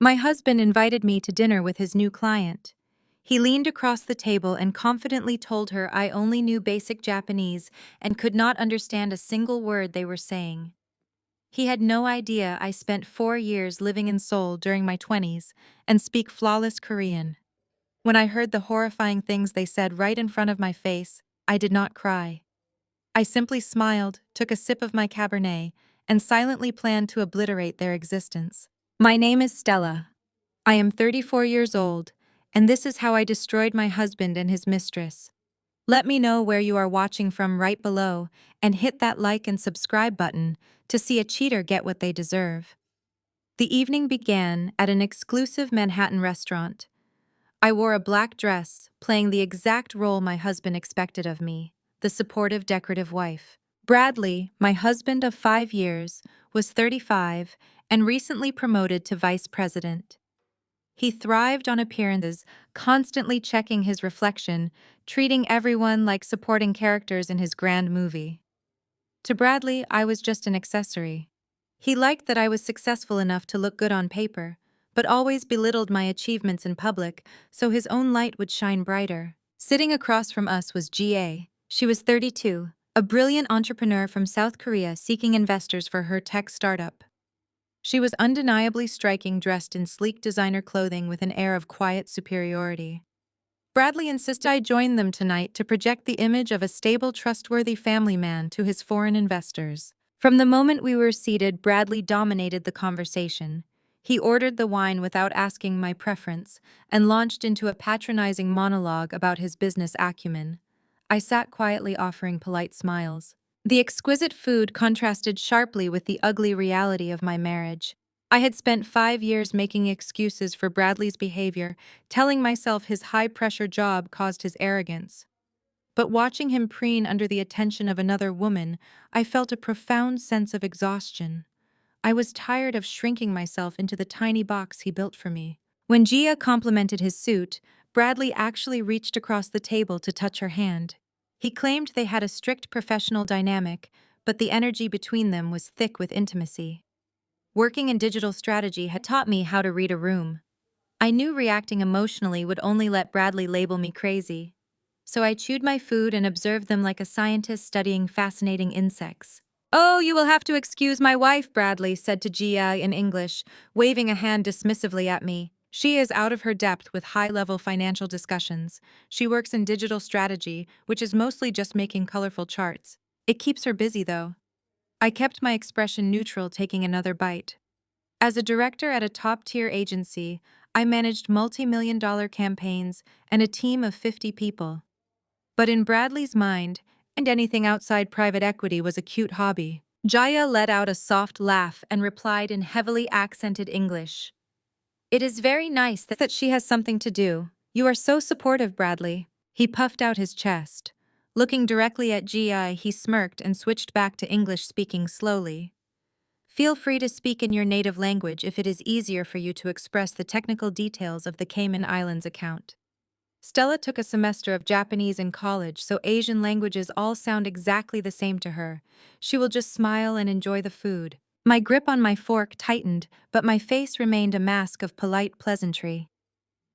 My husband invited me to dinner with his new client. He leaned across the table and confidently told her I only knew basic Japanese and could not understand a single word they were saying. He had no idea I spent 4 years living in Seoul during my 20s and speak flawless Korean. When I heard the horrifying things they said right in front of my face, I did not cry. I simply smiled, took a sip of my Cabernet, and silently planned to obliterate their existence. My name is Stella. I am 34 years old, and this is how I destroyed my husband and his mistress. Let me know where you are watching from right below, and hit that like and subscribe button to see a cheater get what they deserve. The evening began at an exclusive Manhattan restaurant. I wore a black dress, playing the exact role my husband expected of me, the supportive, decorative wife. Bradley, my husband of 5 years, was 35 and recently promoted to vice president. He thrived on appearances, constantly checking his reflection, treating everyone like supporting characters in his grand movie. To Bradley, I was just an accessory. He liked that I was successful enough to look good on paper, but always belittled my achievements in public so his own light would shine brighter. Sitting across from us was Gia. She was 32, a brilliant entrepreneur from South Korea seeking investors for her tech startup. She was undeniably striking, dressed in sleek designer clothing with an air of quiet superiority. Bradley insisted I join them tonight to project the image of a stable, trustworthy family man to his foreign investors. From the moment we were seated, Bradley dominated the conversation. He ordered the wine without asking my preference and launched into a patronizing monologue about his business acumen. I sat quietly, offering polite smiles. The exquisite food contrasted sharply with the ugly reality of my marriage. I had spent 5 years making excuses for Bradley's behavior, telling myself his high-pressure job caused his arrogance. But watching him preen under the attention of another woman, I felt a profound sense of exhaustion. I was tired of shrinking myself into the tiny box he built for me. When Gia complimented his suit, Bradley actually reached across the table to touch her hand. He claimed they had a strict professional dynamic, but the energy between them was thick with intimacy. Working in digital strategy had taught me how to read a room. I knew reacting emotionally would only let Bradley label me crazy. So I chewed my food and observed them like a scientist studying fascinating insects. "Oh, you will have to excuse my wife," Bradley said to Gia in English, waving a hand dismissively at me. "She is out of her depth with high-level financial discussions. She works in digital strategy, which is mostly just making colorful charts. It keeps her busy, though." I kept my expression neutral, taking another bite. As a director at a top-tier agency, I managed multi-million-dollar campaigns and a team of 50 people. But in Bradley's mind, and anything outside private equity was a cute hobby. Jaya let out a soft laugh and replied in heavily accented English. "It is very nice that she has something to do. You are so supportive, Bradley." He puffed out his chest. Looking directly at Gi, he smirked and switched back to English, speaking slowly. "Feel free to speak in your native language if it is easier for you to express the technical details of the Cayman Islands account." Stella took a semester of Japanese in college, so Asian languages all sound exactly the same to her. She will just smile and enjoy the food. My grip on my fork tightened, but my face remained a mask of polite pleasantry.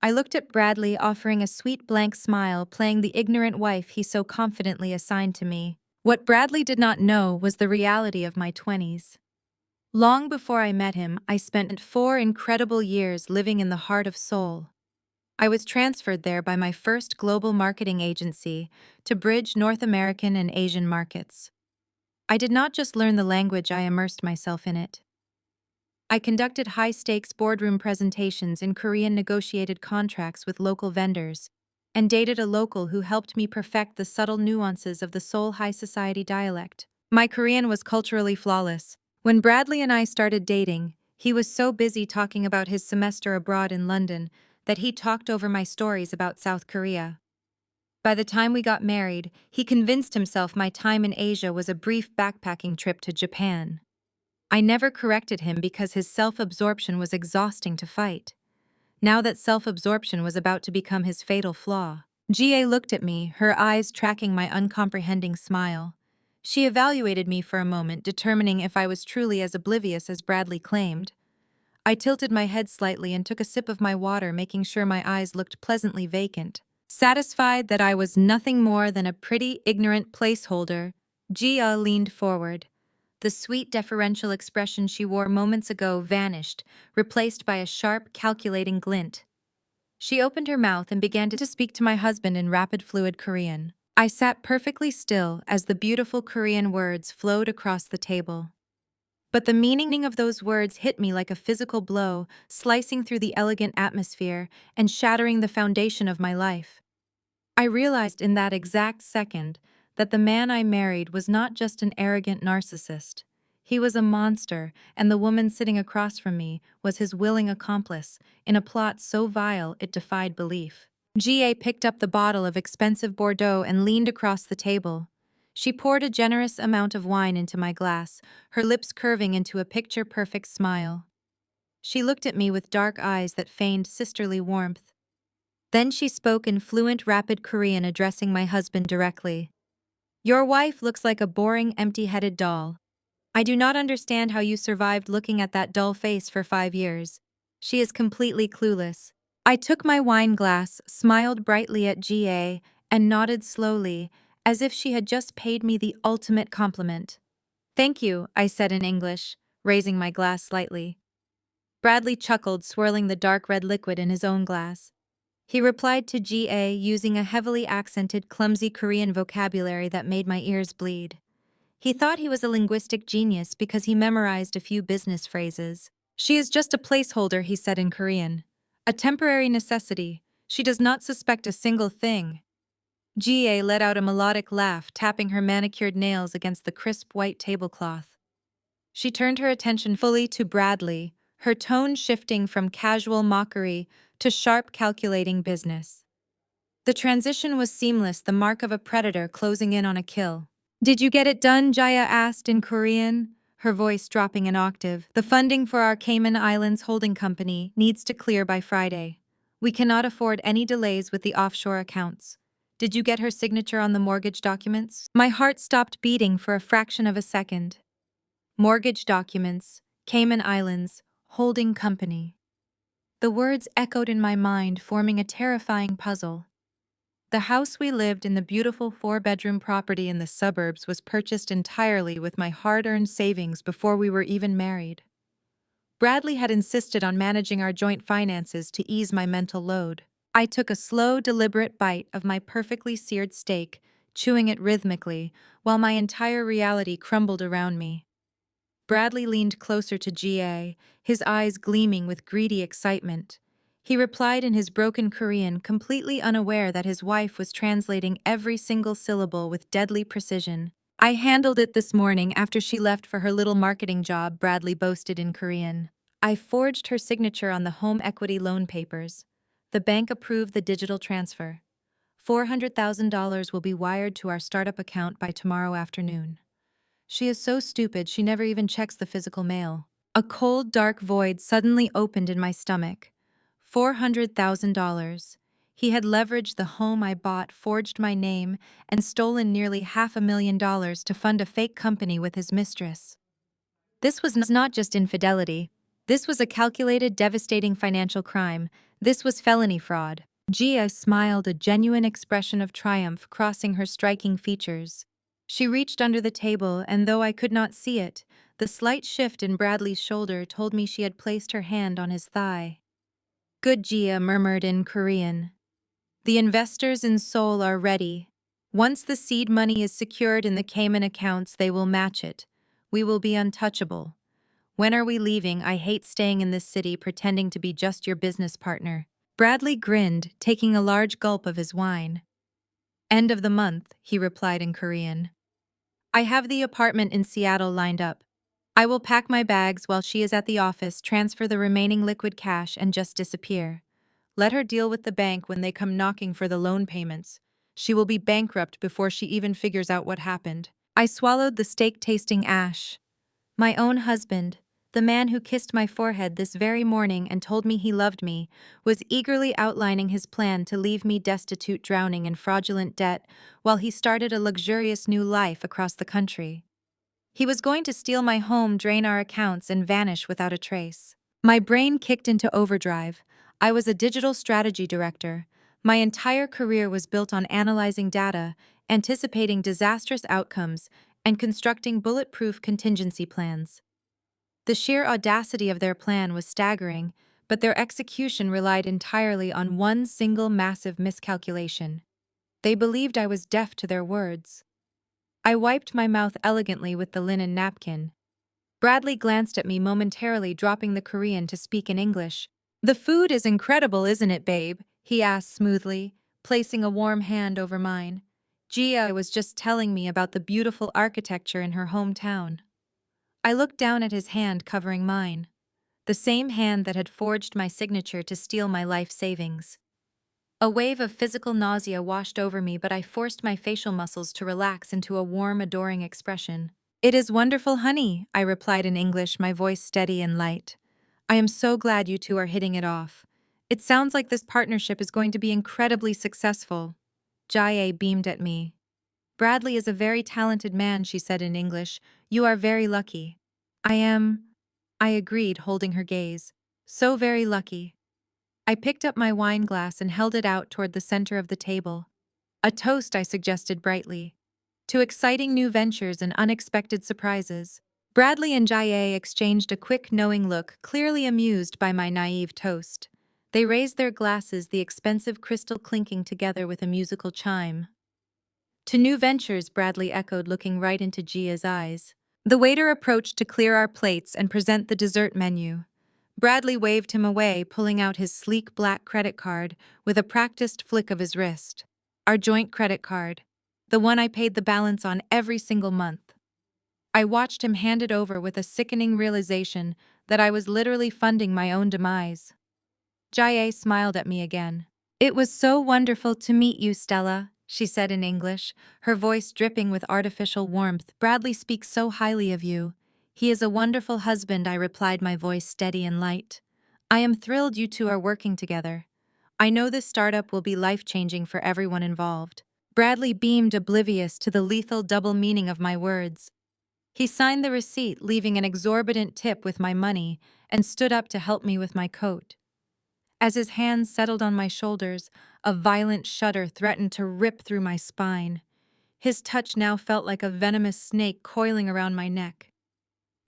I looked at Bradley, offering a sweet blank smile, playing the ignorant wife he so confidently assigned to me. What Bradley did not know was the reality of my 20s. Long before I met him, I spent 4 incredible years living in the heart of Seoul. I was transferred there by my first global marketing agency to bridge North American and Asian markets. I did not just learn the language, I immersed myself in it. I conducted high-stakes boardroom presentations in Korean, negotiated contracts with local vendors, and dated a local who helped me perfect the subtle nuances of the Seoul high society dialect. My Korean was culturally flawless. When Bradley and I started dating, he was so busy talking about his semester abroad in London that he talked over my stories about South Korea. By the time we got married, he convinced himself my time in Asia was a brief backpacking trip to Japan. I never corrected him because his self-absorption was exhausting to fight. Now that self-absorption was about to become his fatal flaw. Gia looked at me, her eyes tracking my uncomprehending smile. She evaluated me for a moment, determining if I was truly as oblivious as Bradley claimed. I tilted my head slightly and took a sip of my water, making sure my eyes looked pleasantly vacant. Satisfied that I was nothing more than a pretty, ignorant placeholder, Gia leaned forward. The sweet, deferential expression she wore moments ago vanished, replaced by a sharp, calculating glint. She opened her mouth and began to speak to my husband in rapid, fluid Korean. I sat perfectly still as the beautiful Korean words flowed across the table. But the meaning of those words hit me like a physical blow, slicing through the elegant atmosphere and shattering the foundation of my life. I realized in that exact second that the man I married was not just an arrogant narcissist. He was a monster, and the woman sitting across from me was his willing accomplice in a plot so vile it defied belief. Ga picked up the bottle of expensive Bordeaux and leaned across the table. She poured a generous amount of wine into my glass, her lips curving into a picture-perfect smile. She looked at me with dark eyes that feigned sisterly warmth. Then she spoke in fluent, rapid Korean, addressing my husband directly. Your wife looks like a boring, empty-headed doll. I do not understand how you survived looking at that dull face for 5 years. She is completely clueless. I took my wine glass, smiled brightly at Ga, and nodded slowly, as if she had just paid me the ultimate compliment. Thank you, I said in English, raising my glass slightly. Bradley chuckled, swirling the dark red liquid in his own glass. He replied to Ga using a heavily accented, clumsy Korean vocabulary that made my ears bleed. He thought he was a linguistic genius because he memorized a few business phrases. She is just a placeholder, he said in Korean. A temporary necessity. She does not suspect a single thing. Ga let out a melodic laugh, tapping her manicured nails against the crisp white tablecloth. She turned her attention fully to Bradley, her tone shifting from casual mockery to sharp, calculating business. The transition was seamless, the mark of a predator closing in on a kill. Did you get it done? Jaya asked in Korean, her voice dropping an octave. The funding for our Cayman Islands holding company needs to clear by Friday. We cannot afford any delays with the offshore accounts. Did you get her signature on the mortgage documents? My heart stopped beating for a fraction of a second. Mortgage documents, Cayman Islands, holding company. The words echoed in my mind, forming a terrifying puzzle. The house we lived in, the beautiful 4-bedroom property in the suburbs, was purchased entirely with my hard-earned savings before we were even married. Bradley had insisted on managing our joint finances to ease my mental load. I took a slow, deliberate bite of my perfectly seared steak, chewing it rhythmically, while my entire reality crumbled around me. Bradley leaned closer to Ga, his eyes gleaming with greedy excitement. He replied in his broken Korean, completely unaware that his wife was translating every single syllable with deadly precision. I handled it this morning after she left for her little marketing job, Bradley boasted in Korean. I forged her signature on the home equity loan papers. The bank approved the digital transfer. $400,000 will be wired to our startup account by tomorrow afternoon. She is so stupid she never even checks the physical mail. A cold, dark void suddenly opened in my stomach. $400,000. He had leveraged the home I bought, forged my name, and stolen nearly $500,000 to fund a fake company with his mistress. This was not just infidelity. This was a calculated, devastating financial crime. This was felony fraud. Gia smiled, a genuine expression of triumph crossing her striking features. She reached under the table, and though I could not see it, the slight shift in Bradley's shoulder told me she had placed her hand on his thigh. Good, Gia murmured in Korean. The investors in Seoul are ready. Once the seed money is secured in the Cayman accounts, they will match it. We will be untouchable. When are we leaving? I hate staying in this city pretending to be just your business partner. Bradley grinned, taking a large gulp of his wine. End of the month, he replied in Korean. I have the apartment in Seattle lined up. I will pack my bags while she is at the office, transfer the remaining liquid cash, and just disappear. Let her deal with the bank when they come knocking for the loan payments. She will be bankrupt before she even figures out what happened. I swallowed the steak-tasting ash. My own husband, the man who kissed my forehead this very morning and told me he loved me, was eagerly outlining his plan to leave me destitute, drowning in fraudulent debt, while he started a luxurious new life across the country. He was going to steal my home, drain our accounts, and vanish without a trace. My brain kicked into overdrive. I was a digital strategy director. My entire career was built on analyzing data, anticipating disastrous outcomes, and constructing bulletproof contingency plans. The sheer audacity of their plan was staggering, but their execution relied entirely on one single massive miscalculation. They believed I was deaf to their words. I wiped my mouth elegantly with the linen napkin. Bradley glanced at me momentarily, dropping the Korean to speak in English. "The food is incredible, isn't it, babe?" he asked smoothly, placing a warm hand over mine. Gia was just telling me about the beautiful architecture in her hometown. I looked down at his hand covering mine, the same hand that had forged my signature to steal my life savings. A wave of physical nausea washed over me, but I forced my facial muscles to relax into a warm, adoring expression. "It is wonderful, honey," I replied in English, my voice steady and light. "I am so glad you two are hitting it off. It sounds like this partnership is going to be incredibly successful." Jaye beamed at me. "Bradley is a very talented man," she said in English. "You are very lucky." "I am," I agreed, holding her gaze. "So very lucky." I picked up my wine glass and held it out toward the center of the table. "A toast," I suggested brightly. "To exciting new ventures and unexpected surprises." Bradley and Jaye exchanged a quick, knowing look, clearly amused by my naive toast. They raised their glasses, the expensive crystal clinking together with a musical chime. "To new ventures," Bradley echoed, looking right into Gia's eyes. The waiter approached to clear our plates and present the dessert menu. Bradley waved him away, pulling out his sleek black credit card with a practiced flick of his wrist. Our joint credit card. The one I paid the balance on every single month. I watched him hand it over with a sickening realization that I was literally funding my own demise. Jaye smiled at me again. "It was so wonderful to meet you, Stella," she said in English, her voice dripping with artificial warmth. "Bradley speaks so highly of you." "He is a wonderful husband," I replied, my voice steady and light. "I am thrilled you two are working together. I know this startup will be life-changing for everyone involved." Bradley beamed, oblivious to the lethal double meaning of my words. He signed the receipt, leaving an exorbitant tip with my money, and stood up to help me with my coat. As his hands settled on my shoulders, a violent shudder threatened to rip through my spine. His touch now felt like a venomous snake coiling around my neck.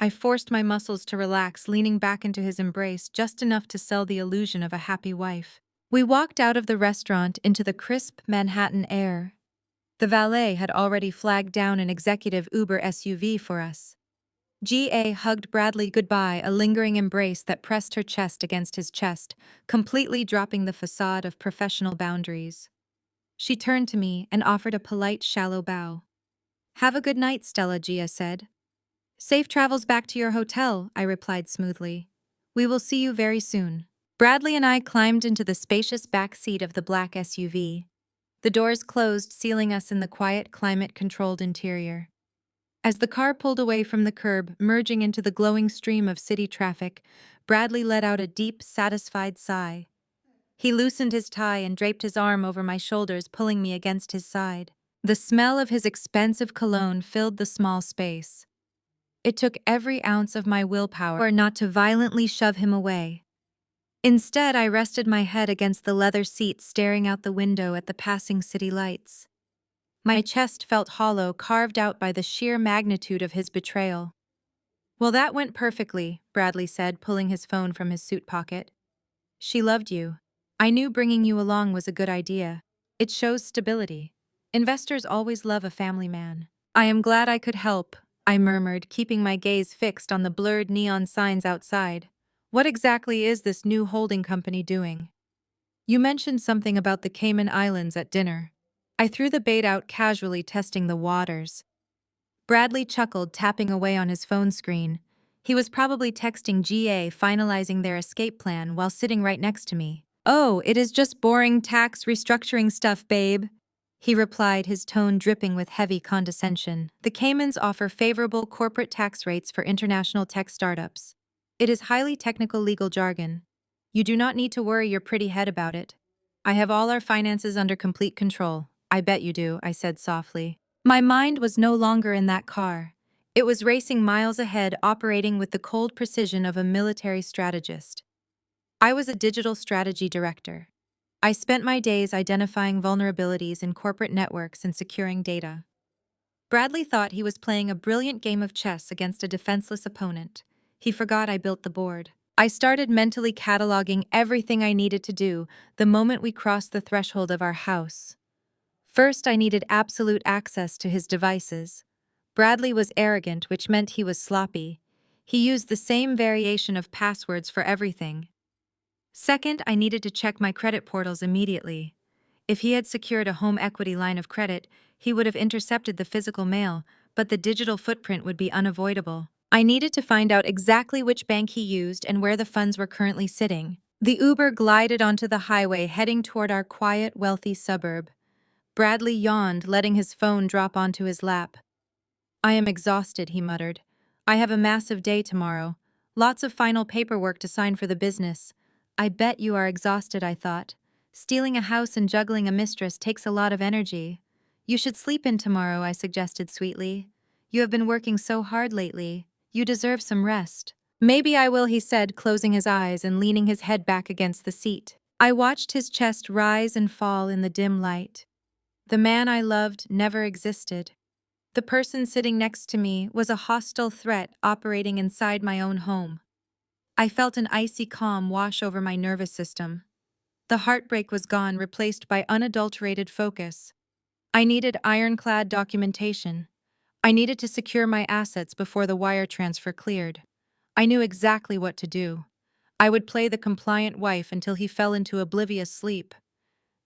I forced my muscles to relax, leaning back into his embrace just enough to sell the illusion of a happy wife. We walked out of the restaurant into the crisp Manhattan air. The valet had already flagged down an executive Uber SUV for us. Ga hugged Bradley goodbye, a lingering embrace that pressed her chest against his chest, completely dropping the facade of professional boundaries. She turned to me and offered a polite, shallow bow. "Have a good night," Stella, Gia said. "Safe travels back to your hotel," I replied smoothly. "We will see you very soon." Bradley and I climbed into the spacious back seat of the black SUV. The doors closed, sealing us in the quiet, climate-controlled interior. As the car pulled away from the curb, merging into the glowing stream of city traffic, Bradley let out a deep, satisfied sigh. He loosened his tie and draped his arm over my shoulders, pulling me against his side. The smell of his expensive cologne filled the small space. It took every ounce of my willpower not to violently shove him away. Instead, I rested my head against the leather seat, staring out the window at the passing city lights. My chest felt hollow, carved out by the sheer magnitude of his betrayal. "Well, that went perfectly," Bradley said, pulling his phone from his suit pocket. "She loved you. I knew bringing you along was a good idea. It shows stability. Investors always love a family man." "I am glad I could help," I murmured, keeping my gaze fixed on the blurred neon signs outside. "What exactly is this new holding company doing?" "You mentioned something about the Cayman Islands at dinner." I threw the bait out casually, testing the waters. Bradley chuckled, tapping away on his phone screen. He was probably texting GA, finalizing their escape plan while sitting right next to me. "Oh, it is just boring tax restructuring stuff, babe," he replied, his tone dripping with heavy condescension. "The Caymans offer favorable corporate tax rates for international tech startups. It is highly technical legal jargon. You do not need to worry your pretty head about it. I have all our finances under complete control." "I bet you do," I said softly. My mind was no longer in that car. It was racing miles ahead, operating with the cold precision of a military strategist. I was a digital strategy director. I spent my days identifying vulnerabilities in corporate networks and securing data. Bradley thought he was playing a brilliant game of chess against a defenseless opponent. He forgot I built the board. I started mentally cataloging everything I needed to do the moment we crossed the threshold of our house. First, I needed absolute access to his devices. Bradley was arrogant, which meant he was sloppy. He used the same variation of passwords for everything. Second, I needed to check my credit portals immediately. If he had secured a home equity line of credit, he would have intercepted the physical mail, but the digital footprint would be unavoidable. I needed to find out exactly which bank he used and where the funds were currently sitting. The Uber glided onto the highway, heading toward our quiet, wealthy suburb. Bradley yawned, letting his phone drop onto his lap. "I am exhausted," he muttered. "I have a massive day tomorrow. Lots of final paperwork to sign for the business." "I bet you are exhausted," I thought. "Stealing a house and juggling a mistress takes a lot of energy." "You should sleep in tomorrow," I suggested sweetly. "You have been working so hard lately. You deserve some rest." "Maybe I will," he said, closing his eyes and leaning his head back against the seat. I watched his chest rise and fall in the dim light. The man I loved never existed. The person sitting next to me was a hostile threat operating inside my own home. I felt an icy calm wash over my nervous system. The heartbreak was gone, replaced by unadulterated focus. I needed ironclad documentation. I needed to secure my assets before the wire transfer cleared. I knew exactly what to do. I would play the compliant wife until he fell into oblivious sleep.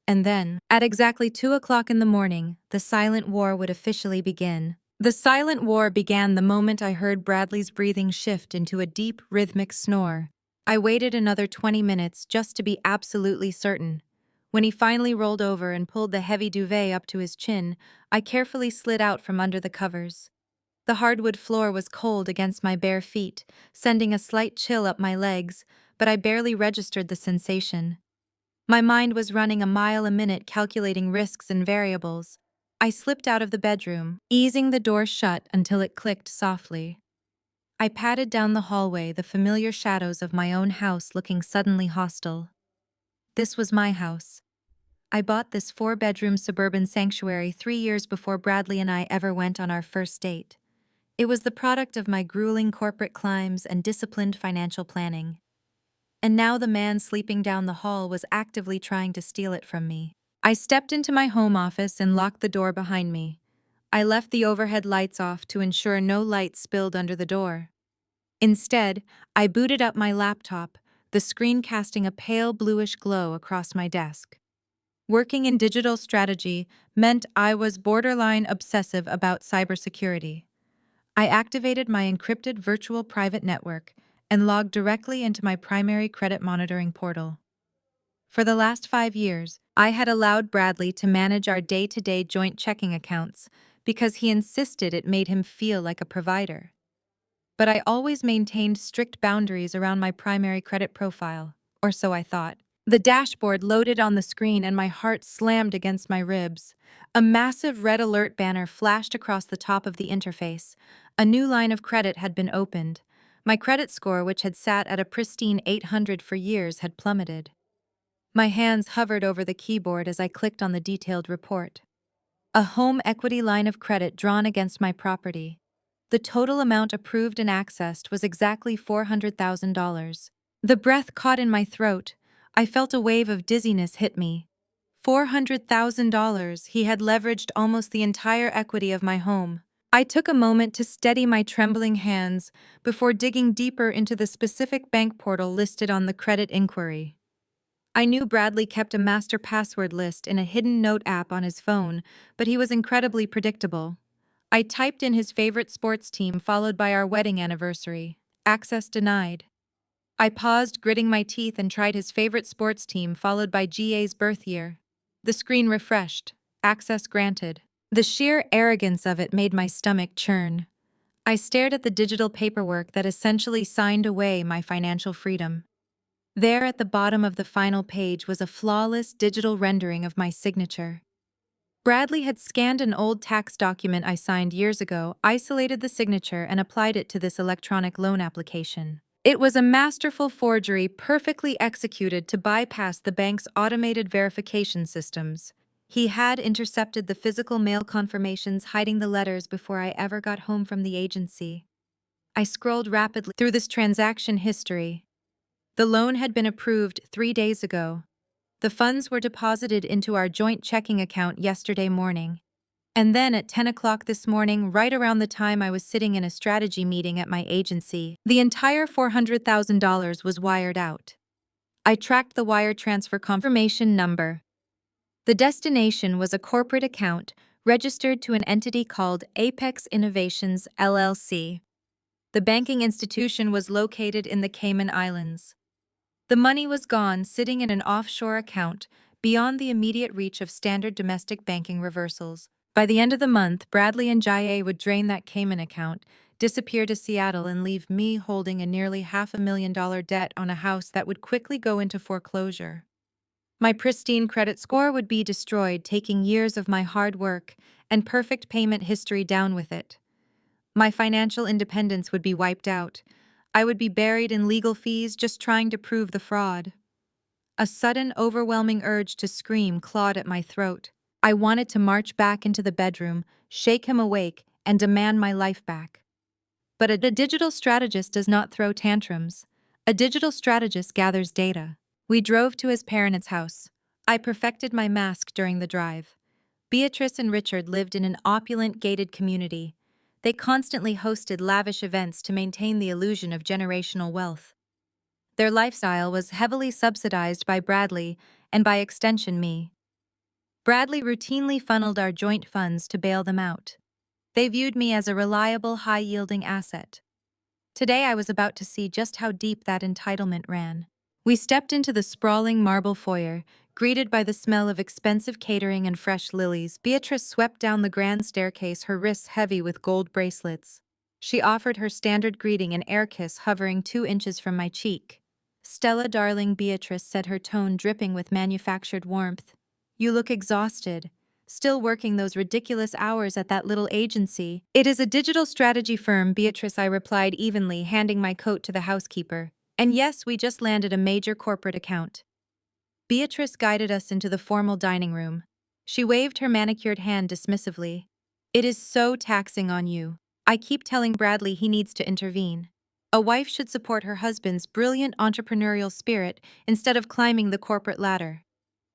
And then, at exactly 2 o'clock in the morning, the silent war would officially begin. The silent war began the moment I heard Bradley's breathing shift into a deep, rhythmic snore. I waited another 20 minutes just to be absolutely certain. When he finally rolled over and pulled the heavy duvet up to his chin, I carefully slid out from under the covers. The hardwood floor was cold against my bare feet, sending a slight chill up my legs, but I barely registered the sensation. My mind was running a mile a minute, calculating risks and variables. I slipped out of the bedroom, easing the door shut until it clicked softly. I padded down the hallway, the familiar shadows of my own house looking suddenly hostile. This was my house. I bought this 4-bedroom suburban sanctuary 3 years before Bradley and I ever went on our first date. It was the product of my grueling corporate climbs and disciplined financial planning. And now the man sleeping down the hall was actively trying to steal it from me. I stepped into my home office and locked the door behind me. I left the overhead lights off to ensure no light spilled under the door. Instead, I booted up my laptop, the screen casting a pale bluish glow across my desk. Working in digital strategy meant I was borderline obsessive about cybersecurity. I activated my encrypted virtual private network and logged directly into my primary credit monitoring portal. For the last 5 years, I had allowed Bradley to manage our day-to-day joint checking accounts because he insisted it made him feel like a provider. But I always maintained strict boundaries around my primary credit profile, or so I thought. The dashboard loaded on the screen and my heart slammed against my ribs. A massive red alert banner flashed across the top of the interface. A new line of credit had been opened. My credit score, which had sat at a pristine 800 for years, had plummeted. My hands hovered over the keyboard as I clicked on the detailed report. A home equity line of credit drawn against my property. The total amount approved and accessed was exactly $400,000. The breath caught in my throat. I felt a wave of dizziness hit me. $400,000. He had leveraged almost the entire equity of my home. I took a moment to steady my trembling hands before digging deeper into the specific bank portal listed on the credit inquiry. I knew Bradley kept a master password list in a hidden note app on his phone, but he was incredibly predictable. I typed in his favorite sports team followed by our wedding anniversary. Access denied. I paused, gritting my teeth, and tried his favorite sports team followed by GA's birth year. The screen refreshed. Access granted. The sheer arrogance of it made my stomach churn. I stared at the digital paperwork that essentially signed away my financial freedom. There at the bottom of the final page was a flawless digital rendering of my signature. Bradley had scanned an old tax document I signed years ago, isolated the signature, and applied it to this electronic loan application. It was a masterful forgery perfectly executed to bypass the bank's automated verification systems. He had intercepted the physical mail confirmations, hiding the letters before I ever got home from the agency. I scrolled rapidly through this transaction history. The loan had been approved 3 days ago. The funds were deposited into our joint checking account yesterday morning. And then at 10 o'clock this morning, right around the time I was sitting in a strategy meeting at my agency, the entire $400,000 was wired out. I tracked the wire transfer confirmation number. The destination was a corporate account registered to an entity called Apex Innovations, LLC. The banking institution was located in the Cayman Islands. The money was gone, sitting in an offshore account, beyond the immediate reach of standard domestic banking reversals. By the end of the month, Bradley and Jaya would drain that Cayman account, disappear to Seattle, and leave me holding a nearly $500,000 debt on a house that would quickly go into foreclosure. My pristine credit score would be destroyed, taking years of my hard work and perfect payment history down with it. My financial independence would be wiped out. I would be buried in legal fees just trying to prove the fraud. A sudden, overwhelming urge to scream clawed at my throat. I wanted to march back into the bedroom, shake him awake, and demand my life back. But a digital strategist does not throw tantrums. A digital strategist gathers data. We drove to his parents' house. I perfected my mask during the drive. Beatrice and Richard lived in an opulent, gated community. They constantly hosted lavish events to maintain the illusion of generational wealth. Their lifestyle was heavily subsidized by Bradley and, by extension, me. Bradley routinely funneled our joint funds to bail them out. They viewed me as a reliable, high-yielding asset. Today I was about to see just how deep that entitlement ran. We stepped into the sprawling marble foyer, greeted by the smell of expensive catering and fresh lilies. Beatrice swept down the grand staircase, her wrists heavy with gold bracelets. She offered her standard greeting, an air kiss hovering 2 inches from my cheek. "Stella, darling," Beatrice said, her tone dripping with manufactured warmth. "You look exhausted. Still working those ridiculous hours at that little agency." "It is a digital strategy firm," Beatrice, I replied evenly, handing my coat to the housekeeper. "And yes, we just landed a major corporate account." Beatrice guided us into the formal dining room. She waved her manicured hand dismissively. "It is so taxing on you. I keep telling Bradley he needs to intervene. A wife should support her husband's brilliant entrepreneurial spirit instead of climbing the corporate ladder.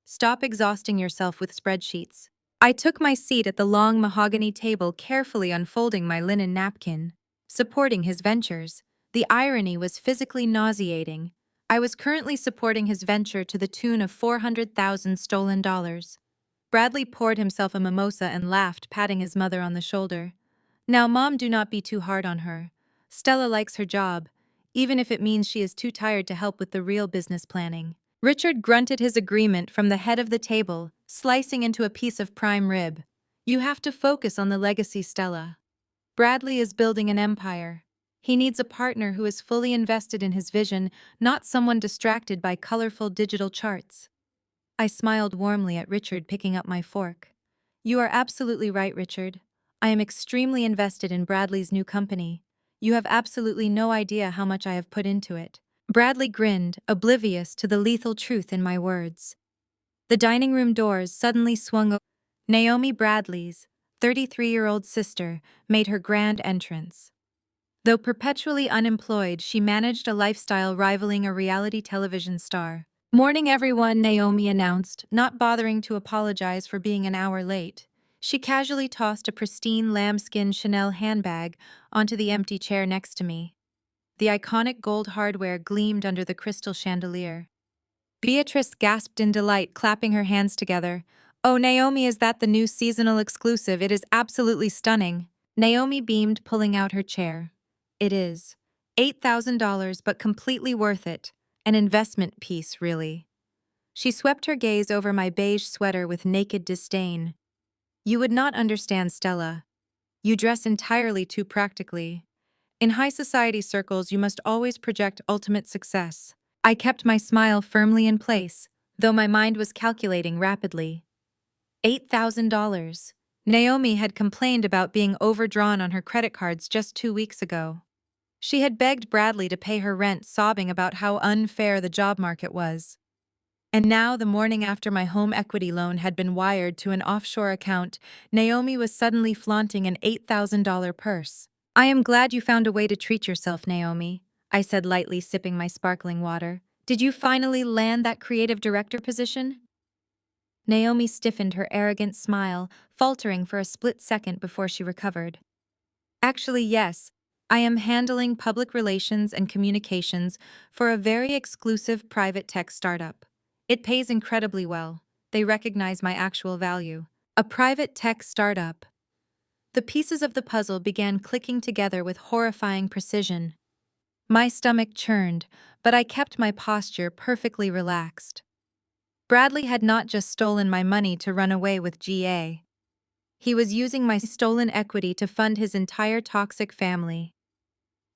Stop exhausting yourself with spreadsheets." I took my seat at the long mahogany table, carefully unfolding my linen napkin. Supporting his ventures. The irony was physically nauseating. I was currently supporting his venture to the tune of 400,000 stolen dollars. Bradley poured himself a mimosa and laughed, patting his mother on the shoulder. "Now, Mom, do not be too hard on her. Stella likes her job, even if it means she is too tired to help with the real business planning." Richard grunted his agreement from the head of the table, slicing into a piece of prime rib. "You have to focus on the legacy, Stella. Bradley is building an empire. He needs a partner who is fully invested in his vision, not someone distracted by colorful digital charts." I smiled warmly at Richard, picking up my fork. "You are absolutely right, Richard. I am extremely invested in Bradley's new company. You have absolutely no idea how much I have put into it." Bradley grinned, oblivious to the lethal truth in my words. The dining room doors suddenly swung open. Naomi Bradley's 33-year-old sister made her grand entrance. Though perpetually unemployed, she managed a lifestyle rivaling a reality television star. "Morning, everyone," Naomi announced, not bothering to apologize for being an hour late. She casually tossed a pristine lambskin Chanel handbag onto the empty chair next to me. The iconic gold hardware gleamed under the crystal chandelier. Beatrice gasped in delight, clapping her hands together. "Oh, Naomi, is that the new seasonal exclusive? It is absolutely stunning." Naomi beamed, pulling out her chair. "It is. $8,000, but completely worth it. An investment piece, really." She swept her gaze over my beige sweater with naked disdain. "You would not understand, Stella. You dress entirely too practically. In high society circles, you must always project ultimate success." I kept my smile firmly in place, though my mind was calculating rapidly. $8,000. Naomi had complained about being overdrawn on her credit cards just 2 weeks ago. She had begged Bradley to pay her rent, sobbing about how unfair the job market was. And now, the morning after my home equity loan had been wired to an offshore account, Naomi was suddenly flaunting an $8,000 purse. "I am glad you found a way to treat yourself, Naomi," I said lightly, sipping my sparkling water. "Did you finally land that creative director position?" Naomi stiffened her arrogant smile, faltering for a split second before she recovered. "Actually, yes. I am handling public relations and communications for a very exclusive private tech startup. It pays incredibly well. They recognize my actual value." A private tech startup. The pieces of the puzzle began clicking together with horrifying precision. My stomach churned, but I kept my posture perfectly relaxed. Bradley had not just stolen my money to run away with GA. He was using my stolen equity to fund his entire toxic family.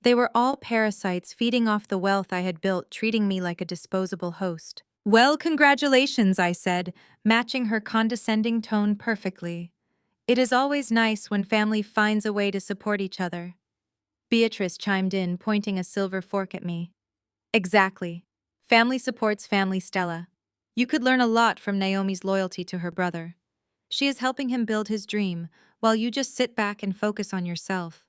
They were all parasites feeding off the wealth I had built, treating me like a disposable host. "Well, congratulations," I said, matching her condescending tone perfectly. "It is always nice when family finds a way to support each other." Beatrice chimed in, pointing a silver fork at me. "Exactly. Family supports family, Stella. You could learn a lot from Naomi's loyalty to her brother. She is helping him build his dream, while you just sit back and focus on yourself.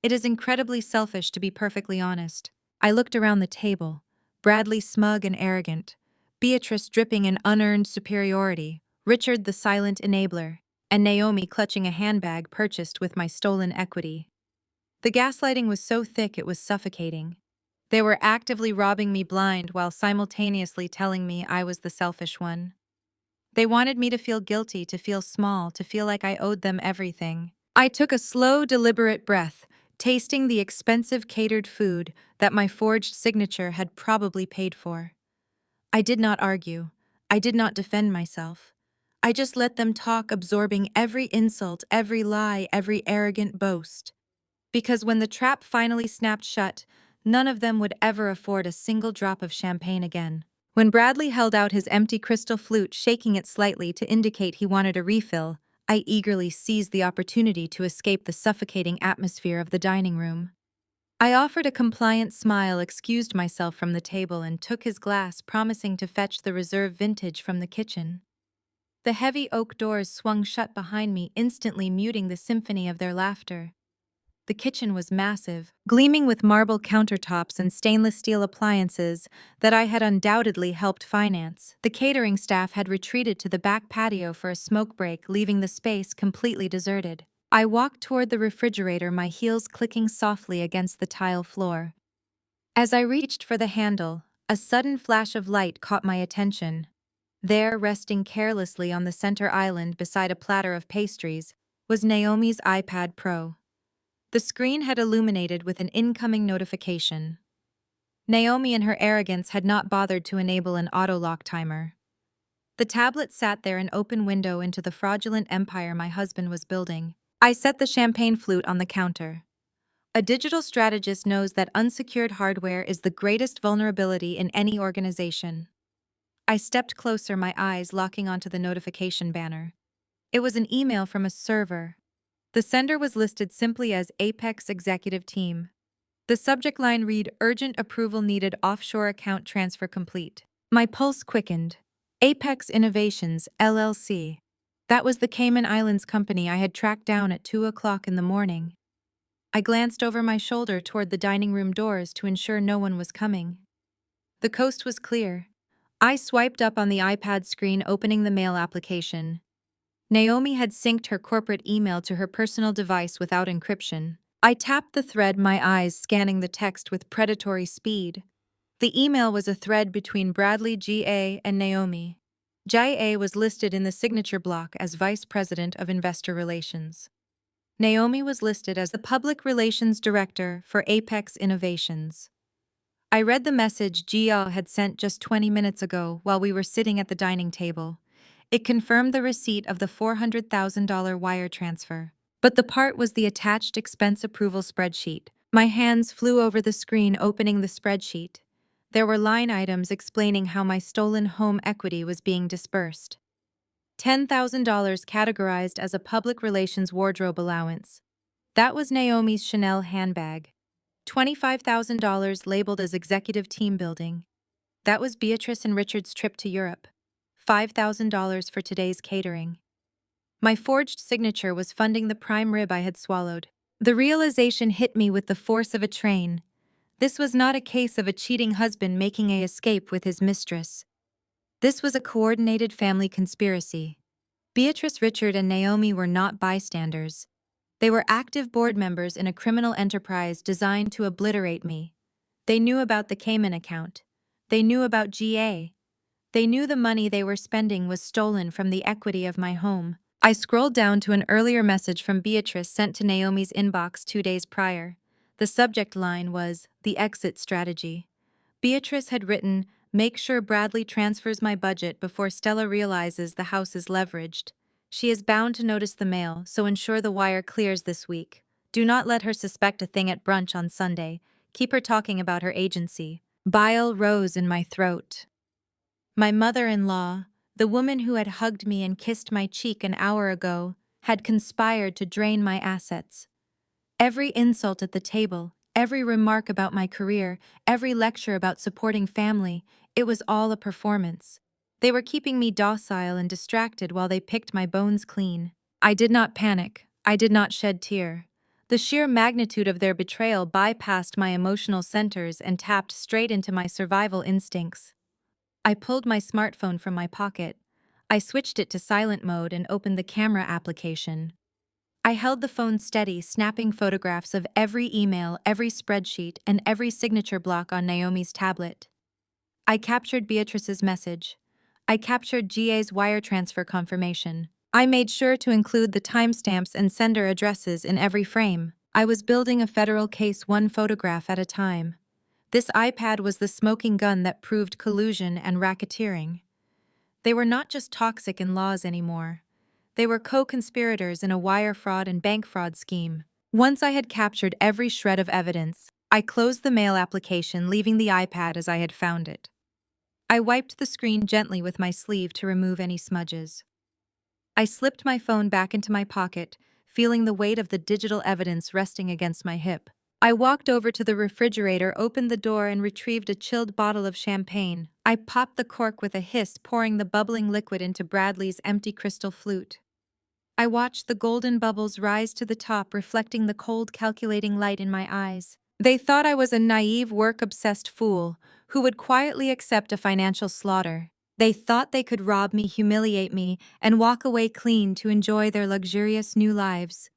It is incredibly selfish, to be perfectly honest." I looked around the table, Bradley smug and arrogant, Beatrice dripping in unearned superiority, Richard the silent enabler, and Naomi clutching a handbag purchased with my stolen equity. The gaslighting was so thick it was suffocating. They were actively robbing me blind while simultaneously telling me I was the selfish one. They wanted me to feel guilty, to feel small, to feel like I owed them everything. I took a slow, deliberate breath, tasting the expensive catered food that my forged signature had probably paid for. I did not argue. I did not defend myself. I just let them talk, absorbing every insult, every lie, every arrogant boast. Because when the trap finally snapped shut, none of them would ever afford a single drop of champagne again. When Bradley held out his empty crystal flute, shaking it slightly to indicate he wanted a refill, I eagerly seized the opportunity to escape the suffocating atmosphere of the dining room. I offered a compliant smile, excused myself from the table, and took his glass, promising to fetch the reserve vintage from the kitchen. The heavy oak doors swung shut behind me, instantly muting the symphony of their laughter. The kitchen was massive, gleaming with marble countertops and stainless steel appliances that I had undoubtedly helped finance. The catering staff had retreated to the back patio for a smoke break, leaving the space completely deserted. I walked toward the refrigerator, my heels clicking softly against the tile floor. As I reached for the handle, a sudden flash of light caught my attention. There, resting carelessly on the center island beside a platter of pastries, was Naomi's iPad Pro. The screen had illuminated with an incoming notification. Naomi, in her arrogance, had not bothered to enable an auto-lock timer. The tablet sat there, an open window into the fraudulent empire my husband was building. I set the champagne flute on the counter. A digital strategist knows that unsecured hardware is the greatest vulnerability in any organization. I stepped closer, my eyes locking onto the notification banner. It was an email from a server. The sender was listed simply as Apex Executive Team. The subject line read, "Urgent approval needed, offshore account transfer complete." My pulse quickened. Apex Innovations, LLC. That was the Cayman Islands company I had tracked down at 2 o'clock in the morning. I glanced over my shoulder toward the dining room doors to ensure no one was coming. The coast was clear. I swiped up on the iPad screen, opening the mail application. Naomi had synced her corporate email to her personal device without encryption. I tapped the thread, my eyes scanning the text with predatory speed. The email was a thread between Bradley, GA, and Naomi. GA was listed in the signature block as Vice President of Investor Relations. Naomi was listed as the Public Relations Director for Apex Innovations. I read the message GA had sent just 20 minutes ago while we were sitting at the dining table. It confirmed the receipt of the $400,000 wire transfer. But the part was the attached expense approval spreadsheet. My hands flew over the screen, opening the spreadsheet. There were line items explaining how my stolen home equity was being dispersed. $10,000 categorized as a public relations wardrobe allowance. That was Naomi's Chanel handbag. $25,000 labeled as executive team building. That was Beatrice and Richard's trip to Europe. $5,000 for today's catering. My forged signature was funding the prime rib I had swallowed. The realization hit me with the force of a train. This was not a case of a cheating husband making a escape with his mistress. This was a coordinated family conspiracy. Beatrice, Richard, and Naomi were not bystanders. They were active board members in a criminal enterprise designed to obliterate me. They knew about the Cayman account. They knew about GA. They knew the money they were spending was stolen from the equity of my home. I scrolled down to an earlier message from Beatrice sent to Naomi's inbox 2 days prior. The subject line was, "The exit strategy." Beatrice had written, "Make sure Bradley transfers my budget before Stella realizes the house is leveraged. She is bound to notice the mail, so ensure the wire clears this week. Do not let her suspect a thing at brunch on Sunday. Keep her talking about her agency." Bile rose in my throat. My mother-in-law, the woman who had hugged me and kissed my cheek an hour ago, had conspired to drain my assets. Every insult at the table, every remark about my career, every lecture about supporting family, it was all a performance. They were keeping me docile and distracted while they picked my bones clean. I did not panic. I did not shed tear. The sheer magnitude of their betrayal bypassed my emotional centers and tapped straight into my survival instincts. I pulled my smartphone from my pocket. I switched it to silent mode and opened the camera application. I held the phone steady, snapping photographs of every email, every spreadsheet, and every signature block on Naomi's tablet. I captured Beatrice's message. I captured GA's wire transfer confirmation. I made sure to include the timestamps and sender addresses in every frame. I was building a federal case one photograph at a time. This iPad was the smoking gun that proved collusion and racketeering. They were not just toxic in-laws anymore. They were co-conspirators in a wire fraud and bank fraud scheme. Once I had captured every shred of evidence, I closed the mail application, leaving the iPad as I had found it. I wiped the screen gently with my sleeve to remove any smudges. I slipped my phone back into my pocket, feeling the weight of the digital evidence resting against my hip. I walked over to the refrigerator, opened the door, and retrieved a chilled bottle of champagne. I popped the cork with a hiss, pouring the bubbling liquid into Bradley's empty crystal flute. I watched the golden bubbles rise to the top, reflecting the cold, calculating light in my eyes. They thought I was a naive, work-obsessed fool who would quietly accept a financial slaughter. They thought they could rob me, humiliate me, and walk away clean to enjoy their luxurious new lives.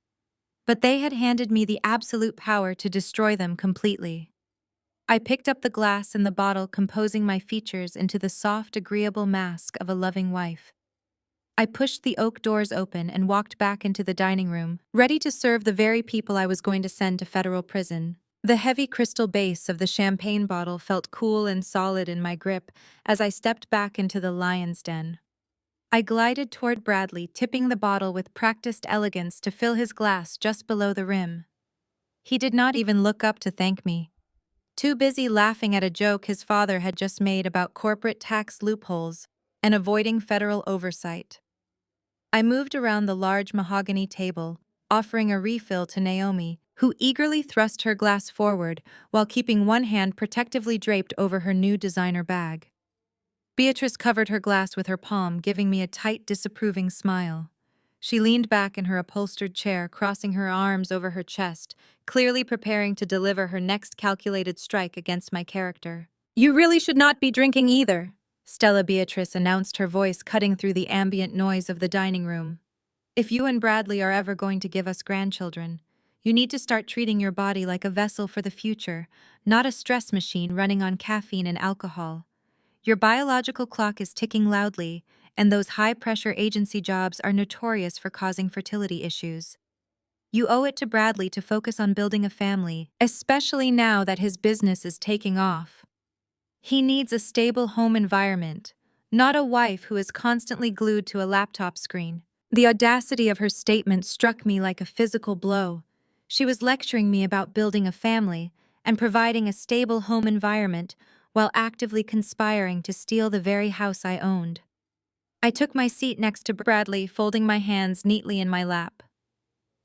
But they had handed me the absolute power to destroy them completely. I picked up the glass and the bottle, composing my features into the soft, agreeable mask of a loving wife. I pushed the oak doors open and walked back into the dining room, ready to serve the very people I was going to send to federal prison. The heavy crystal base of the champagne bottle felt cool and solid in my grip as I stepped back into the lion's den. I glided toward Bradley, tipping the bottle with practiced elegance to fill his glass just below the rim. He did not even look up to thank me. Too busy laughing at a joke his father had just made about corporate tax loopholes and avoiding federal oversight. I moved around the large mahogany table, offering a refill to Naomi, who eagerly thrust her glass forward while keeping one hand protectively draped over her new designer bag. Beatrice covered her glass with her palm, giving me a tight, disapproving smile. She leaned back in her upholstered chair, crossing her arms over her chest, clearly preparing to deliver her next calculated strike against my character. "You really should not be drinking either," Stella Beatrice announced, her voice cutting through the ambient noise of the dining room. "If you and Bradley are ever going to give us grandchildren, you need to start treating your body like a vessel for the future, not a stress machine running on caffeine and alcohol. Your biological clock is ticking loudly, and those high-pressure agency jobs are notorious for causing fertility issues. You owe it to Bradley to focus on building a family, especially now that his business is taking off. He needs a stable home environment, not a wife who is constantly glued to a laptop screen." The audacity of her statement struck me like a physical blow. She was lecturing me about building a family and providing a stable home environment while actively conspiring to steal the very house I owned. I took my seat next to Bradley, folding my hands neatly in my lap.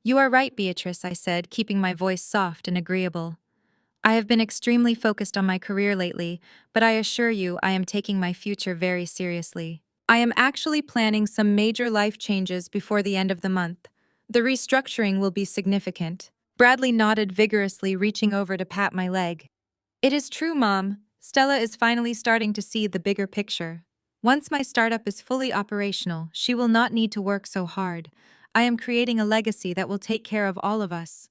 "You are right, Beatrice," I said, keeping my voice soft and agreeable. "I have been extremely focused on my career lately, but I assure you I am taking my future very seriously. I am actually planning some major life changes before the end of the month. The restructuring will be significant." Bradley nodded vigorously, reaching over to pat my leg. "It is true, Mom. Stella is finally starting to see the bigger picture. Once my startup is fully operational, she will not need to work so hard. I am creating a legacy that will take care of all of us."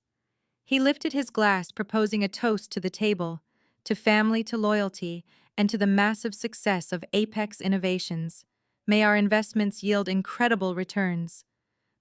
He lifted his glass, proposing a toast to the table, to family, to loyalty, and to the massive success of Apex Innovations. May our investments yield incredible returns.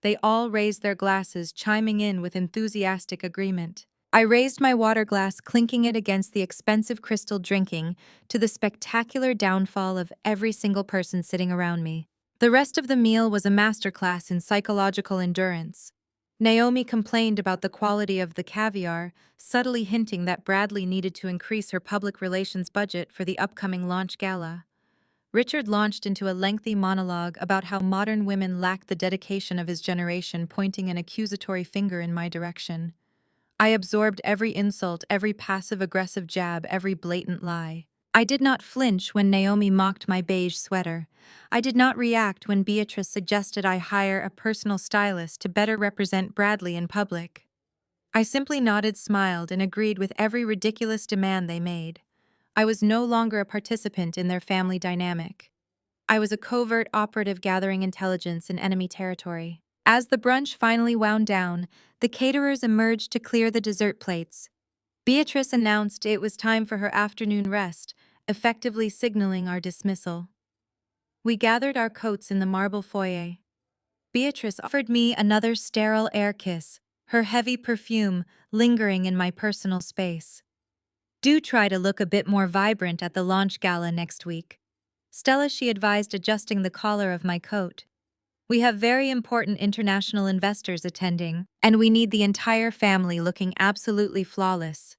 They all raised their glasses, chiming in with enthusiastic agreement. I raised my water glass, clinking it against the expensive crystal, drinking to the spectacular downfall of every single person sitting around me. The rest of the meal was a masterclass in psychological endurance. Naomi complained about the quality of the caviar, subtly hinting that Bradley needed to increase her public relations budget for the upcoming launch gala. Richard launched into a lengthy monologue about how modern women lack the dedication of his generation, pointing an accusatory finger in my direction. I absorbed every insult, every passive-aggressive jab, every blatant lie. I did not flinch when Naomi mocked my beige sweater. I did not react when Beatrice suggested I hire a personal stylist to better represent Bradley in public. I simply nodded, smiled, and agreed with every ridiculous demand they made. I was no longer a participant in their family dynamic. I was a covert operative gathering intelligence in enemy territory. As the brunch finally wound down, the caterers emerged to clear the dessert plates. Beatrice announced it was time for her afternoon rest, effectively signaling our dismissal. We gathered our coats in the marble foyer. Beatrice offered me another sterile air kiss, her heavy perfume lingering in my personal space. "Do try to look a bit more vibrant at the launch gala next week." Stella, she advised, adjusting the collar of my coat. "We have very important international investors attending, and we need the entire family looking absolutely flawless.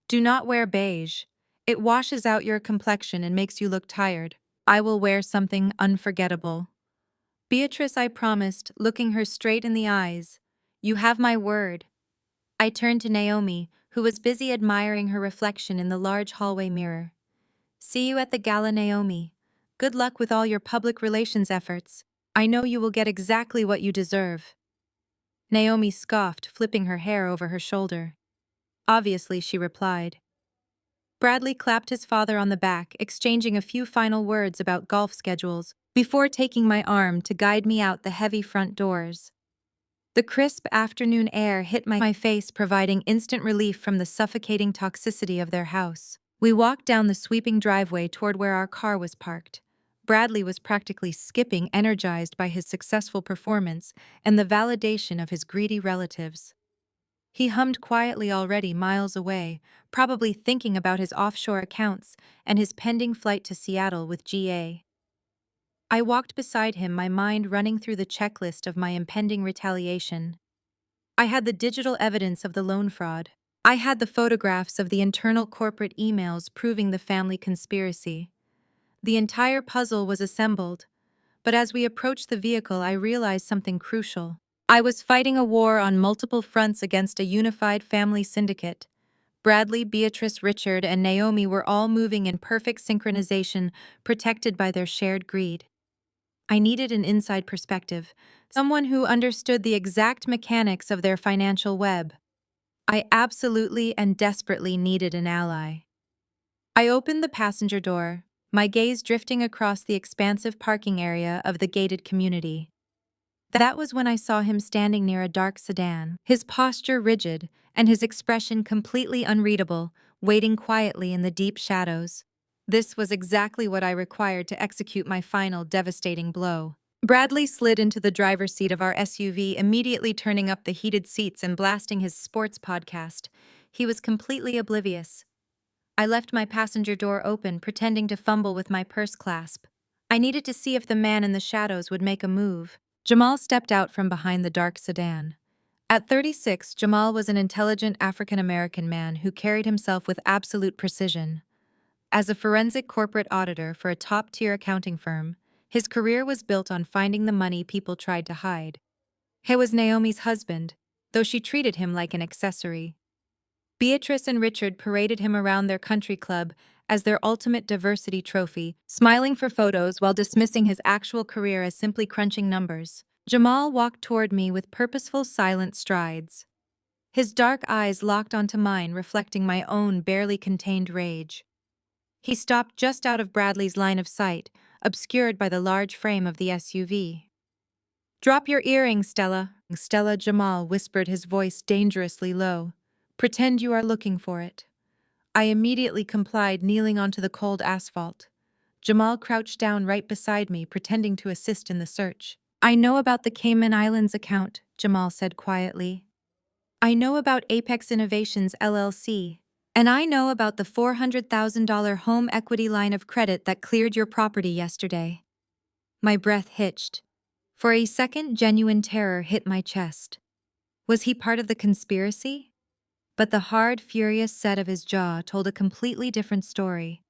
Do not wear beige. It washes out your complexion and makes you look tired. I will wear something unforgettable." "Beatrice," I promised, looking her straight in the eyes. "You have my word." I turned to Naomi, who was busy admiring her reflection in the large hallway mirror. "See you at the gala, Naomi. Good luck with all your public relations efforts. I know you will get exactly what you deserve." Naomi scoffed, flipping her hair over her shoulder. "Obviously," she replied. Bradley clapped his father on the back, exchanging a few final words about golf schedules, before taking my arm to guide me out the heavy front doors. The crisp afternoon air hit my face, providing instant relief from the suffocating toxicity of their house. We walked down the sweeping driveway toward where our car was parked. Bradley was practically skipping, energized by his successful performance and the validation of his greedy relatives. He hummed quietly, already miles away, probably thinking about his offshore accounts and his pending flight to Seattle with GA. I walked beside him, my mind running through the checklist of my impending retaliation. I had the digital evidence of the loan fraud. I had the photographs of the internal corporate emails proving the family conspiracy. The entire puzzle was assembled, but as we approached the vehicle, I realized something crucial. I was fighting a war on multiple fronts against a unified family syndicate. Bradley, Beatrice, Richard, and Naomi were all moving in perfect synchronization, protected by their shared greed. I needed an inside perspective, someone who understood the exact mechanics of their financial web. I absolutely and desperately needed an ally. I opened the passenger door, my gaze drifting across the expansive parking area of the gated community. That was when I saw him standing near a dark sedan, his posture rigid and his expression completely unreadable, waiting quietly in the deep shadows. This was exactly what I required to execute my final devastating blow. Bradley slid into the driver's seat of our SUV, immediately turning up the heated seats and blasting his sports podcast. He was completely oblivious. I left my passenger door open, pretending to fumble with my purse clasp. I needed to see if the man in the shadows would make a move. Jamal stepped out from behind the dark sedan. At 36, Jamal was an intelligent African-American man who carried himself with absolute precision. As a forensic corporate auditor for a top-tier accounting firm, His career was built on finding the money people tried to hide. He was Naomi's husband, though she treated him like an accessory. Beatrice and Richard paraded him around their country club as their ultimate diversity trophy, smiling for photos while dismissing his actual career as simply crunching numbers. Jamal walked toward me with purposeful, silent strides. His dark eyes locked onto mine, reflecting my own barely contained rage. He stopped just out of Bradley's line of sight, obscured by the large frame of the SUV. "Drop your earrings, Stella," Stella, Jamal whispered, his voice dangerously low. "Pretend you are looking for it." I immediately complied, kneeling onto the cold asphalt. Jamal crouched down right beside me, pretending to assist in the search. "I know about the Cayman Islands account," Jamal said quietly. "I know about Apex Innovations LLC. And I know about the $400,000 home equity line of credit that cleared your property yesterday." My breath hitched. For a second, genuine terror hit my chest. Was he part of the conspiracy? But the hard, furious set of his jaw told a completely different story.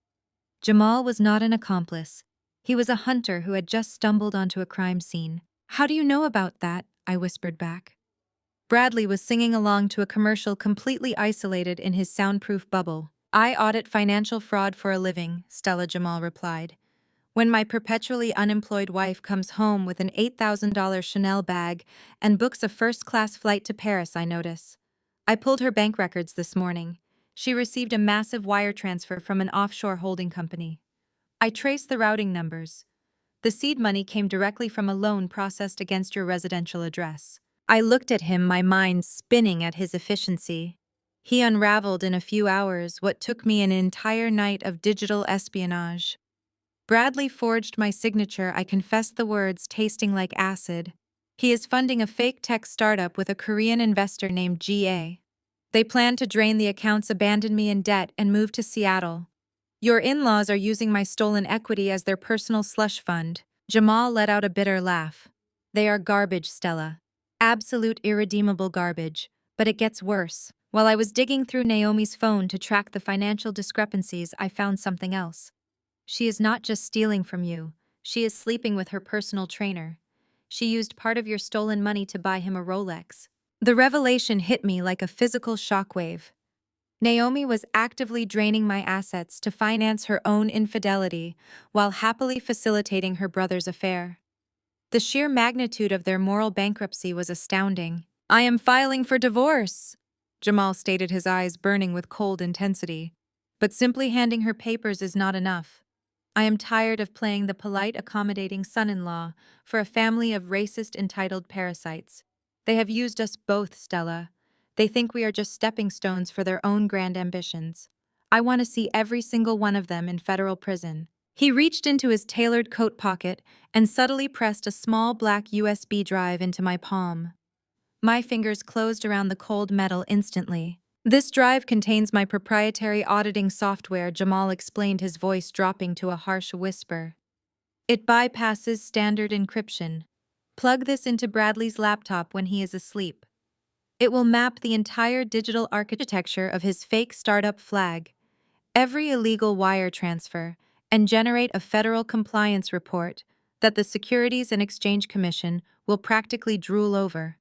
Jamal was not an accomplice. He was a hunter who had just stumbled onto a crime scene. "How do you know about that?" I whispered back. Bradley was singing along to a commercial completely isolated in his soundproof bubble. "I audit financial fraud for a living," Stella, Jamal replied. "When my perpetually unemployed wife comes home with an $8,000 Chanel bag and books a first-class flight to Paris, I notice. I pulled her bank records this morning. She received a massive wire transfer from an offshore holding company. I traced the routing numbers. The seed money came directly from a loan processed against your residential address." I looked at him, my mind spinning at his efficiency. He unraveled in a few hours what took me an entire night of digital espionage. "Bradley forged my signature," I confessed, the words tasting like acid. "He is funding a fake tech startup with a Korean investor named GA. They plan to drain the accounts, abandon me in debt, and move to Seattle. Your in-laws are using my stolen equity as their personal slush fund." Jamal let out a bitter laugh. "They are garbage, Stella. Absolute irredeemable garbage. But it gets worse. While I was digging through Naomi's phone to track the financial discrepancies, I found something else. She is not just stealing from you. She is sleeping with her personal trainer. She used part of your stolen money to buy him a Rolex." The revelation hit me like a physical shockwave. Naomi was actively draining my assets to finance her own infidelity while happily facilitating her brother's affair. The sheer magnitude of their moral bankruptcy was astounding. "I am filing for divorce," Jamal stated, his eyes burning with cold intensity. "But simply handing her papers is not enough. I am tired of playing the polite, accommodating son-in-law for a family of racist, entitled parasites. They have used us both, Stella. They think we are just stepping stones for their own grand ambitions. I want to see every single one of them in federal prison." He reached into his tailored coat pocket and subtly pressed a small black USB drive into my palm. My fingers closed around the cold metal instantly. "This drive contains my proprietary auditing software," Jamal explained, his voice dropping to a harsh whisper. "It bypasses standard encryption. Plug this into Bradley's laptop when he is asleep. It will map the entire digital architecture of his fake startup flag, every illegal wire transfer, and generate a federal compliance report that the Securities and Exchange Commission will practically drool over.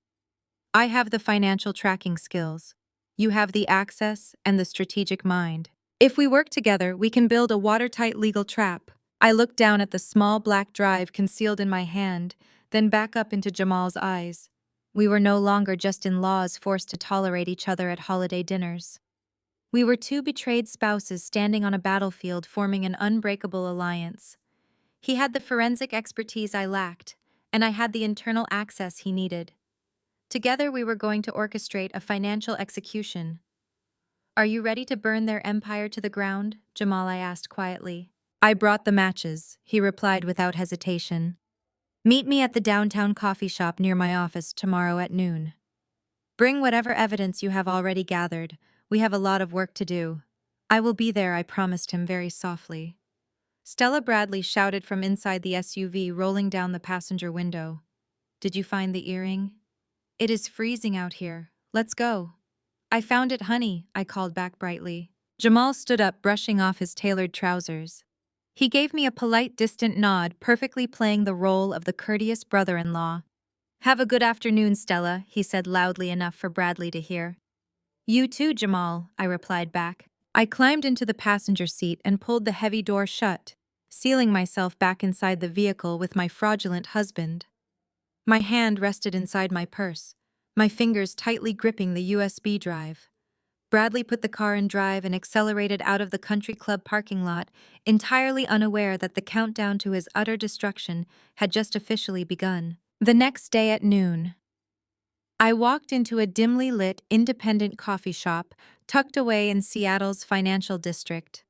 I have the financial tracking skills. You have the access and the strategic mind. If we work together, we can build a watertight legal trap." I looked down at the small black drive concealed in my hand, then back up into Jamal's eyes. We were no longer just in-laws forced to tolerate each other at holiday dinners. We were two betrayed spouses standing on a battlefield, forming an unbreakable alliance. He had the forensic expertise I lacked, and I had the internal access he needed. Together we were going to orchestrate a financial execution. "Are you ready to burn their empire to the ground?" Jamal, I asked quietly. "I brought the matches," he replied without hesitation. "Meet me at the downtown coffee shop near my office tomorrow at noon. Bring whatever evidence you have already gathered. We have a lot of work to do." "I will be there," I promised him very softly. Stella, Bradley shouted from inside the SUV, rolling down the passenger window. "Did you find the earring? It is freezing out here. Let's go." "I found it, honey," I called back brightly. Jamal stood up, brushing off his tailored trousers. He gave me a polite, distant nod, perfectly playing the role of the courteous brother-in-law. "Have a good afternoon, Stella," he said loudly enough for Bradley to hear. "You too, Jamal," I replied back. I climbed into the passenger seat and pulled the heavy door shut, sealing myself back inside the vehicle with my fraudulent husband. My hand rested inside my purse, my fingers tightly gripping the USB drive. Bradley put the car in drive and accelerated out of the country club parking lot, entirely unaware that the countdown to his utter destruction had just officially begun. The next day at noon, I walked into a dimly lit, independent coffee shop tucked away in Seattle's financial district.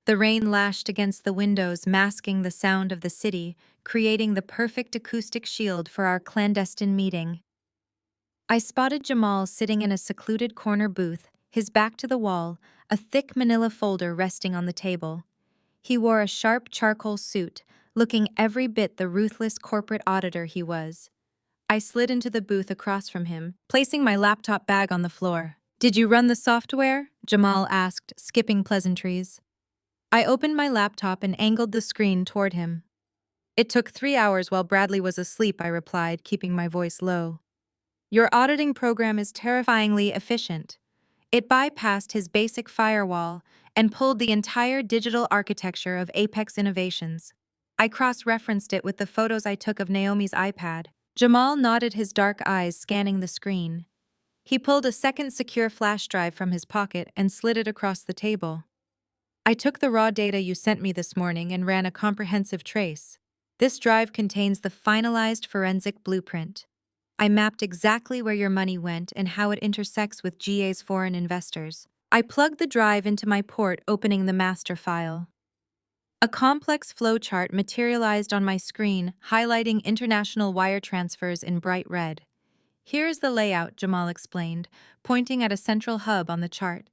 The rain lashed against the windows, masking the sound of the city, creating the perfect acoustic shield for our clandestine meeting. I spotted Jamal sitting in a secluded corner booth, his back to the wall, a thick manila folder resting on the table. He wore a sharp charcoal suit, looking every bit the ruthless corporate auditor he was. I slid into the booth across from him, placing my laptop bag on the floor. "Did you run the software?" Jamal asked, skipping pleasantries. I opened my laptop and angled the screen toward him. "It took 3 hours while Bradley was asleep," I replied, keeping my voice low. "Your auditing program is terrifyingly efficient." It bypassed his basic firewall and pulled the entire digital architecture of Apex Innovations. I cross-referenced it with the photos I took of Naomi's iPad. Jamal nodded, his dark eyes scanning the screen. He pulled a second secure flash drive from his pocket and slid it across the table. "I took the raw data you sent me this morning and ran a comprehensive trace. This drive contains the finalized forensic blueprint. I mapped exactly where your money went and how it intersects with GA's foreign investors." I plugged the drive into my port, opening the master file. A complex flowchart materialized on my screen, highlighting international wire transfers in bright red. "Here is the layout," Jamal explained, pointing at a central hub on the chart.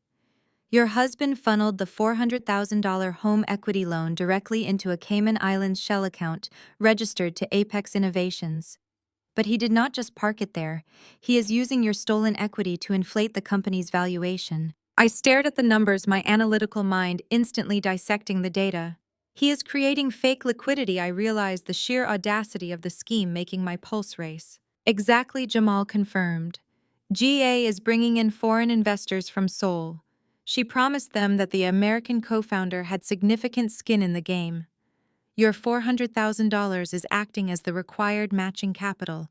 "Your husband funneled the $400,000 home equity loan directly into a Cayman Islands shell account registered to Apex Innovations. But he did not just park it there. He is using your stolen equity to inflate the company's valuation." I stared at the numbers, my analytical mind instantly dissecting the data. "He is creating fake liquidity." I realized the sheer audacity of the scheme, making my pulse race. "Exactly," Jamal confirmed. "GA is bringing in foreign investors from Seoul. She promised them that the American co-founder had significant skin in the game. Your $400,000 is acting as the required matching capital.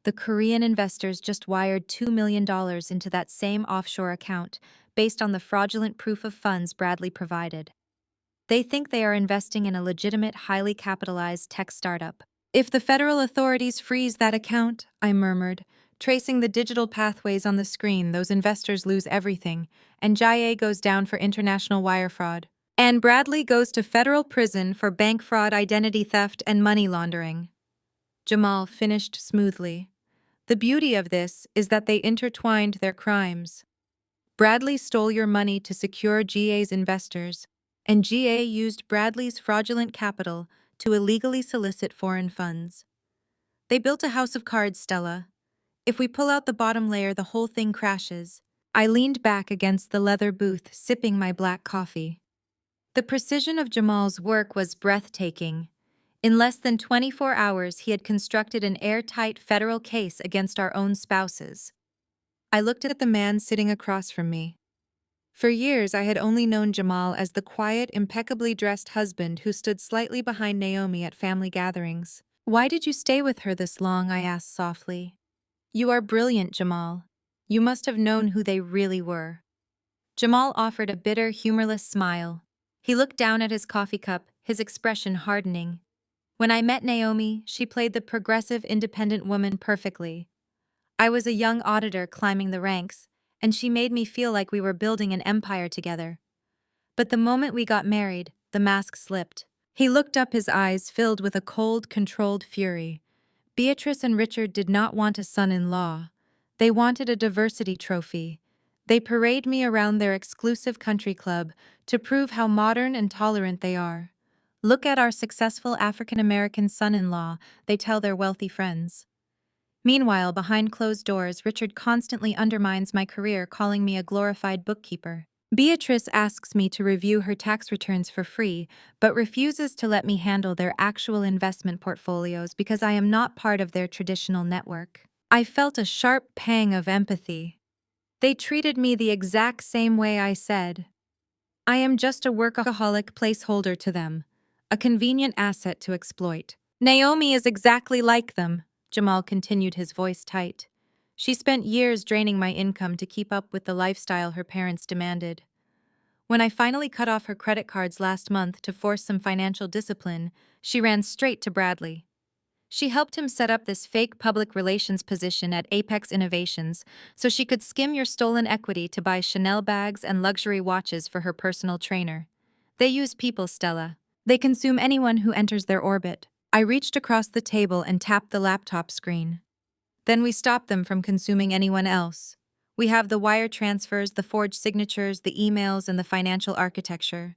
The Korean investors just wired $2 million into that same offshore account, based on the fraudulent proof of funds Bradley provided. They think they are investing in a legitimate, highly capitalized tech startup. If the federal authorities freeze that account," I murmured, tracing the digital pathways on the screen, "those investors lose everything, and Jia goes down for international wire fraud. And Bradley goes to federal prison for bank fraud, identity theft, and money laundering." Jamal finished smoothly. "The beauty of this is that they intertwined their crimes. Bradley stole your money to secure GA's investors, and GA used Bradley's fraudulent capital to illegally solicit foreign funds. They built a house of cards, Stella. If we pull out the bottom layer, the whole thing crashes." I leaned back against the leather booth, sipping my black coffee. The precision of Jamal's work was breathtaking. In less than 24 hours, he had constructed an airtight federal case against our own spouses. I looked at the man sitting across from me. For years, I had only known Jamal as the quiet, impeccably dressed husband who stood slightly behind Naomi at family gatherings. "Why did you stay with her this long?" I asked softly. "You are brilliant, Jamal. You must have known who they really were." Jamal offered a bitter, humorless smile. He looked down at his coffee cup, his expression hardening. "When I met Naomi, she played the progressive, independent woman perfectly. I was a young auditor climbing the ranks, and she made me feel like we were building an empire together. But the moment we got married, the mask slipped." He looked up, his eyes filled with a cold, controlled fury. "Beatrice and Richard did not want a son-in-law. They wanted a diversity trophy. They parade me around their exclusive country club to prove how modern and tolerant they are. 'Look at our successful African-American son-in-law,' they tell their wealthy friends. Meanwhile, behind closed doors, Richard constantly undermines my career, calling me a glorified bookkeeper." Beatrice asks me to review her tax returns for free, but refuses to let me handle their actual investment portfolios because I am not part of their traditional network. I felt a sharp pang of empathy. They treated me the exact same way I said. I am just a workaholic placeholder to them, a convenient asset to exploit. Naomi is exactly like them, Jamal continued, his voice tight. She spent years draining my income to keep up with the lifestyle her parents demanded. When I finally cut off her credit cards last month to force some financial discipline, she ran straight to Bradley. She helped him set up this fake public relations position at Apex Innovations so she could skim your stolen equity to buy Chanel bags and luxury watches for her personal trainer. They use people, Stella. They consume anyone who enters their orbit. I reached across the table and tapped the laptop screen. Then we stop them from consuming anyone else. We have the wire transfers, the forged signatures, the emails, and the financial architecture.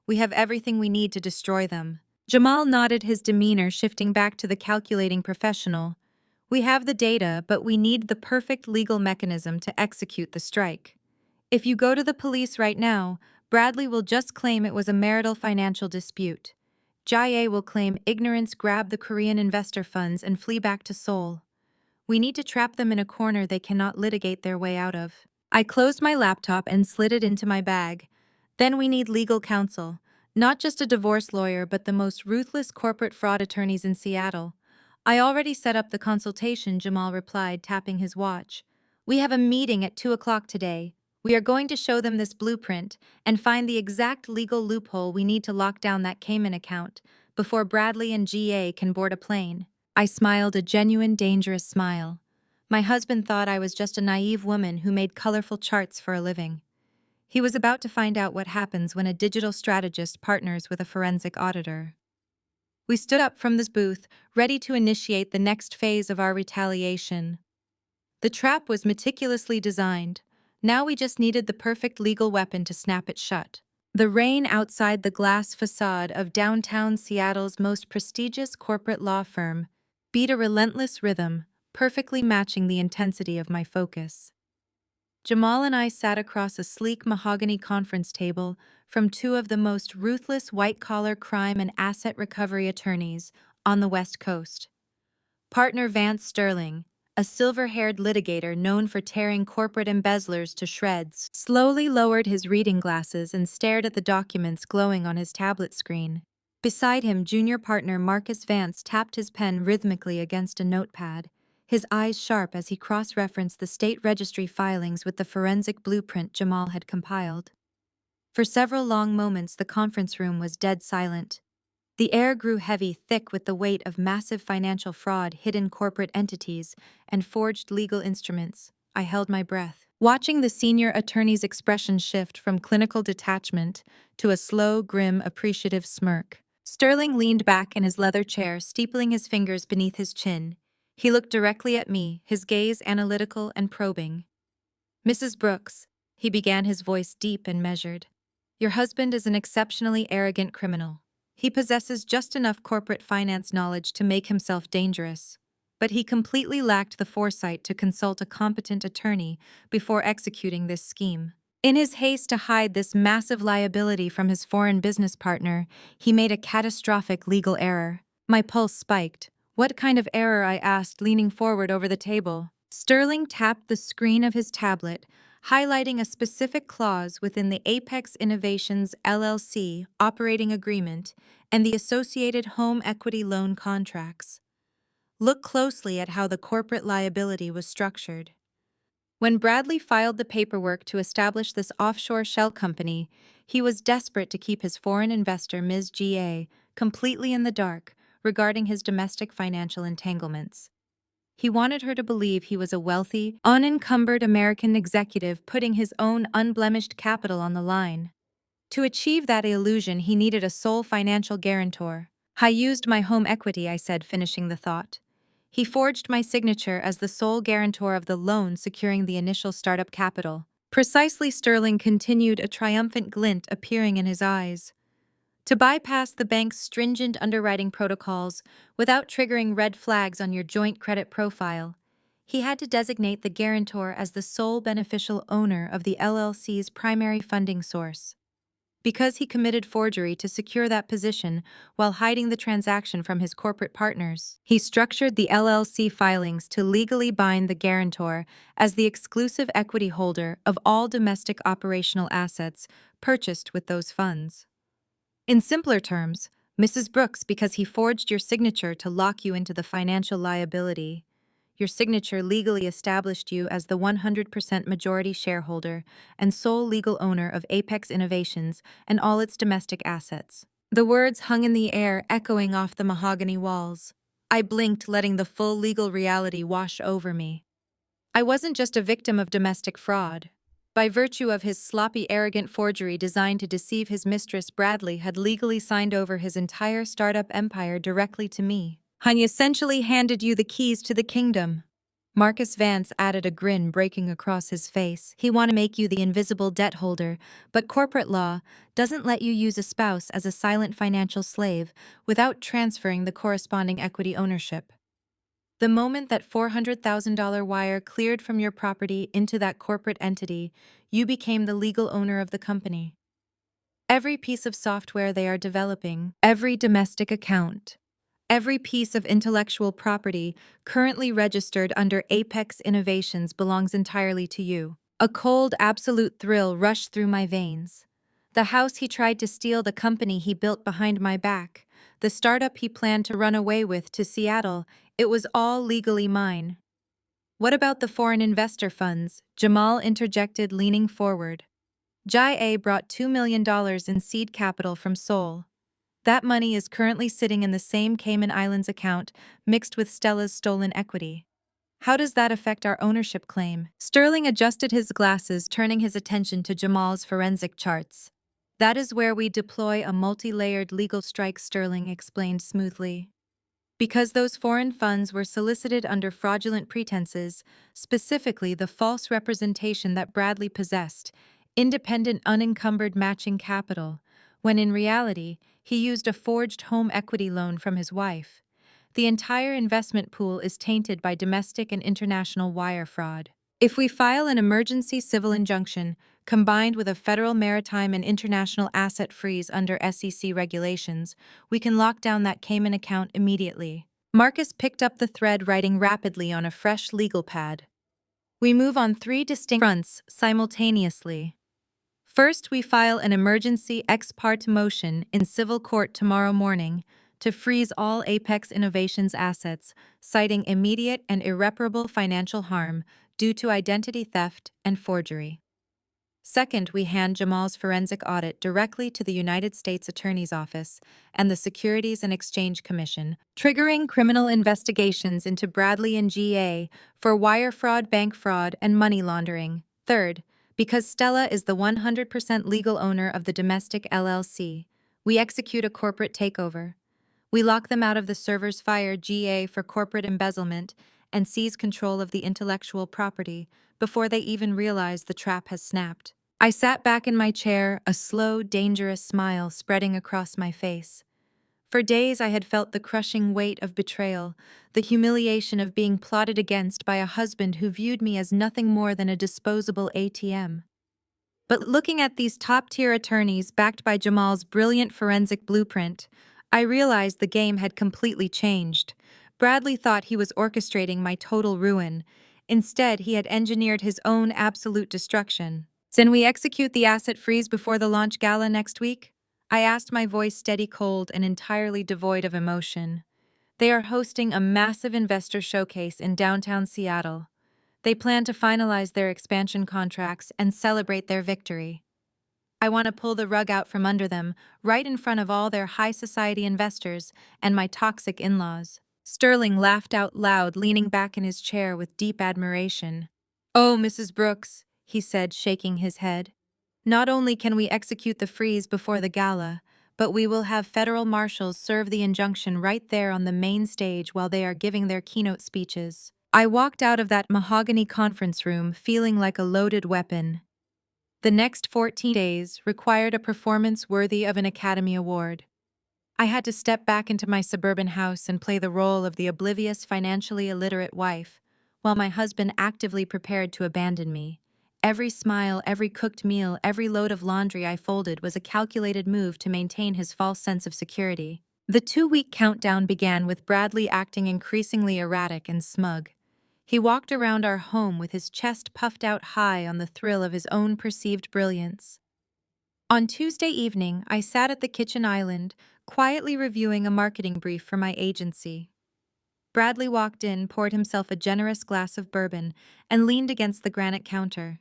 We have everything we need to destroy them. Jamal nodded, his demeanor shifting back to the calculating professional. We have the data, but we need the perfect legal mechanism to execute the strike. If you go to the police right now, Bradley will just claim it was a marital financial dispute. Jae will claim ignorance, grab the Korean investor funds, and flee back to Seoul. We need to trap them in a corner they cannot litigate their way out of. I closed my laptop and slid it into my bag. Then we need legal counsel. Not just a divorce lawyer, but the most ruthless corporate fraud attorneys in Seattle. I already set up the consultation, Jamal replied, tapping his watch. We have a meeting at 2 o'clock today. We are going to show them this blueprint and find the exact legal loophole we need to lock down that Cayman account before Bradley and GA can board a plane. I smiled, a genuine, dangerous smile. My husband thought I was just a naive woman who made colorful charts for a living. He was about to find out what happens when a digital strategist partners with a forensic auditor. We stood up from this booth, ready to initiate the next phase of our retaliation. The trap was meticulously designed. Now we just needed the perfect legal weapon to snap it shut. The rain outside the glass facade of downtown Seattle's most prestigious corporate law firm beat a relentless rhythm, perfectly matching the intensity of my focus. Jamal and I sat across a sleek mahogany conference table from two of the most ruthless white-collar crime and asset recovery attorneys on the West Coast. Partner Vance Sterling, a silver-haired litigator known for tearing corporate embezzlers to shreds, slowly lowered his reading glasses and stared at the documents glowing on his tablet screen. Beside him, junior partner Marcus Vance tapped his pen rhythmically against a notepad, his eyes sharp as he cross-referenced the state registry filings with the forensic blueprint Jamal had compiled. For several long moments, the conference room was dead silent. The air grew heavy, thick with the weight of massive financial fraud, hidden corporate entities, and forged legal instruments. I held my breath, watching the senior attorney's expression shift from clinical detachment to a slow, grim, appreciative smirk. Sterling leaned back in his leather chair, steepling his fingers beneath his chin. He looked directly at me, his gaze analytical and probing. "Mrs. Brooks," he began, his voice deep and measured, "your husband is an exceptionally arrogant criminal. He possesses just enough corporate finance knowledge to make himself dangerous, but he completely lacked the foresight to consult a competent attorney before executing this scheme. In his haste to hide this massive liability from his foreign business partner, he made a catastrophic legal error." My pulse spiked. "What kind of error?" I asked, leaning forward over the table. Sterling tapped the screen of his tablet, highlighting a specific clause within the Apex Innovations LLC operating agreement and the associated home equity loan contracts. Look closely at how the corporate liability was structured. When Bradley filed the paperwork to establish this offshore shell company, he was desperate to keep his foreign investor, Ms. G.A., completely in the dark regarding his domestic financial entanglements. He wanted her to believe he was a wealthy, unencumbered American executive putting his own unblemished capital on the line. To achieve that illusion, he needed a sole financial guarantor. "I used my home equity," I said, finishing the thought. "He forged my signature as the sole guarantor of the loan securing the initial startup capital." "Precisely," Sterling continued, a triumphant glint appearing in his eyes. "To bypass the bank's stringent underwriting protocols without triggering red flags on your joint credit profile. He had to designate the guarantor as the sole beneficial owner of the LLC's primary funding source. Because he committed forgery to secure that position while hiding the transaction from his corporate partners, he structured the LLC filings to legally bind the guarantor as the exclusive equity holder of all domestic operational assets purchased with those funds. In simpler terms, Mrs. Brooks, because he forged your signature to lock you into the financial liability, your signature legally established you as the 100% majority shareholder and sole legal owner of Apex Innovations and all its domestic assets. The words hung in the air, echoing off the mahogany walls. I blinked, letting the full legal reality wash over me. I wasn't just a victim of domestic fraud. By virtue of his sloppy, arrogant forgery designed to deceive his mistress, Bradley had legally signed over his entire startup empire directly to me. He essentially handed you the keys to the kingdom. Marcus Vance added, a grin breaking across his face. He want to make you the invisible debt holder, but corporate law doesn't let you use a spouse as a silent financial slave without transferring the corresponding equity ownership. The moment that $400,000 wire cleared from your property into that corporate entity, you became the legal owner of the company. Every piece of software they are developing, every domestic account, every piece of intellectual property currently registered under Apex Innovations belongs entirely to you. A cold, absolute thrill rushed through my veins. The house he tried to steal, the company he built behind my back, the startup he planned to run away with to Seattle, it was all legally mine. What about the foreign investor funds? Jamal interjected, leaning forward. Jai A brought $2 million in seed capital from Seoul. That money is currently sitting in the same Cayman Islands account, mixed with Stella's stolen equity. How does that affect our ownership claim? Sterling adjusted his glasses, turning his attention to Jamal's forensic charts. That is where we deploy a multi-layered legal strike, Sterling explained smoothly. Because those foreign funds were solicited under fraudulent pretenses, specifically the false representation that Bradley possessed, independent unencumbered matching capital, when in reality, he used a forged home equity loan from his wife. The entire investment pool is tainted by domestic and international wire fraud. If we file an emergency civil injunction, combined with a federal maritime and international asset freeze under SEC regulations, we can lock down that Cayman account immediately. Marcus picked up the thread, writing rapidly on a fresh legal pad. We move on three distinct fronts simultaneously. First, we file an emergency ex parte motion in civil court tomorrow morning to freeze all Apex Innovations assets, citing immediate and irreparable financial harm due to identity theft and forgery. Second, we hand Jamal's forensic audit directly to the United States Attorney's Office and the Securities and Exchange Commission, triggering criminal investigations into Bradley and GA for wire fraud, bank fraud, and money laundering. Third, because Stella is the 100% legal owner of the domestic LLC, we execute a corporate takeover. We lock them out of the servers, fire GA for corporate embezzlement, and seize control of the intellectual property before they even realize the trap has snapped. I sat back in my chair, a slow, dangerous smile spreading across my face. For days I had felt the crushing weight of betrayal, the humiliation of being plotted against by a husband who viewed me as nothing more than a disposable ATM. But looking at these top-tier attorneys backed by Jamal's brilliant forensic blueprint, I realized the game had completely changed. Bradley thought he was orchestrating my total ruin. Instead, he had engineered his own absolute destruction. Can we execute the asset freeze before the launch gala next week? I asked, my voice steady, cold, and entirely devoid of emotion. They are hosting a massive investor showcase in downtown Seattle. They plan to finalize their expansion contracts and celebrate their victory. I want to pull the rug out from under them, right in front of all their high society investors and my toxic in-laws. Sterling laughed out loud, leaning back in his chair with deep admiration. Oh, Mrs. Brooks, he said, shaking his head. Not only can we execute the freeze before the gala, but we will have federal marshals serve the injunction right there on the main stage while they are giving their keynote speeches. I walked out of that mahogany conference room feeling like a loaded weapon. The next 14 days required a performance worthy of an Academy Award. I had to step back into my suburban house and play the role of the oblivious, financially illiterate wife, while my husband actively prepared to abandon me. Every smile, every cooked meal, every load of laundry I folded was a calculated move to maintain his false sense of security. The 2-week countdown began with Bradley acting increasingly erratic and smug. He walked around our home with his chest puffed out high on the thrill of his own perceived brilliance. On Tuesday evening, I sat at the kitchen island, quietly reviewing a marketing brief for my agency. Bradley walked in, poured himself a generous glass of bourbon, and leaned against the granite counter.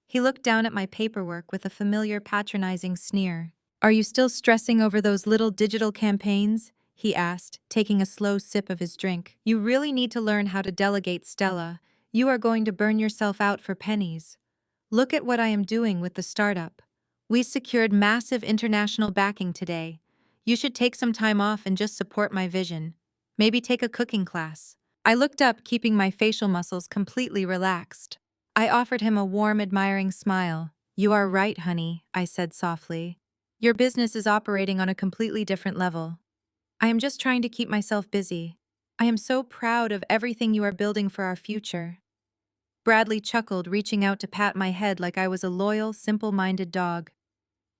He looked down at my paperwork with a familiar patronizing sneer. "Are you still stressing over those little digital campaigns?" he asked, taking a slow sip of his drink. "You really need to learn how to delegate, Stella. You are going to burn yourself out for pennies. Look at what I am doing with the startup. We secured massive international backing today. You should take some time off and just support my vision. Maybe take a cooking class." I looked up, keeping my facial muscles completely relaxed. I offered him a warm, admiring smile. "You are right, honey," I said softly. "Your business is operating on a completely different level. I am just trying to keep myself busy. I am so proud of everything you are building for our future." Bradley chuckled, reaching out to pat my head like I was a loyal, simple-minded dog.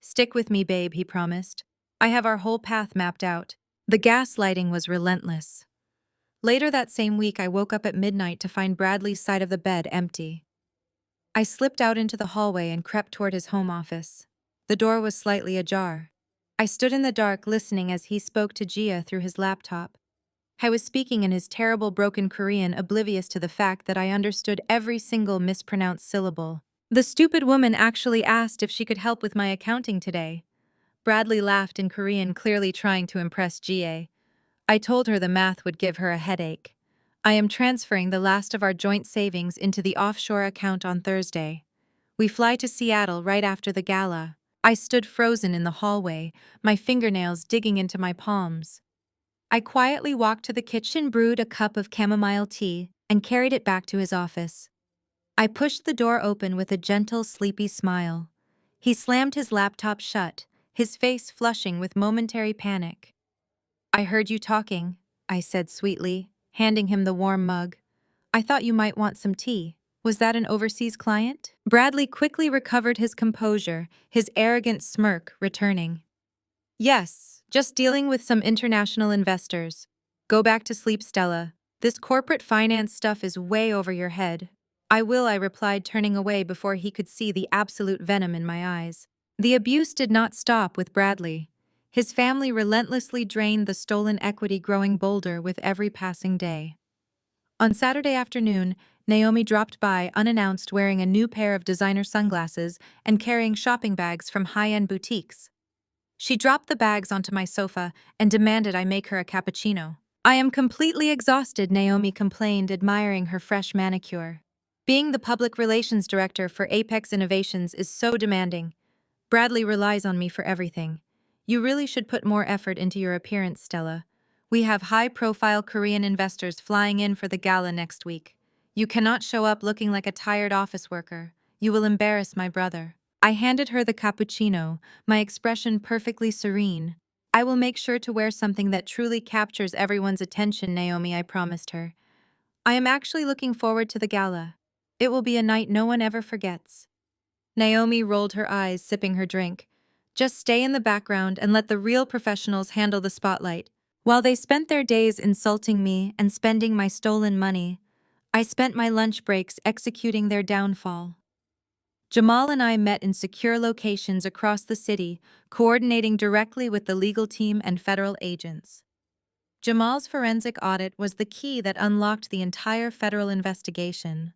"Stick with me, babe," he promised. "I have our whole path mapped out." The gaslighting was relentless. Later that same week, I woke up at midnight to find Bradley's side of the bed empty. I slipped out into the hallway and crept toward his home office. The door was slightly ajar. I stood in the dark, listening as he spoke to Gia through his laptop. I was speaking in his terrible broken Korean, oblivious to the fact that I understood every single mispronounced syllable. "The stupid woman actually asked if she could help with my accounting today." Bradley laughed in Korean, clearly trying to impress Gia. "I told her the math would give her a headache. I am transferring the last of our joint savings into the offshore account on Thursday. We fly to Seattle right after the gala." I stood frozen in the hallway, my fingernails digging into my palms. I quietly walked to the kitchen, brewed a cup of chamomile tea, and carried it back to his office. I pushed the door open with a gentle, sleepy smile. He slammed his laptop shut, his face flushing with momentary panic. "I heard you talking," I said sweetly, handing him the warm mug. "I thought you might want some tea. Was that an overseas client?" Bradley quickly recovered his composure, his arrogant smirk returning. "Yes, just dealing with some international investors. Go back to sleep, Stella. This corporate finance stuff is way over your head." "I will," I replied, turning away before he could see the absolute venom in my eyes. The abuse did not stop with Bradley. His family relentlessly drained the stolen equity, growing bolder with every passing day. On Saturday afternoon, Naomi dropped by unannounced, wearing a new pair of designer sunglasses and carrying shopping bags from high-end boutiques. She dropped the bags onto my sofa and demanded I make her a cappuccino. "I am completely exhausted," Naomi complained, admiring her fresh manicure. "Being the public relations director for Apex Innovations is so demanding. Bradley relies on me for everything. You really should put more effort into your appearance, Stella. We have high-profile Korean investors flying in for the gala next week. You cannot show up looking like a tired office worker. You will embarrass my brother." I handed her the cappuccino, my expression perfectly serene. "I will make sure to wear something that truly captures everyone's attention, Naomi," I promised her. "I am actually looking forward to the gala. It will be a night no one ever forgets." Naomi rolled her eyes, sipping her drink. "Just stay in the background and let the real professionals handle the spotlight." While they spent their days insulting me and spending my stolen money, I spent my lunch breaks executing their downfall. Jamal and I met in secure locations across the city, coordinating directly with the legal team and federal agents. Jamal's forensic audit was the key that unlocked the entire federal investigation.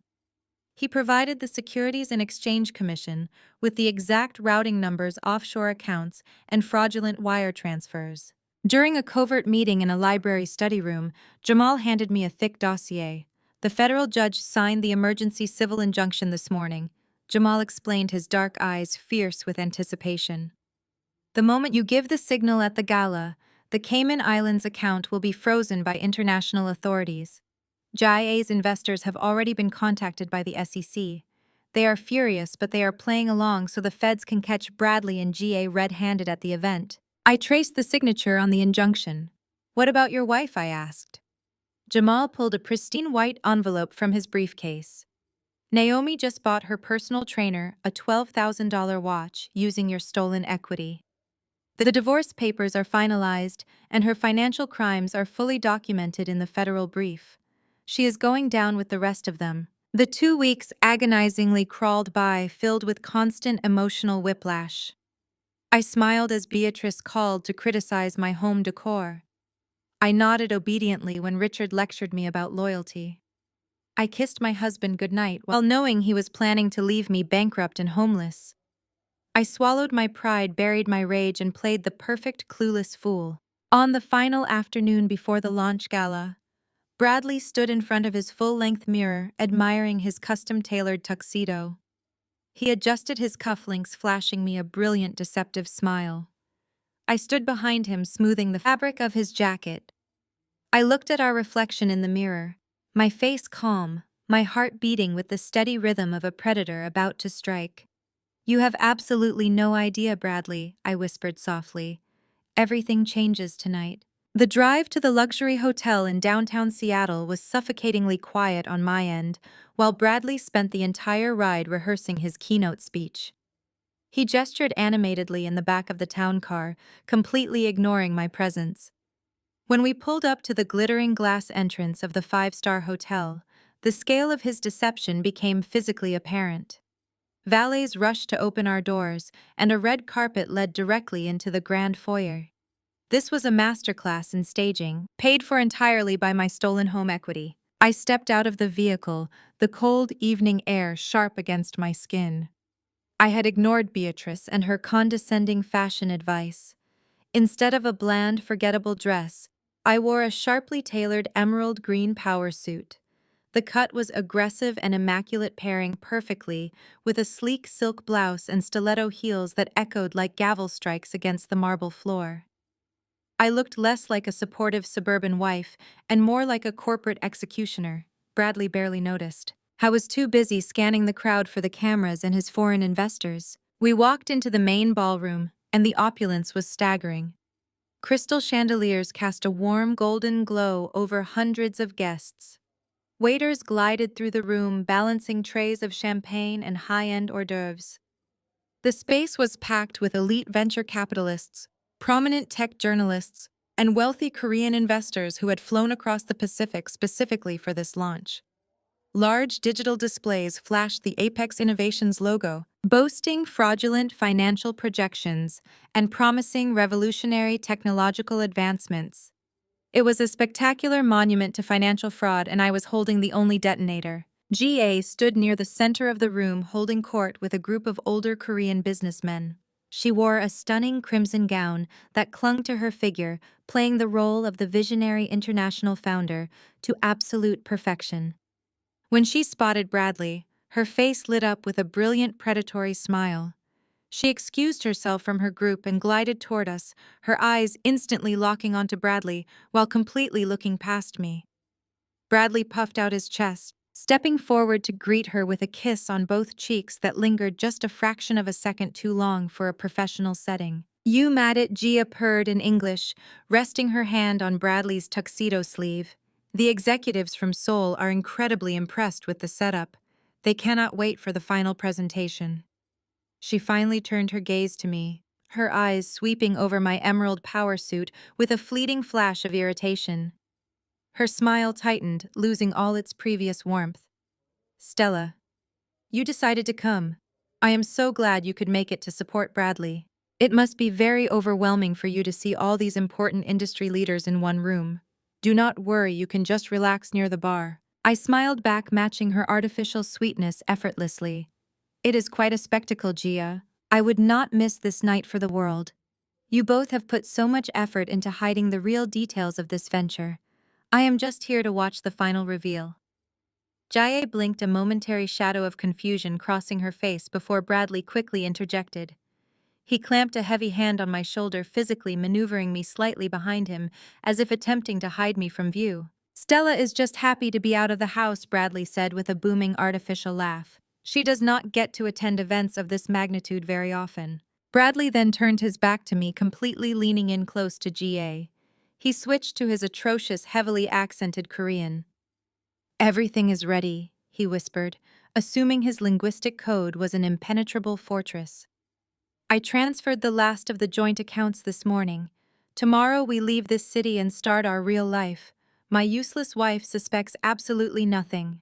He provided the Securities and Exchange Commission with the exact routing numbers, offshore accounts, and fraudulent wire transfers. During a covert meeting in a library study room, Jamal handed me a thick dossier. "The federal judge signed the emergency civil injunction this morning," Jamal explained, his dark eyes fierce with anticipation. "The moment you give the signal at the gala, the Cayman Islands account will be frozen by international authorities. JIA's investors have already been contacted by the SEC. They are furious, but they are playing along so the feds can catch Bradley and GA red-handed at the event." I traced the signature on the injunction. "What about your wife?" I asked. Jamal pulled a pristine white envelope from his briefcase. Naomi just bought her personal trainer a $12,000 watch using your stolen equity. The divorce papers are finalized, and her financial crimes are fully documented in the federal brief. She is going down with the rest of them. The 2 weeks agonizingly crawled by, filled with constant emotional whiplash. I smiled as Beatrice called to criticize my home decor. I nodded obediently when Richard lectured me about loyalty. I kissed my husband goodnight while knowing he was planning to leave me bankrupt and homeless. I swallowed my pride, buried my rage, and played the perfect clueless fool. On the final afternoon before the launch gala, Bradley stood in front of his full-length mirror, admiring his custom-tailored tuxedo. He adjusted his cufflinks, flashing me a brilliant, deceptive smile. I stood behind him, smoothing the fabric of his jacket. I looked at our reflection in the mirror, my face calm, my heart beating with the steady rhythm of a predator about to strike. "You have absolutely no idea, Bradley," I whispered softly. "Everything changes tonight." The drive to the luxury hotel in downtown Seattle was suffocatingly quiet on my end, while Bradley spent the entire ride rehearsing his keynote speech. He gestured animatedly in the back of the town car, completely ignoring my presence. When we pulled up to the glittering glass entrance of the five-star hotel, the scale of his deception became physically apparent. Valets rushed to open our doors, and a red carpet led directly into the grand foyer. This was a masterclass in staging, paid for entirely by my stolen home equity. I stepped out of the vehicle, the cold evening air sharp against my skin. I had ignored Beatrice and her condescending fashion advice. Instead of a bland, forgettable dress, I wore a sharply tailored emerald green power suit. The cut was aggressive and immaculate, pairing perfectly with a sleek silk blouse and stiletto heels that echoed like gavel strikes against the marble floor. I looked less like a supportive suburban wife and more like a corporate executioner. Bradley barely noticed. I was too busy scanning the crowd for the cameras and his foreign investors. We walked into the main ballroom, and the opulence was staggering. Crystal chandeliers cast a warm golden glow over hundreds of guests. Waiters glided through the room, balancing trays of champagne and high-end hors d'oeuvres. The space was packed with elite venture capitalists, prominent tech journalists, and wealthy Korean investors who had flown across the Pacific specifically for this launch. Large digital displays flashed the Apex Innovations logo, boasting fraudulent financial projections and promising revolutionary technological advancements. It was a spectacular monument to financial fraud, and I was holding the only detonator. GA stood near the center of the room, holding court with a group of older Korean businessmen. She wore a stunning crimson gown that clung to her figure, playing the role of the visionary international founder to absolute perfection. When she spotted Bradley, her face lit up with a brilliant predatory smile. She excused herself from her group and glided toward us, her eyes instantly locking onto Bradley while completely looking past me. Bradley puffed out his chest, stepping forward to greet her with a kiss on both cheeks that lingered just a fraction of a second too long for a professional setting. "You mad at?" Gia purred in English, resting her hand on Bradley's tuxedo sleeve. "The executives from Seoul are incredibly impressed with the setup. They cannot wait for the final presentation." She finally turned her gaze to me, her eyes sweeping over my emerald power suit with a fleeting flash of irritation. Her smile tightened, losing all its previous warmth. "Stella, you decided to come. I am so glad you could make it to support Bradley. It must be very overwhelming for you to see all these important industry leaders in one room. Do not worry, you can just relax near the bar." I smiled back, matching her artificial sweetness effortlessly. "It is quite a spectacle, Gia. I would not miss this night for the world. You both have put so much effort into hiding the real details of this venture. I am just here to watch the final reveal." Jia blinked, a momentary shadow of confusion crossing her face before Bradley quickly interjected. He clamped a heavy hand on my shoulder, physically maneuvering me slightly behind him, as if attempting to hide me from view. "Stella is just happy to be out of the house," Bradley said with a booming artificial laugh. "She does not get to attend events of this magnitude very often." Bradley then turned his back to me, completely leaning in close to GA. He switched to his atrocious, heavily accented Korean. "Everything is ready," he whispered, assuming his linguistic code was an impenetrable fortress. "I transferred the last of the joint accounts this morning. Tomorrow we leave this city and start our real life. My useless wife suspects absolutely nothing."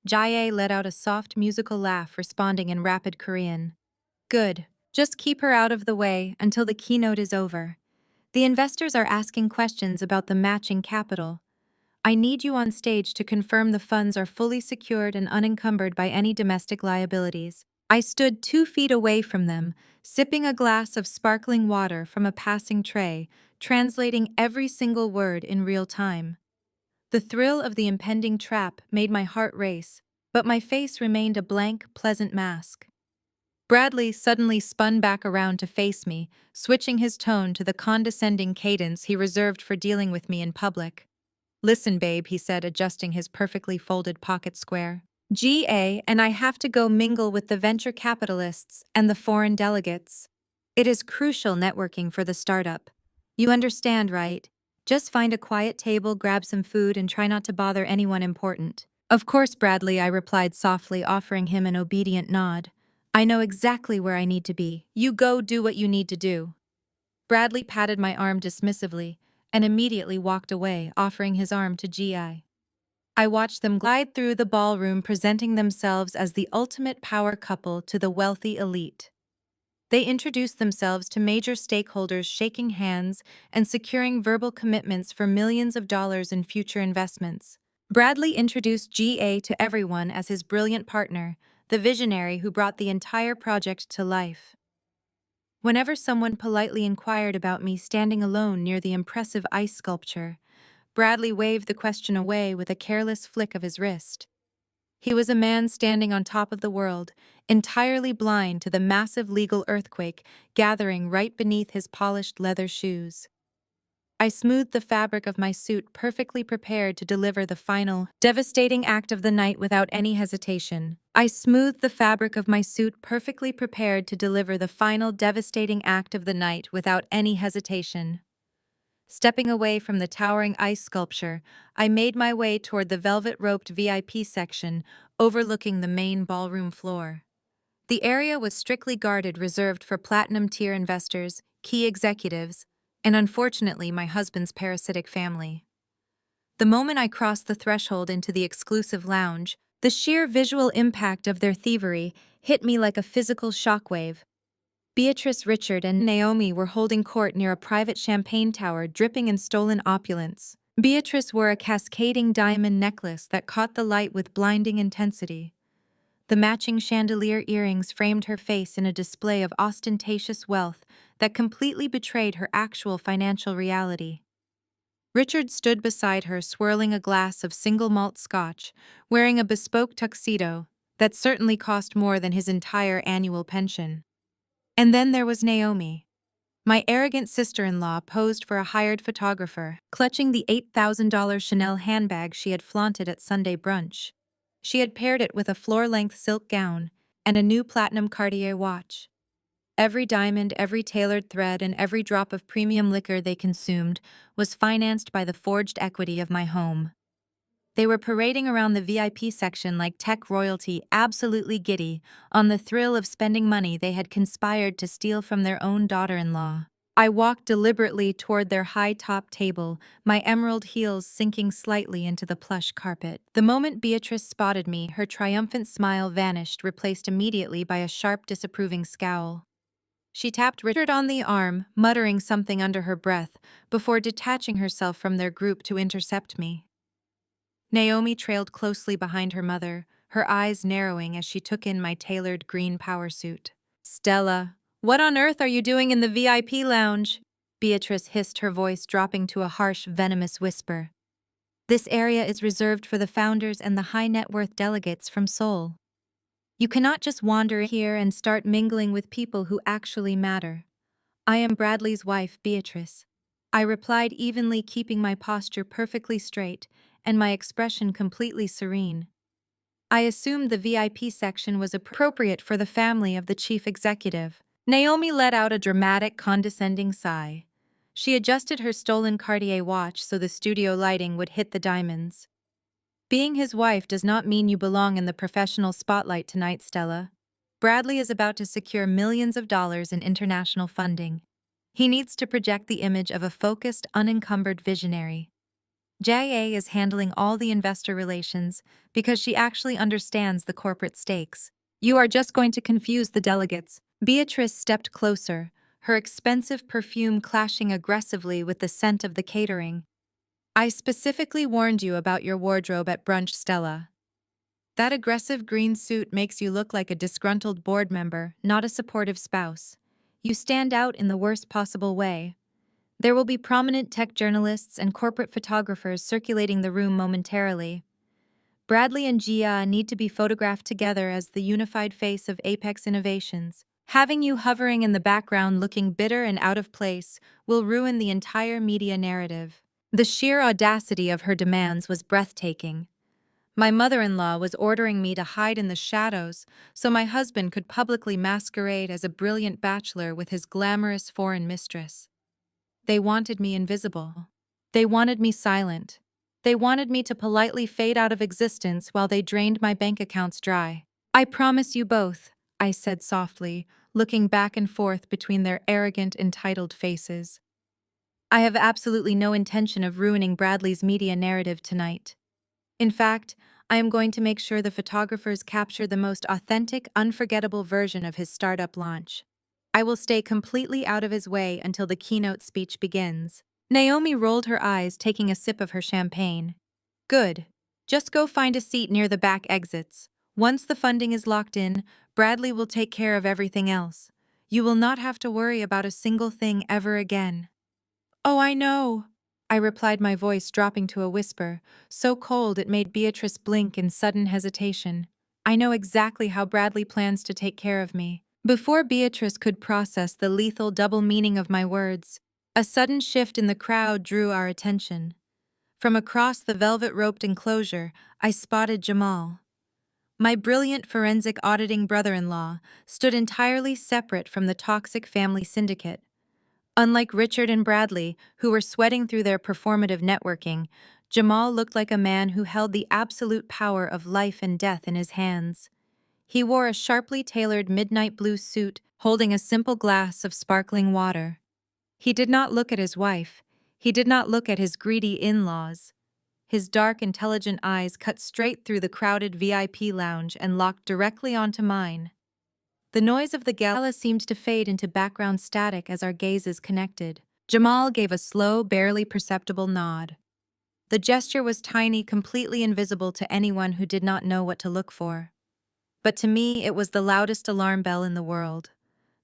Jae let out a soft musical laugh, responding in rapid Korean. "Good. Just keep her out of the way until the keynote is over. The investors are asking questions about the matching capital. I need you on stage to confirm the funds are fully secured and unencumbered by any domestic liabilities." I stood 2 feet away from them, sipping a glass of sparkling water from a passing tray, translating every single word in real time. The thrill of the impending trap made my heart race, but my face remained a blank, pleasant mask. Bradley suddenly spun back around to face me, switching his tone to the condescending cadence he reserved for dealing with me in public. "Listen, babe," he said, adjusting his perfectly folded pocket square. "GA and I have to go mingle with the venture capitalists and the foreign delegates. It is crucial networking for the startup. You understand, right? Just find a quiet table, grab some food, and try not to bother anyone important." "Of course, Bradley," I replied softly, offering him an obedient nod. "I know exactly where I need to be. You go do what you need to do." Bradley patted my arm dismissively and immediately walked away, offering his arm to GI. I watched them glide through the ballroom, presenting themselves as the ultimate power couple to the wealthy elite. They introduced themselves to major stakeholders, shaking hands and securing verbal commitments for millions of dollars in future investments. Bradley introduced GA to everyone as his brilliant partner, the visionary who brought the entire project to life. Whenever someone politely inquired about me standing alone near the impressive ice sculpture, Bradley waved the question away with a careless flick of his wrist. He was a man standing on top of the world, entirely blind to the massive legal earthquake gathering right beneath his polished leather shoes. I smoothed the fabric of my suit, perfectly prepared to deliver the final, devastating act of the night without any hesitation. I smoothed the fabric of my suit, perfectly prepared to deliver the final, devastating act of the night without any hesitation. Stepping away from the towering ice sculpture, I made my way toward the velvet-roped VIP section, overlooking the main ballroom floor. The area was strictly guarded, reserved for platinum-tier investors, key executives, and unfortunately my husband's parasitic family. The moment I crossed the threshold into the exclusive lounge, the sheer visual impact of their thievery hit me like a physical shockwave. Beatrice, Richard, and Naomi were holding court near a private champagne tower dripping in stolen opulence. Beatrice wore a cascading diamond necklace that caught the light with blinding intensity. The matching chandelier earrings framed her face in a display of ostentatious wealth that completely betrayed her actual financial reality. Richard stood beside her, swirling a glass of single malt scotch, wearing a bespoke tuxedo that certainly cost more than his entire annual pension. And then there was Naomi. My arrogant sister-in-law posed for a hired photographer, clutching the $8,000 Chanel handbag she had flaunted at Sunday brunch. She had paired it with a floor-length silk gown and a new platinum Cartier watch. Every diamond, every tailored thread, and every drop of premium liquor they consumed was financed by the forged equity of my home. They were parading around the VIP section like tech royalty, absolutely giddy, on the thrill of spending money they had conspired to steal from their own daughter-in-law. I walked deliberately toward their high-top table, my emerald heels sinking slightly into the plush carpet. The moment Beatrice spotted me, her triumphant smile vanished, replaced immediately by a sharp, disapproving scowl. She tapped Richard on the arm, muttering something under her breath, before detaching herself from their group to intercept me. Naomi trailed closely behind her mother, her eyes narrowing as she took in my tailored green power suit. "Stella, what on earth are you doing in the VIP lounge?" Beatrice hissed, her voice dropping to a harsh, venomous whisper. "This area is reserved for the founders and the high-net-worth delegates from Seoul. You cannot just wander here and start mingling with people who actually matter." "I am Bradley's wife, Beatrice," I replied evenly, keeping my posture perfectly straight and my expression completely serene. I assumed the VIP section was appropriate for the family of the chief executive. Naomi let out a dramatic, condescending sigh. She adjusted her stolen Cartier watch so the studio lighting would hit the diamonds. Being his wife does not mean you belong in the professional spotlight tonight, Stella. Bradley is about to secure millions of dollars in international funding. He needs to project the image of a focused, unencumbered visionary. JA is handling all the investor relations because she actually understands the corporate stakes. You are just going to confuse the delegates. Beatrice stepped closer, her expensive perfume clashing aggressively with the scent of the catering. I specifically warned you about your wardrobe at brunch, Stella. That aggressive green suit makes you look like a disgruntled board member, not a supportive spouse. You stand out in the worst possible way. There will be prominent tech journalists and corporate photographers circulating the room momentarily. Bradley and Gia need to be photographed together as the unified face of Apex Innovations. Having you hovering in the background looking bitter and out of place will ruin the entire media narrative. The sheer audacity of her demands was breathtaking. My mother-in-law was ordering me to hide in the shadows so my husband could publicly masquerade as a brilliant bachelor with his glamorous foreign mistress. They wanted me invisible. They wanted me silent. They wanted me to politely fade out of existence while they drained my bank accounts dry. I promise you both, I said softly, looking back and forth between their arrogant, entitled faces. I have absolutely no intention of ruining Bradley's media narrative tonight. In fact, I am going to make sure the photographers capture the most authentic, unforgettable version of his startup launch. I will stay completely out of his way until the keynote speech begins. Naomi rolled her eyes, taking a sip of her champagne. Good. Just go find a seat near the back exits. Once the funding is locked in, Bradley will take care of everything else. You will not have to worry about a single thing ever again. Oh, I know, I replied, my voice dropping to a whisper, so cold it made Beatrice blink in sudden hesitation. I know exactly how Bradley plans to take care of me. Before Beatrice could process the lethal double meaning of my words, a sudden shift in the crowd drew our attention. From across the velvet-roped enclosure, I spotted Jamal. My brilliant forensic auditing brother-in-law stood entirely separate from the toxic family syndicate. Unlike Richard and Bradley, who were sweating through their performative networking, Jamal looked like a man who held the absolute power of life and death in his hands. He wore a sharply tailored midnight blue suit, holding a simple glass of sparkling water. He did not look at his wife. He did not look at his greedy in-laws. His dark, intelligent eyes cut straight through the crowded VIP lounge and locked directly onto mine. The noise of the gala seemed to fade into background static as our gazes connected. Jamal gave a slow, barely perceptible nod. The gesture was tiny, completely invisible to anyone who did not know what to look for. But to me, it was the loudest alarm bell in the world.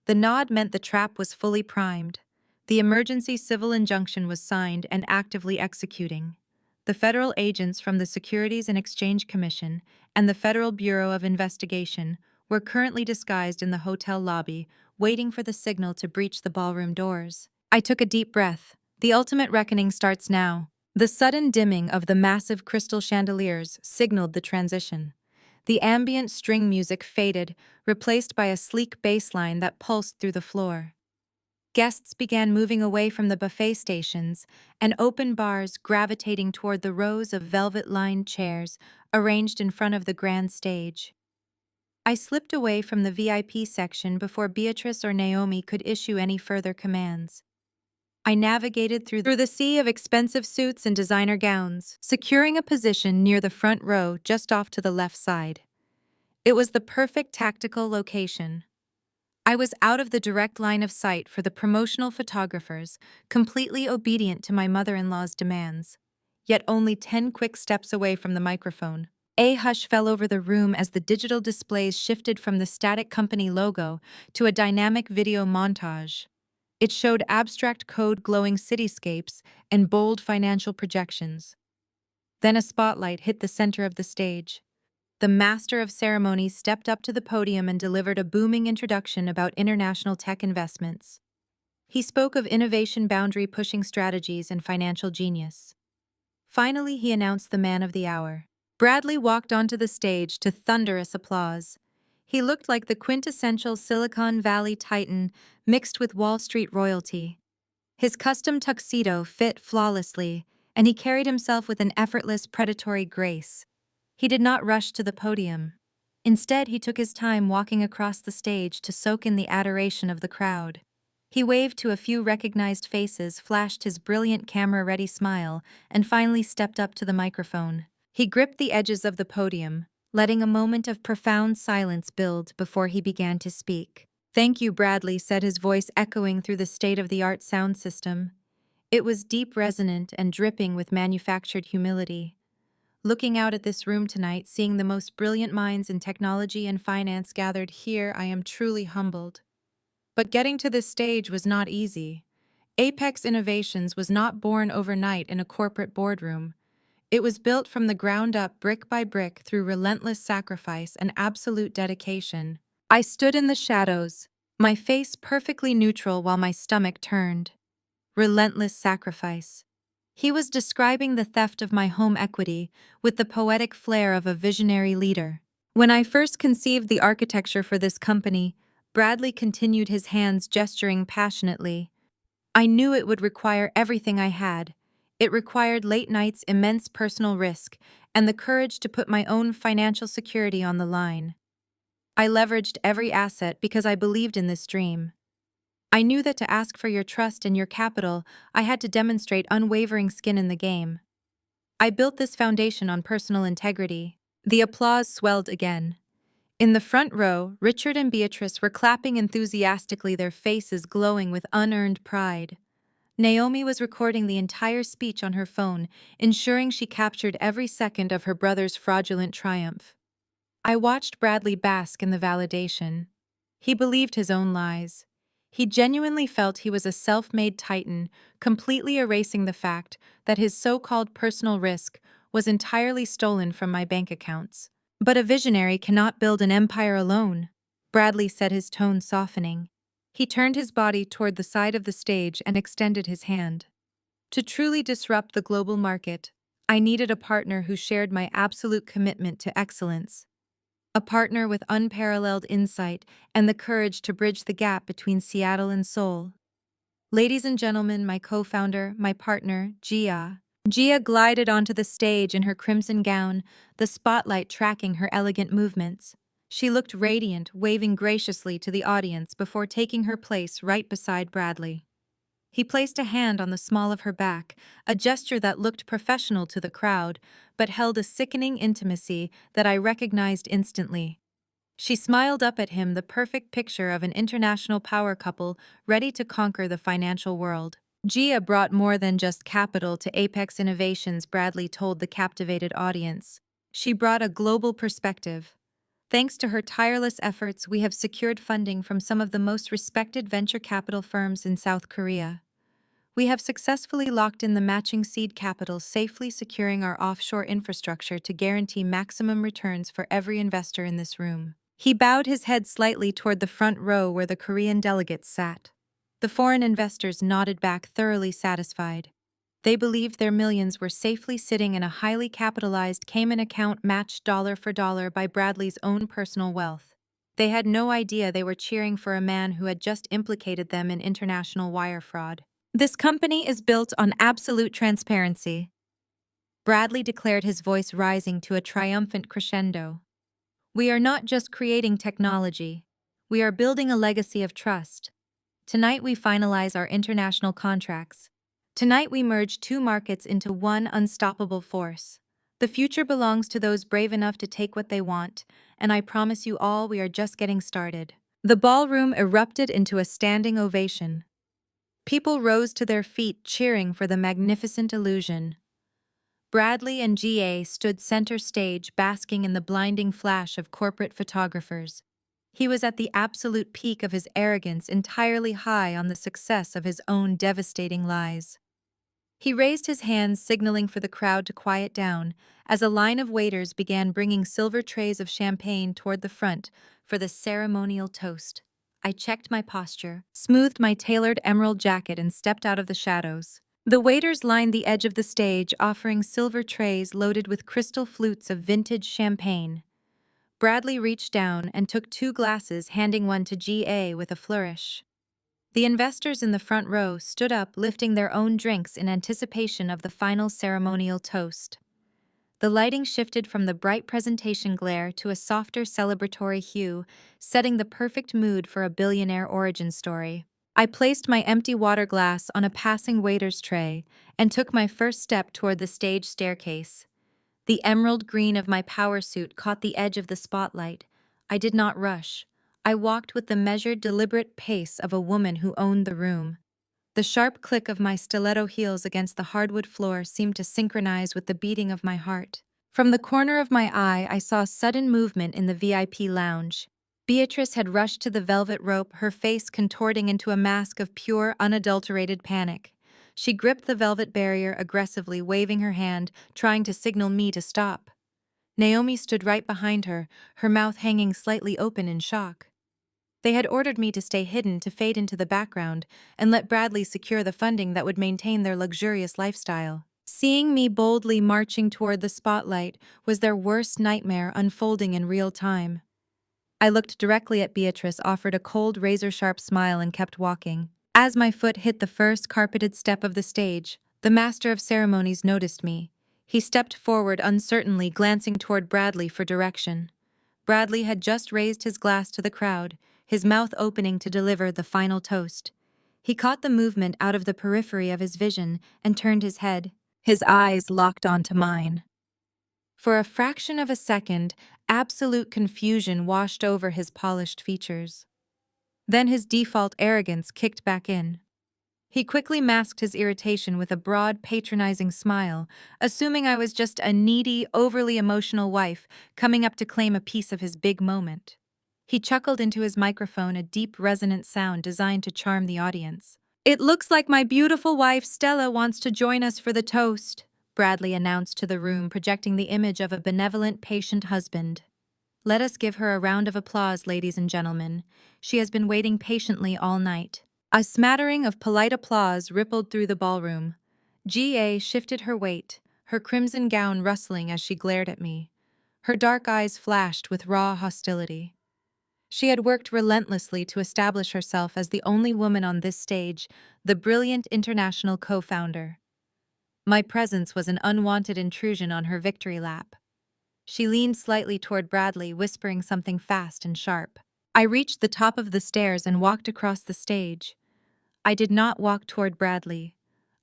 The nod meant the trap was fully primed. The emergency civil injunction was signed and actively executing. The federal agents from the Securities and Exchange Commission and the Federal Bureau of Investigation were currently disguised in the hotel lobby, waiting for the signal to breach the ballroom doors. I took a deep breath. The ultimate reckoning starts now. The sudden dimming of the massive crystal chandeliers signaled the transition. The ambient string music faded, replaced by a sleek bass line that pulsed through the floor. Guests began moving away from the buffet stations and open bars, gravitating toward the rows of velvet-lined chairs arranged in front of the grand stage. I slipped away from the VIP section before Beatrice or Naomi could issue any further commands. I navigated through the sea of expensive suits and designer gowns, securing a position near the front row just off to the left side. It was the perfect tactical location. I was out of the direct line of sight for the promotional photographers, completely obedient to my mother-in-law's demands, yet only 10 quick steps away from the microphone. A hush fell over the room as the digital displays shifted from the static company logo to a dynamic video montage. It showed abstract code glowing cityscapes and bold financial projections. Then a spotlight hit the center of the stage. The master of ceremonies stepped up to the podium and delivered a booming introduction about international tech investments. He spoke of innovation boundary-pushing strategies and financial genius. Finally, he announced the man of the hour. Bradley walked onto the stage to thunderous applause. He looked like the quintessential Silicon Valley titan mixed with Wall Street royalty. His custom tuxedo fit flawlessly, and he carried himself with an effortless predatory grace. He did not rush to the podium. Instead, he took his time walking across the stage to soak in the adoration of the crowd. He waved to a few recognized faces, flashed his brilliant camera-ready smile, and finally stepped up to the microphone. He gripped the edges of the podium, letting a moment of profound silence build before he began to speak. "Thank you, Bradley," said, his voice echoing through the state-of-the-art sound system. It was deep, resonant, and dripping with manufactured humility. "Looking out at this room tonight, seeing the most brilliant minds in technology and finance gathered here, I am truly humbled. But getting to this stage was not easy. Apex Innovations was not born overnight in a corporate boardroom. It was built from the ground up, brick by brick, through relentless sacrifice and absolute dedication. I stood in the shadows, my face perfectly neutral while my stomach turned. Relentless sacrifice. He was describing the theft of my home equity with the poetic flair of a visionary leader. When I first conceived the architecture for this company, Bradley continued, his hands gesturing passionately. I knew it would require everything I had. It required late nights, immense personal risk, and the courage to put my own financial security on the line. I leveraged every asset because I believed in this dream. I knew that to ask for your trust and your capital, I had to demonstrate unwavering skin in the game. I built this foundation on personal integrity." The applause swelled again. In the front row, Richard and Beatrice were clapping enthusiastically, their faces glowing with unearned pride. Naomi was recording the entire speech on her phone, ensuring she captured every second of her brother's fraudulent triumph. I watched Bradley bask in the validation. He believed his own lies. He genuinely felt he was a self-made titan, completely erasing the fact that his so-called personal risk was entirely stolen from my bank accounts. "But a visionary cannot build an empire alone," Bradley said, his tone softening. He turned his body toward the side of the stage and extended his hand. "To truly disrupt the global market, I needed a partner who shared my absolute commitment to excellence. A partner with unparalleled insight and the courage to bridge the gap between Seattle and Seoul. Ladies and gentlemen, my co-founder, my partner, Gia." Gia glided onto the stage in her crimson gown, the spotlight tracking her elegant movements. She looked radiant, waving graciously to the audience before taking her place right beside Bradley. He placed a hand on the small of her back, a gesture that looked professional to the crowd, but held a sickening intimacy that I recognized instantly. She smiled up at him, the perfect picture of an international power couple ready to conquer the financial world. Gia brought more than just capital to Apex Innovations, Bradley told the captivated audience. She brought a global perspective. Thanks to her tireless efforts, we have secured funding from some of the most respected venture capital firms in South Korea. We have successfully locked in the matching seed capital, safely securing our offshore infrastructure to guarantee maximum returns for every investor in this room. He bowed his head slightly toward the front row where the Korean delegates sat. The foreign investors nodded back, thoroughly satisfied. They believed their millions were safely sitting in a highly capitalized Cayman account matched dollar for dollar by Bradley's own personal wealth. They had no idea they were cheering for a man who had just implicated them in international wire fraud. "This company is built on absolute transparency," Bradley declared, his voice rising to a triumphant crescendo. "We are not just creating technology. We are building a legacy of trust. Tonight we finalize our international contracts. Tonight we merge two markets into one unstoppable force. The future belongs to those brave enough to take what they want, and I promise you all we are just getting started." The ballroom erupted into a standing ovation. People rose to their feet, cheering for the magnificent illusion. Bradley and GA stood center stage, basking in the blinding flash of corporate photographers. He was at the absolute peak of his arrogance, entirely high on the success of his own devastating lies. He raised his hands, signaling for the crowd to quiet down, as a line of waiters began bringing silver trays of champagne toward the front for the ceremonial toast. I checked my posture, smoothed my tailored emerald jacket, and stepped out of the shadows. The waiters lined the edge of the stage, offering silver trays loaded with crystal flutes of vintage champagne. Bradley reached down and took two glasses, handing one to GA with a flourish. The investors in the front row stood up, lifting their own drinks in anticipation of the final ceremonial toast. The lighting shifted from the bright presentation glare to a softer celebratory hue, setting the perfect mood for a billionaire origin story. I placed my empty water glass on a passing waiter's tray and took my first step toward the stage staircase. The emerald green of my power suit caught the edge of the spotlight. I did not rush. I walked with the measured, deliberate pace of a woman who owned the room. The sharp click of my stiletto heels against the hardwood floor seemed to synchronize with the beating of my heart. From the corner of my eye, I saw sudden movement in the VIP lounge. Beatrice had rushed to the velvet rope, her face contorting into a mask of pure, unadulterated panic. She gripped the velvet barrier aggressively, waving her hand, trying to signal me to stop. Naomi stood right behind her, her mouth hanging slightly open in shock. They had ordered me to stay hidden, to fade into the background, and let Bradley secure the funding that would maintain their luxurious lifestyle. Seeing me boldly marching toward the spotlight was their worst nightmare unfolding in real time. I looked directly at Beatrice, offered a cold, razor-sharp smile, and kept walking. As my foot hit the first carpeted step of the stage, the master of ceremonies noticed me. He stepped forward uncertainly, glancing toward Bradley for direction. Bradley had just raised his glass to the crowd, his mouth opening to deliver the final toast. He caught the movement out of the periphery of his vision and turned his head. His eyes locked onto mine. For a fraction of a second, absolute confusion washed over his polished features. Then his default arrogance kicked back in. He quickly masked his irritation with a broad, patronizing smile, assuming I was just a needy, overly emotional wife coming up to claim a piece of his big moment. He chuckled into his microphone, a deep, resonant sound designed to charm the audience. "It looks like my beautiful wife Stella wants to join us for the toast," Bradley announced to the room, projecting the image of a benevolent, patient husband. "Let us give her a round of applause, ladies and gentlemen. She has been waiting patiently all night." A smattering of polite applause rippled through the ballroom. G.A. shifted her weight, her crimson gown rustling as she glared at me. Her dark eyes flashed with raw hostility. She had worked relentlessly to establish herself as the only woman on this stage, the brilliant international co-founder. My presence was an unwanted intrusion on her victory lap. She leaned slightly toward Bradley, whispering something fast and sharp. I reached the top of the stairs and walked across the stage. I did not walk toward Bradley.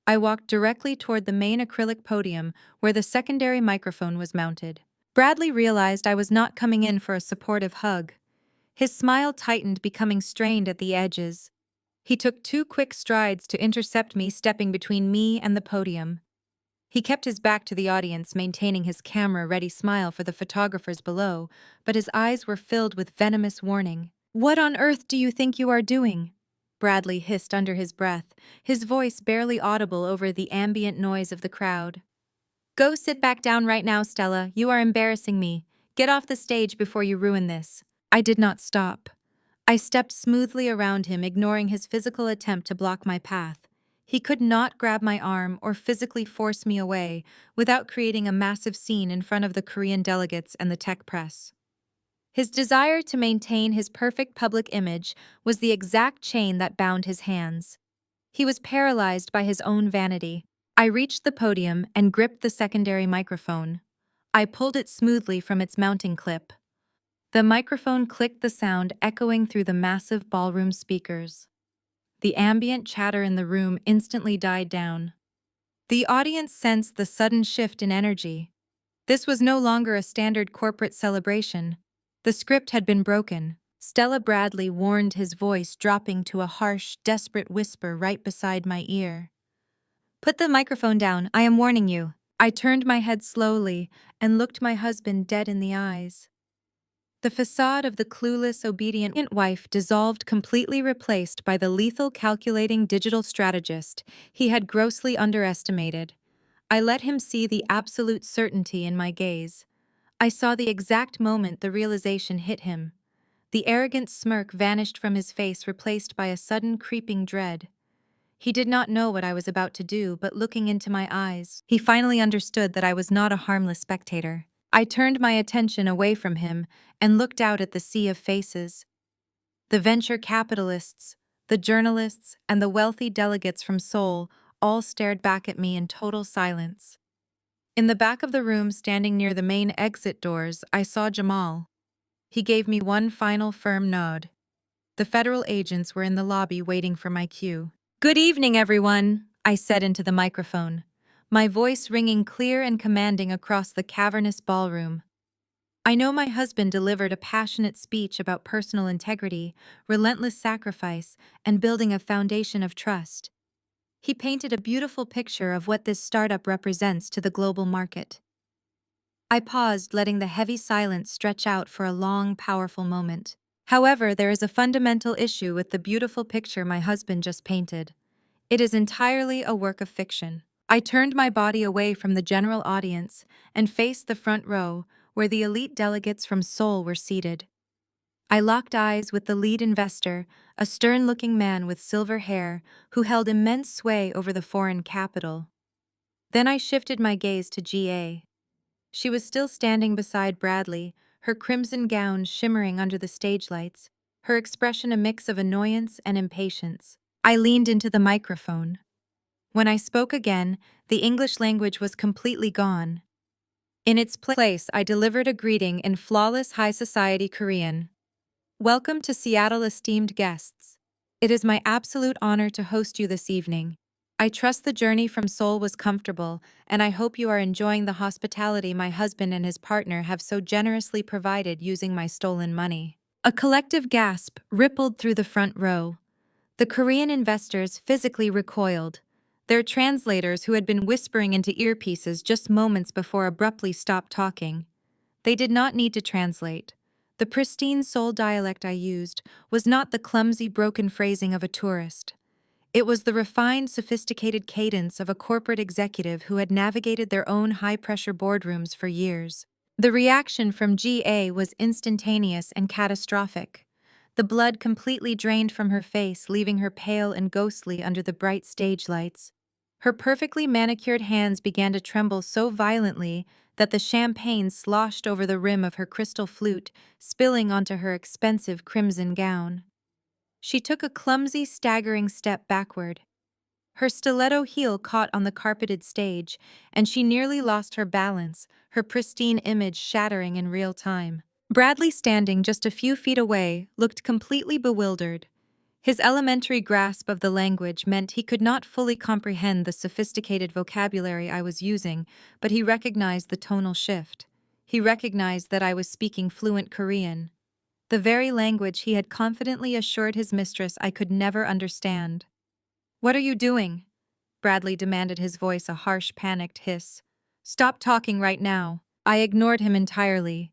I walked directly toward the main acrylic podium where the secondary microphone was mounted. Bradley realized I was not coming in for a supportive hug. His smile tightened, becoming strained at the edges. He took 2 quick strides to intercept me, stepping between me and the podium. He kept his back to the audience, maintaining his camera-ready smile for the photographers below, but his eyes were filled with venomous warning. "What on earth do you think you are doing?" Bradley hissed under his breath, his voice barely audible over the ambient noise of the crowd. "Go sit back down right now, Stella. You are embarrassing me. Get off the stage before you ruin this." I did not stop. I stepped smoothly around him, ignoring his physical attempt to block my path. He could not grab my arm or physically force me away without creating a massive scene in front of the Korean delegates and the tech press. His desire to maintain his perfect public image was the exact chain that bound his hands. He was paralyzed by his own vanity. I reached the podium and gripped the secondary microphone. I pulled it smoothly from its mounting clip. The microphone clicked, the sound echoing through the massive ballroom speakers. The ambient chatter in the room instantly died down. The audience sensed the sudden shift in energy. This was no longer a standard corporate celebration. The script had been broken. Stella Bradley warned, his voice dropping to a harsh, desperate whisper right beside my ear. "Put the microphone down, I am warning you." I turned my head slowly and looked my husband dead in the eyes. The facade of the clueless, obedient wife dissolved, completely replaced by the lethal, calculating digital strategist he had grossly underestimated. I let him see the absolute certainty in my gaze. I saw the exact moment the realization hit him. The arrogant smirk vanished from his face, replaced by a sudden, creeping dread. He did not know what I was about to do, but looking into my eyes, he finally understood that I was not a harmless spectator. I turned my attention away from him and looked out at the sea of faces. The venture capitalists, The journalists and the wealthy delegates from Seoul all stared back at me in total silence. In the back of the room, standing near the main exit doors, I saw Jamal. He gave me one final firm nod. The federal agents were in the lobby waiting for my cue. "Good evening, everyone," I said into the microphone, my voice ringing clear and commanding across the cavernous ballroom. I know my husband delivered a passionate speech about personal integrity, relentless sacrifice, and building a foundation of trust. He painted a beautiful picture of what this startup represents to the global market. I paused, letting the heavy silence stretch out for a long, powerful moment. However, there is a fundamental issue with the beautiful picture my husband just painted. It is entirely a work of fiction. I turned my body away from the general audience and faced the front row, where the elite delegates from Seoul were seated. I locked eyes with the lead investor, a stern-looking man with silver hair who held immense sway over the foreign capital. Then I shifted my gaze to GA. She was still standing beside Bradley, her crimson gown shimmering under the stage lights, her expression a mix of annoyance and impatience. I leaned into the microphone. When I spoke again, the English language was completely gone. In its place, I delivered a greeting in flawless high society Korean. "Welcome to Seattle, esteemed guests. It is my absolute honor to host you this evening. I trust the journey from Seoul was comfortable, and I hope you are enjoying the hospitality my husband and his partner have so generously provided using my stolen money." A collective gasp rippled through the front row. The Korean investors physically recoiled. Their translators, who had been whispering into earpieces just moments before, abruptly stopped talking. They did not need to translate. The pristine Seoul dialect I used was not the clumsy, broken phrasing of a tourist. It was the refined, sophisticated cadence of a corporate executive who had navigated their own high-pressure boardrooms for years. The reaction from GA was instantaneous and catastrophic. The blood completely drained from her face, leaving her pale and ghostly under the bright stage lights. Her perfectly manicured hands began to tremble so violently that the champagne sloshed over the rim of her crystal flute, spilling onto her expensive crimson gown. She took a clumsy, staggering step backward. Her stiletto heel caught on the carpeted stage, and she nearly lost her balance, her pristine image shattering in real time. Bradley, standing just a few feet away, looked completely bewildered. His elementary grasp of the language meant he could not fully comprehend the sophisticated vocabulary I was using, but he recognized the tonal shift. He recognized that I was speaking fluent Korean, the very language he had confidently assured his mistress I could never understand. "What are you doing?" Bradley demanded, his voice a harsh, panicked hiss. "Stop talking right now." I ignored him entirely.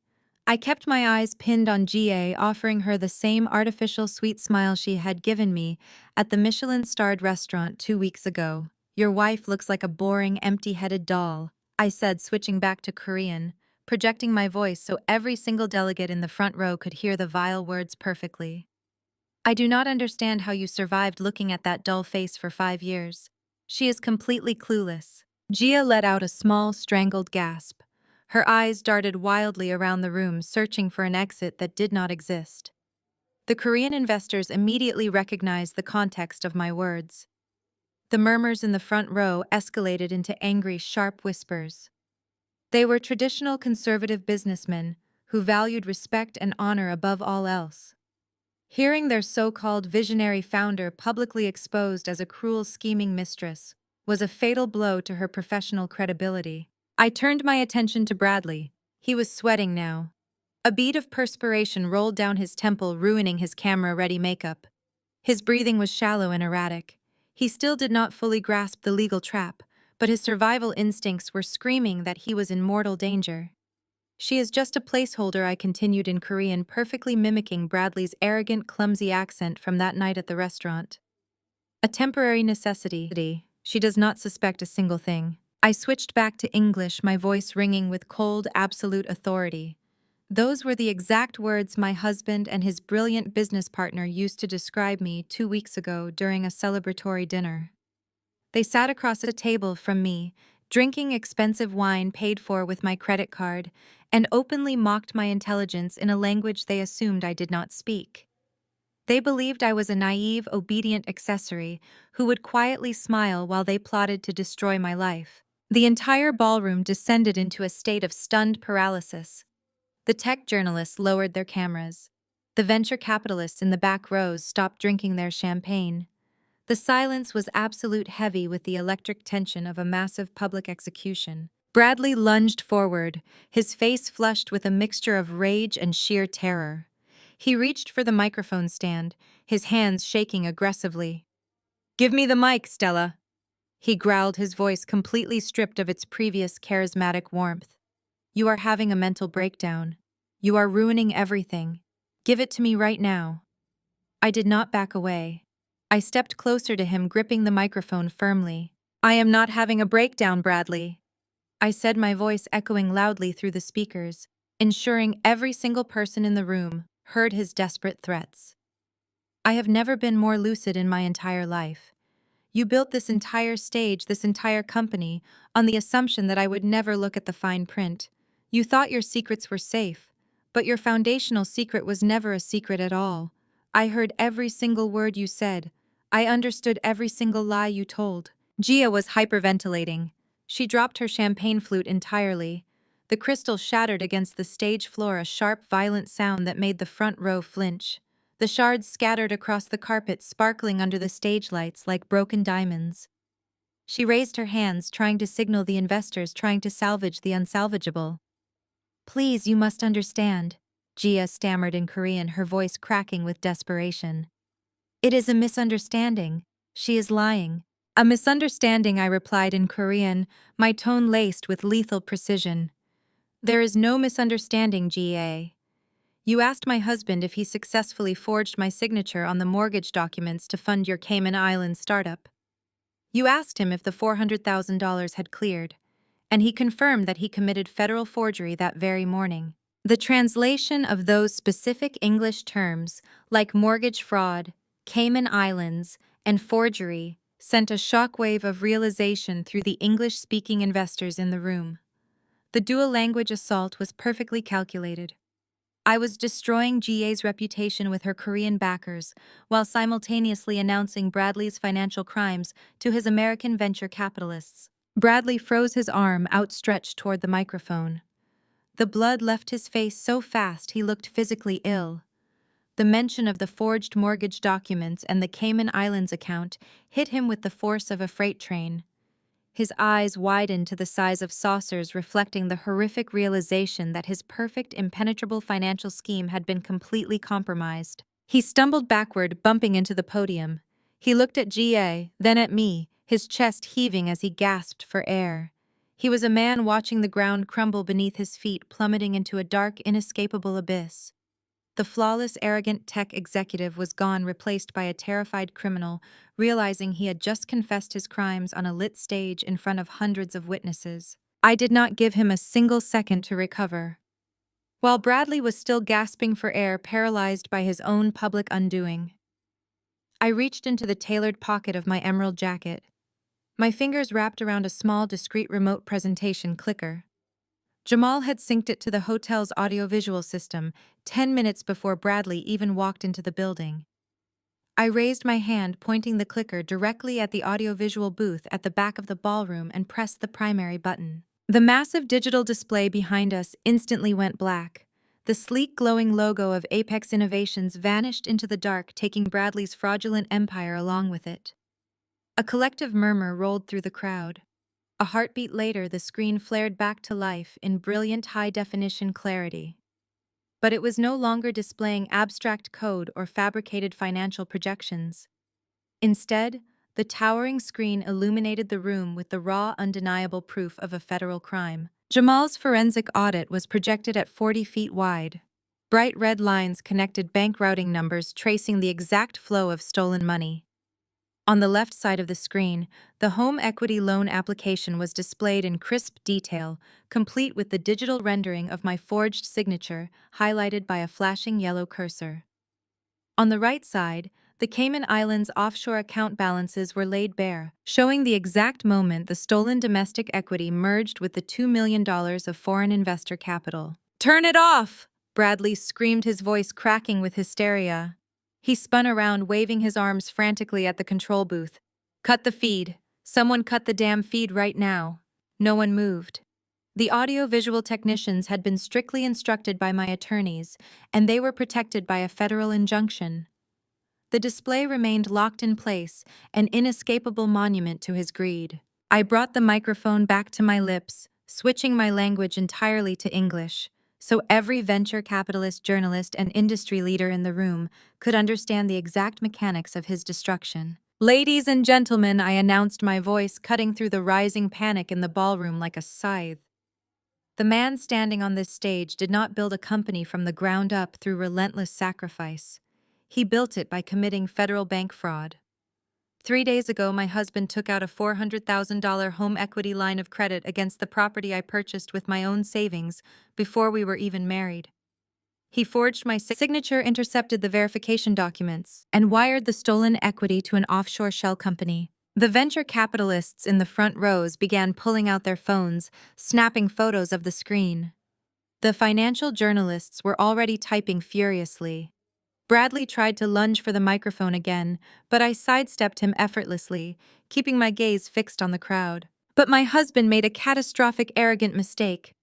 I kept my eyes pinned on GA, offering her the same artificial sweet smile she had given me at the Michelin-starred restaurant 2 weeks ago. "Your wife looks like a boring, empty-headed doll," I said, switching back to Korean, projecting my voice so every single delegate in the front row could hear the vile words perfectly. "I do not understand how you survived looking at that dull face for 5 years. She is completely clueless." Gia let out a small, strangled gasp. Her eyes darted wildly around the room, searching for an exit that did not exist. The Korean investors immediately recognized the context of my words. The murmurs in the front row escalated into angry, sharp whispers. They were traditional conservative businessmen who valued respect and honor above all else. Hearing their so-called visionary founder publicly exposed as a cruel, scheming mistress was a fatal blow to her professional credibility. I turned my attention to Bradley. He was sweating now. A bead of perspiration rolled down his temple, ruining his camera-ready makeup. His breathing was shallow and erratic. He still did not fully grasp the legal trap, but his survival instincts were screaming that he was in mortal danger. "She is just a placeholder," I continued in Korean, perfectly mimicking Bradley's arrogant, clumsy accent from that night at the restaurant. "A temporary necessity. She does not suspect a single thing." I switched back to English, my voice ringing with cold, absolute authority. Those were the exact words my husband and his brilliant business partner used to describe me 2 weeks ago during a celebratory dinner. They sat across a table from me, drinking expensive wine paid for with my credit card, and openly mocked my intelligence in a language they assumed I did not speak. They believed I was a naive, obedient accessory who would quietly smile while they plotted to destroy my life. The entire ballroom descended into a state of stunned paralysis. The tech journalists lowered their cameras. The venture capitalists in the back rows stopped drinking their champagne. The silence was absolute, heavy with the electric tension of a massive public execution. Bradley lunged forward, his face flushed with a mixture of rage and sheer terror. He reached for the microphone stand, his hands shaking aggressively. "Give me the mic, Stella," he growled, his voice completely stripped of its previous charismatic warmth. "You are having a mental breakdown. You are ruining everything. Give it to me right now." I did not back away. I stepped closer to him, gripping the microphone firmly. "I am not having a breakdown, Bradley," I said, my voice echoing loudly through the speakers, ensuring every single person in the room heard his desperate threats. "I have never been more lucid in my entire life. You built this entire stage, this entire company, on the assumption that I would never look at the fine print. You thought your secrets were safe, but your foundational secret was never a secret at all. I heard every single word you said. I understood every single lie you told." Gia was hyperventilating. She dropped her champagne flute entirely. The crystal shattered against the stage floor, a sharp, violent sound that made the front row flinch. The shards scattered across the carpet, sparkling under the stage lights like broken diamonds. She raised her hands, trying to signal the investors, trying to salvage the unsalvageable. "Please, you must understand," Gia stammered in Korean, her voice cracking with desperation. "It is a misunderstanding. She is lying." "A misunderstanding," I replied in Korean, my tone laced with lethal precision. "There is no misunderstanding, Gia. You asked my husband if he successfully forged my signature on the mortgage documents to fund your Cayman Islands startup. You asked him if the $400,000 had cleared, and he confirmed that he committed federal forgery that very morning." The translation of those specific English terms, like mortgage fraud, Cayman Islands, and forgery, sent a shockwave of realization through the English-speaking investors in the room. The dual-language assault was perfectly calculated. I was destroying GA's reputation with her Korean backers, while simultaneously announcing Bradley's financial crimes to his American venture capitalists. Bradley froze, his arm outstretched toward the microphone. The blood left his face so fast he looked physically ill. The mention of the forged mortgage documents and the Cayman Islands account hit him with the force of a freight train. His eyes widened to the size of saucers, reflecting the horrific realization that his perfect, impenetrable financial scheme had been completely compromised. He stumbled backward, bumping into the podium. He looked at GA, then at me, his chest heaving as he gasped for air. He was a man watching the ground crumble beneath his feet, plummeting into a dark, inescapable abyss. The flawless, arrogant tech executive was gone, replaced by a terrified criminal, realizing he had just confessed his crimes on a lit stage in front of hundreds of witnesses. I did not give him a single second to recover. While Bradley was still gasping for air, paralyzed by his own public undoing, I reached into the tailored pocket of my emerald jacket. My fingers wrapped around a small, discreet remote presentation clicker. Jamal had synced it to the hotel's audiovisual system 10 minutes before Bradley even walked into the building. I raised my hand, pointing the clicker directly at the audiovisual booth at the back of the ballroom, and pressed the primary button. The massive digital display behind us instantly went black. The sleek, glowing logo of Apex Innovations vanished into the dark, taking Bradley's fraudulent empire along with it. A collective murmur rolled through the crowd. A heartbeat later, the screen flared back to life in brilliant high-definition clarity. But it was no longer displaying abstract code or fabricated financial projections. Instead, the towering screen illuminated the room with the raw, undeniable proof of a federal crime. Jamal's forensic audit was projected at 40 feet wide. Bright red lines connected bank routing numbers, tracing the exact flow of stolen money. On the left side of the screen, the home equity loan application was displayed in crisp detail, complete with the digital rendering of my forged signature, highlighted by a flashing yellow cursor. On the right side, the Cayman Islands offshore account balances were laid bare, showing the exact moment the stolen domestic equity merged with the $2 million of foreign investor capital. "Turn it off!" Bradley screamed, his voice cracking with hysteria. He spun around, waving his arms frantically at the control booth. Cut the feed. Someone cut the damn feed right now. No one moved. The audio-visual technicians had been strictly instructed by my attorneys, and they were protected by a federal injunction. The display remained locked in place, an inescapable monument to his greed. I brought the microphone back to my lips, switching my language entirely to English, so every venture capitalist, journalist, and industry leader in the room could understand the exact mechanics of his destruction. Ladies and gentlemen, I announced, my voice cutting through the rising panic in the ballroom like a scythe. The man standing on this stage did not build a company from the ground up through relentless sacrifice. He built it by committing federal bank fraud. 3 days ago, my husband took out a $400,000 home equity line of credit against the property I purchased with my own savings before we were even married. He forged my signature, intercepted the verification documents, and wired the stolen equity to an offshore shell company. The venture capitalists in the front rows began pulling out their phones, snapping photos of the screen. The financial journalists were already typing furiously. Bradley tried to lunge for the microphone again, but I sidestepped him effortlessly, keeping my gaze fixed on the crowd. But my husband made a catastrophic, arrogant mistake.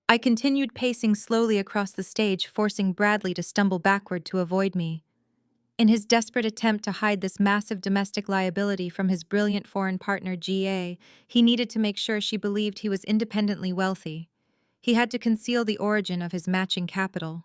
I continued pacing slowly across the stage, forcing Bradley to stumble backward to avoid me. In his desperate attempt to hide this massive domestic liability from his brilliant foreign partner, GA, he needed to make sure she believed he was independently wealthy. He had to conceal the origin of his matching capital.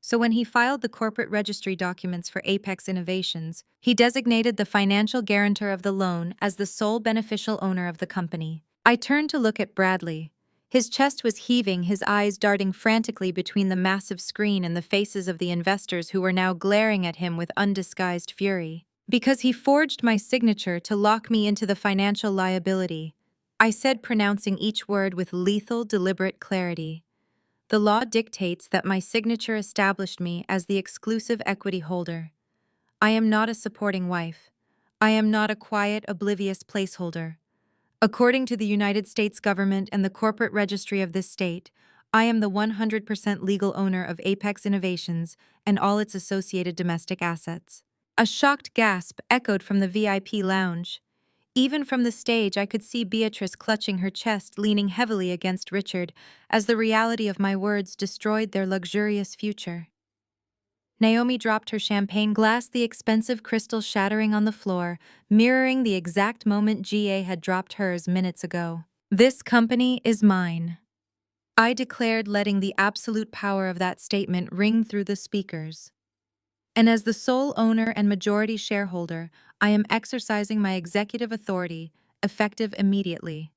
So when he filed the corporate registry documents for Apex Innovations, he designated the financial guarantor of the loan as the sole beneficial owner of the company. I turned to look at Bradley. His chest was heaving, his eyes darting frantically between the massive screen and the faces of the investors who were now glaring at him with undisguised fury. Because he forged my signature to lock me into the financial liability, I said, pronouncing each word with lethal, deliberate clarity. The law dictates that my signature established me as the exclusive equity holder. I am not a supporting wife. I am not a quiet, oblivious placeholder. According to the United States government and the corporate registry of this state, I am the 100% legal owner of Apex Innovations and all its associated domestic assets. A shocked gasp echoed from the VIP lounge. Even from the stage, I could see Beatrice clutching her chest, leaning heavily against Richard, as the reality of my words destroyed their luxurious future. Naomi dropped her champagne glass, the expensive crystal shattering on the floor, mirroring the exact moment GA had dropped hers minutes ago. "This company is mine," I declared, letting the absolute power of that statement ring through the speakers. "And as the sole owner and majority shareholder, I am exercising my executive authority, effective immediately."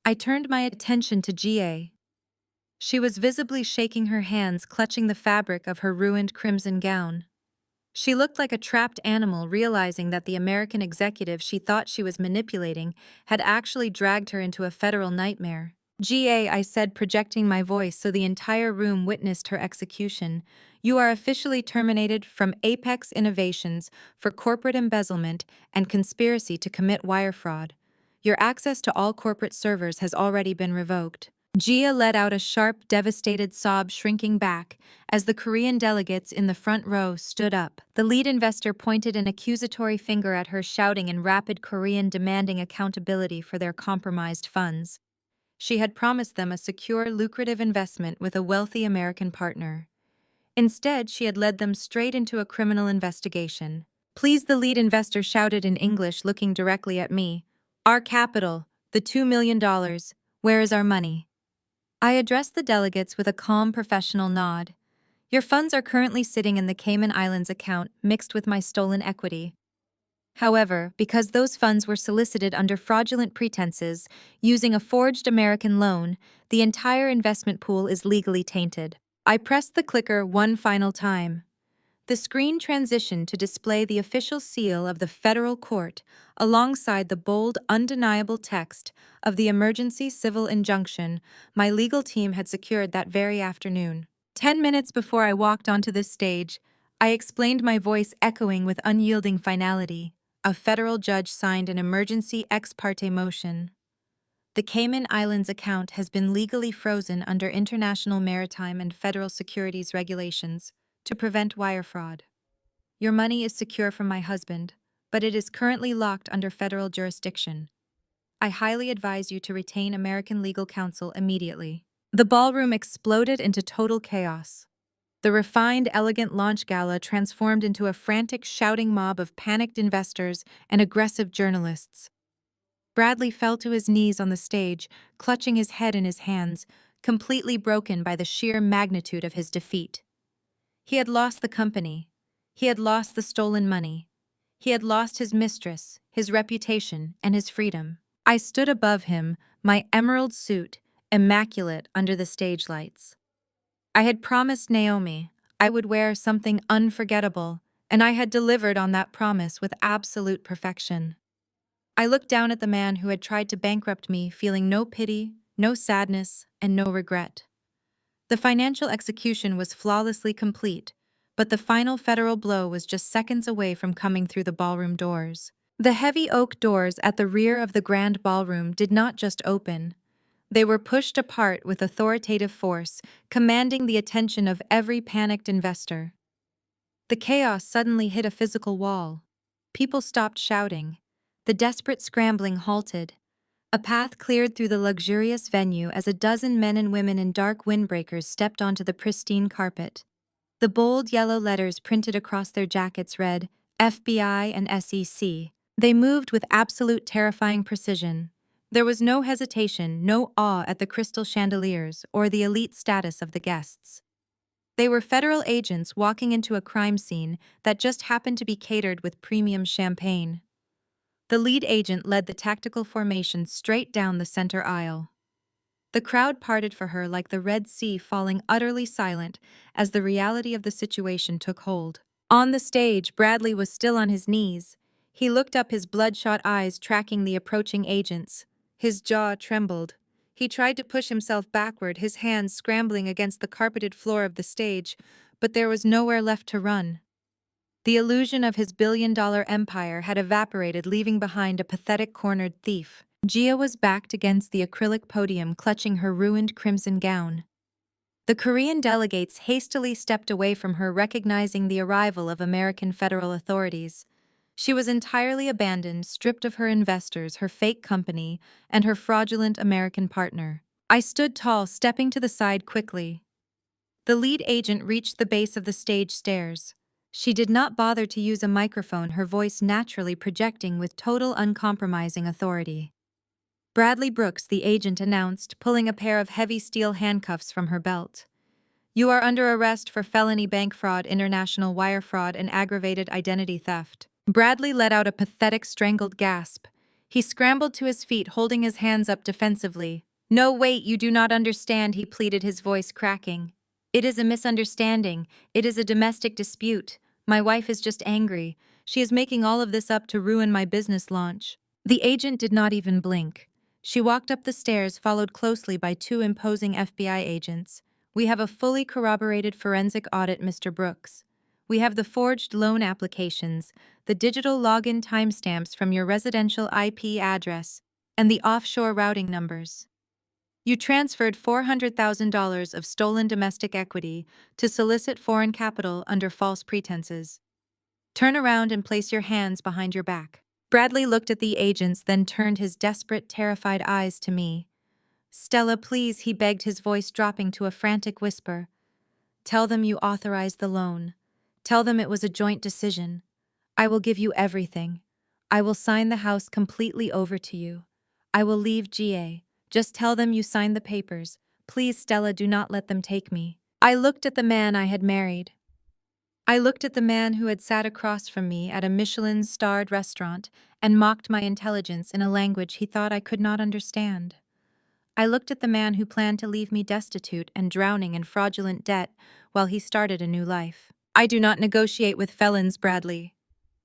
I turned my attention to GA. She was visibly shaking her hands, clutching the fabric of her ruined crimson gown. She looked like a trapped animal, realizing that the American executive she thought she was manipulating had actually dragged her into a federal nightmare. "GA," I said, projecting my voice so the entire room witnessed her execution, "you are officially terminated from Apex Innovations for corporate embezzlement and conspiracy to commit wire fraud. Your access to all corporate servers has already been revoked." Gia let out a sharp, devastated sob, shrinking back as the Korean delegates in the front row stood up. The lead investor pointed an accusatory finger at her, shouting in rapid Korean, demanding accountability for their compromised funds. She had promised them a secure, lucrative investment with a wealthy American partner. Instead, she had led them straight into a criminal investigation. "Please," the lead investor shouted in English, looking directly at me. "Our capital, the $2 million, where is our money?" I addressed the delegates with a calm, professional nod. "Your funds are currently sitting in the Cayman Islands account, mixed with my stolen equity. However, because those funds were solicited under fraudulent pretenses, using a forged American loan, the entire investment pool is legally tainted." I pressed the clicker one final time. The screen transitioned to display the official seal of the federal court, alongside the bold, undeniable text of the emergency civil injunction my legal team had secured that very afternoon. 10 minutes before I walked onto this stage, I explained, my voice echoing with unyielding finality. A federal judge signed an emergency ex parte motion. The Cayman Islands account has been legally frozen under international maritime and federal securities regulations to prevent wire fraud. Your money is secure from my husband, but it is currently locked under federal jurisdiction. I highly advise you to retain American legal counsel immediately." The ballroom exploded into total chaos. The refined, elegant launch gala transformed into a frantic, shouting mob of panicked investors and aggressive journalists. Bradley fell to his knees on the stage, clutching his head in his hands, completely broken by the sheer magnitude of his defeat. He had lost the company. He had lost the stolen money. He had lost his mistress, his reputation, and his freedom. I stood above him, my emerald suit, immaculate under the stage lights. I had promised Naomi I would wear something unforgettable, and I had delivered on that promise with absolute perfection. I looked down at the man who had tried to bankrupt me, feeling no pity, no sadness, and no regret. The financial execution was flawlessly complete, but the final federal blow was just seconds away from coming through the ballroom doors. The heavy oak doors at the rear of the grand ballroom did not just open. They were pushed apart with authoritative force, commanding the attention of every panicked investor. The chaos suddenly hit a physical wall. People stopped shouting. The desperate scrambling halted. A path cleared through the luxurious venue as a dozen men and women in dark windbreakers stepped onto the pristine carpet. The bold yellow letters printed across their jackets read, FBI and SEC. They moved with absolute terrifying precision. There was no hesitation, no awe at the crystal chandeliers or the elite status of the guests. They were federal agents walking into a crime scene that just happened to be catered with premium champagne. The lead agent led the tactical formation straight down the center aisle. The crowd parted for her like the Red Sea, falling utterly silent as the reality of the situation took hold. On the stage, Bradley was still on his knees. He looked up, his bloodshot eyes tracking the approaching agents. His jaw trembled. He tried to push himself backward, his hands scrambling against the carpeted floor of the stage, but there was nowhere left to run. The illusion of his billion-dollar empire had evaporated, leaving behind a pathetic cornered thief. Gia was backed against the acrylic podium, clutching her ruined crimson gown. The Korean delegates hastily stepped away from her, recognizing the arrival of American federal authorities. She was entirely abandoned, stripped of her investors, her fake company, and her fraudulent American partner. I stood tall, stepping to the side quickly. The lead agent reached the base of the stage stairs. She did not bother to use a microphone, her voice naturally projecting with total uncompromising authority. "Bradley Brooks," the agent announced, pulling a pair of heavy steel handcuffs from her belt. "You are under arrest for felony bank fraud, international wire fraud, and aggravated identity theft." Bradley let out a pathetic, strangled gasp. He scrambled to his feet, holding his hands up defensively. "No, wait, you do not understand," he pleaded, his voice cracking. "It is a misunderstanding. It is a domestic dispute. My wife is just angry. She is making all of this up to ruin my business launch." The agent did not even blink. She walked up the stairs, followed closely by two imposing FBI agents. "We have a fully corroborated forensic audit, Mr. Brooks. We have the forged loan applications, the digital login timestamps from your residential IP address, and the offshore routing numbers. You transferred $400,000 of stolen domestic equity to solicit foreign capital under false pretenses. Turn around and place your hands behind your back." Bradley looked at the agents, then turned his desperate, terrified eyes to me. "Stella, please," he begged, his voice dropping to a frantic whisper. "Tell them you authorized the loan. Tell them it was a joint decision. I will give you everything. I will sign the house completely over to you. I will leave GA. Just tell them you signed the papers. Please, Stella, do not let them take me." I looked at the man I had married. I looked at the man who had sat across from me at a Michelin-starred restaurant and mocked my intelligence in a language he thought I could not understand. I looked at the man who planned to leave me destitute and drowning in fraudulent debt while he started a new life. "I do not negotiate with felons, Bradley,"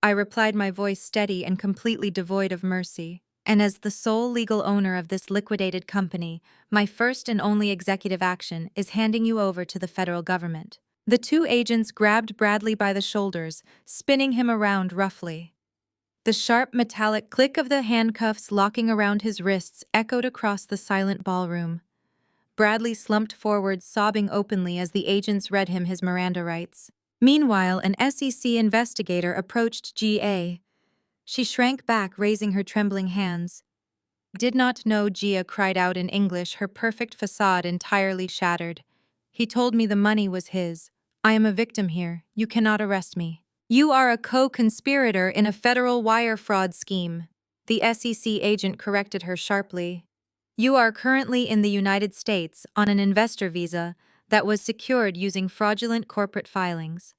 I replied, my voice steady and completely devoid of mercy. "And as the sole legal owner of this liquidated company, my first and only executive action is handing you over to the federal government." The two agents grabbed Bradley by the shoulders, spinning him around roughly. The sharp metallic click of the handcuffs locking around his wrists echoed across the silent ballroom. Bradley slumped forward, sobbing openly as the agents read him his Miranda rights. Meanwhile, an SEC investigator approached Gia. She shrank back, raising her trembling hands. Did not know, Gia cried out in English, her perfect facade entirely shattered. He told me the money was his. I am a victim here. You cannot arrest me. You are a co-conspirator in a federal wire fraud scheme. The SEC agent corrected her sharply. You are currently in the United States on an investor visa that was secured using fraudulent corporate filings.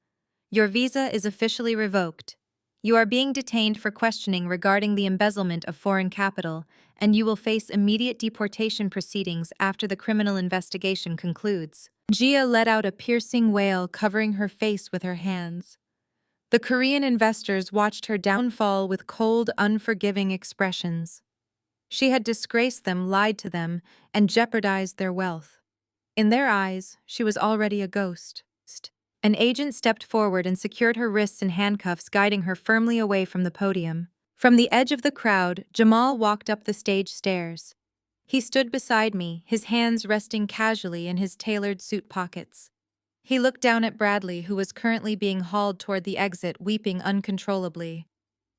Your visa is officially revoked. You are being detained for questioning regarding the embezzlement of foreign capital, and you will face immediate deportation proceedings after the criminal investigation concludes. Gia let out a piercing wail, covering her face with her hands. The Korean investors watched her downfall with cold, unforgiving expressions. She had disgraced them, lied to them, and jeopardized their wealth. In their eyes, she was already a ghost. An agent stepped forward and secured her wrists in handcuffs, guiding her firmly away from the podium. From the edge of the crowd, Jamal walked up the stage stairs. He stood beside me, his hands resting casually in his tailored suit pockets. He looked down at Bradley, who was currently being hauled toward the exit, weeping uncontrollably.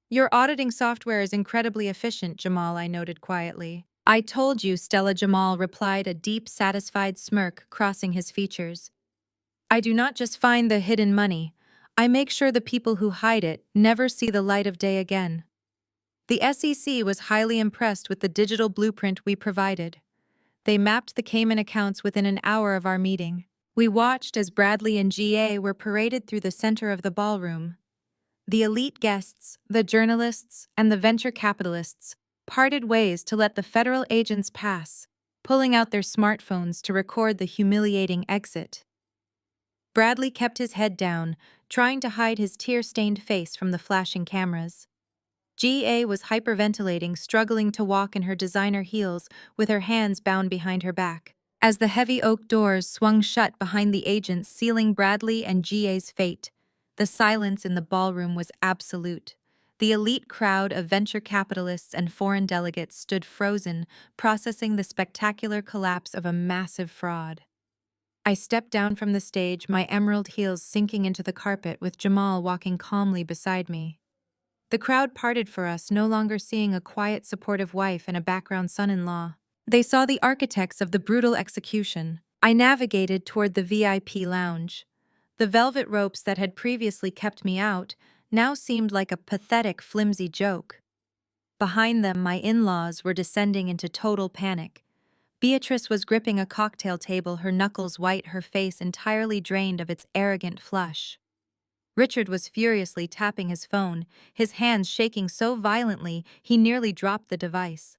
Your auditing software is incredibly efficient, Jamal, I noted quietly. I told you, Stella, Jamal replied, a deep, satisfied smirk crossing his features. I do not just find the hidden money, I make sure the people who hide it never see the light of day again. The SEC was highly impressed with the digital blueprint we provided. They mapped the Cayman accounts within an hour of our meeting. We watched as Bradley and GA were paraded through the center of the ballroom. The elite guests, the journalists, and the venture capitalists parted ways to let the federal agents pass, pulling out their smartphones to record the humiliating exit. Bradley kept his head down, trying to hide his tear-stained face from the flashing cameras. Ga was hyperventilating, struggling to walk in her designer heels with her hands bound behind her back. As the heavy oak doors swung shut behind the agents, sealing Bradley and Ga's fate, the silence in the ballroom was absolute. The elite crowd of venture capitalists and foreign delegates stood frozen, processing the spectacular collapse of a massive fraud. I stepped down from the stage, my emerald heels sinking into the carpet, with Jamal walking calmly beside me. The crowd parted for us, no longer seeing a quiet, supportive wife and a background son-in-law. They saw the architects of the brutal execution. I navigated toward the VIP lounge. The velvet ropes that had previously kept me out now seemed like a pathetic, flimsy joke. Behind them, my in-laws were descending into total panic. Beatrice was gripping a cocktail table, her knuckles white, her face entirely drained of its arrogant flush. Richard was furiously tapping his phone, his hands shaking so violently he nearly dropped the device.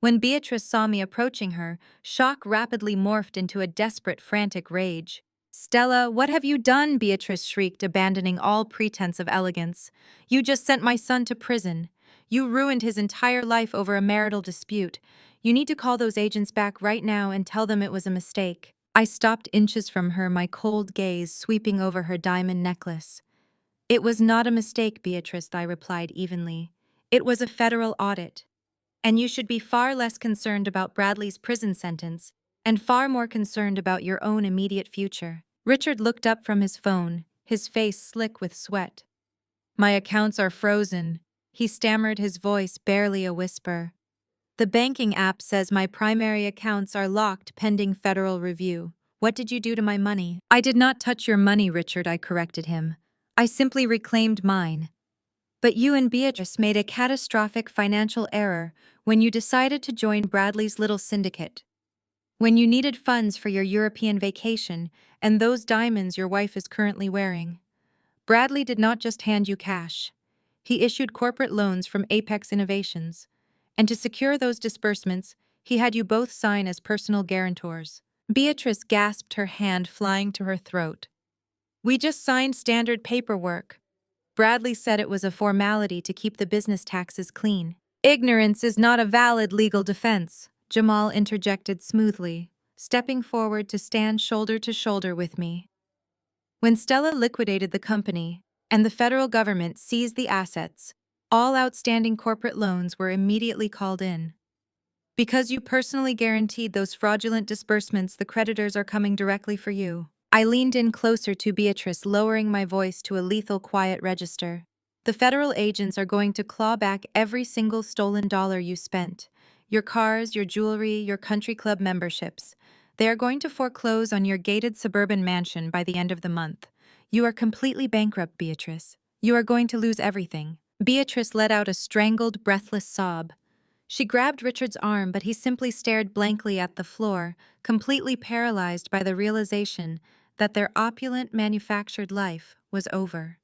When Beatrice saw me approaching her, shock rapidly morphed into a desperate, frantic rage. "Stella, what have you done?" Beatrice shrieked, abandoning all pretense of elegance. "You just sent my son to prison. You ruined his entire life over a marital dispute. You need to call those agents back right now and tell them it was a mistake." I stopped inches from her, my cold gaze sweeping over her diamond necklace. "It was not a mistake, Beatrice," I replied evenly. "It was a federal audit. And you should be far less concerned about Bradley's prison sentence and far more concerned about your own immediate future." Richard looked up from his phone, his face slick with sweat. "My accounts are frozen," he stammered, his voice barely a whisper. "The banking app says my primary accounts are locked pending federal review. What did you do to my money?" "I did not touch your money, Richard," I corrected him. "I simply reclaimed mine. But you and Beatrice made a catastrophic financial error when you decided to join Bradley's little syndicate. When you needed funds for your European vacation and those diamonds your wife is currently wearing. Bradley did not just hand you cash. He issued corporate loans from Apex Innovations. And to secure those disbursements, he had you both sign as personal guarantors." Beatrice gasped, her hand flying to her throat. "We just signed standard paperwork. Bradley said it was a formality to keep the business taxes clean." "Ignorance is not a valid legal defense," Jamal interjected smoothly, stepping forward to stand shoulder to shoulder with me. "When Stella liquidated the company and the federal government seized the assets, all outstanding corporate loans were immediately called in. Because you personally guaranteed those fraudulent disbursements, the creditors are coming directly for you." I leaned in closer to Beatrice, lowering my voice to a lethal quiet register. The federal agents are going to claw back every single stolen dollar you spent. Your cars, your jewelry, your country club memberships. They are going to foreclose on your gated suburban mansion by the end of the month. You are completely bankrupt, Beatrice. You are going to lose everything. Beatrice let out a strangled, breathless sob. She grabbed Richard's arm, but he simply stared blankly at the floor, completely paralyzed by the realization that their opulent, manufactured life was over.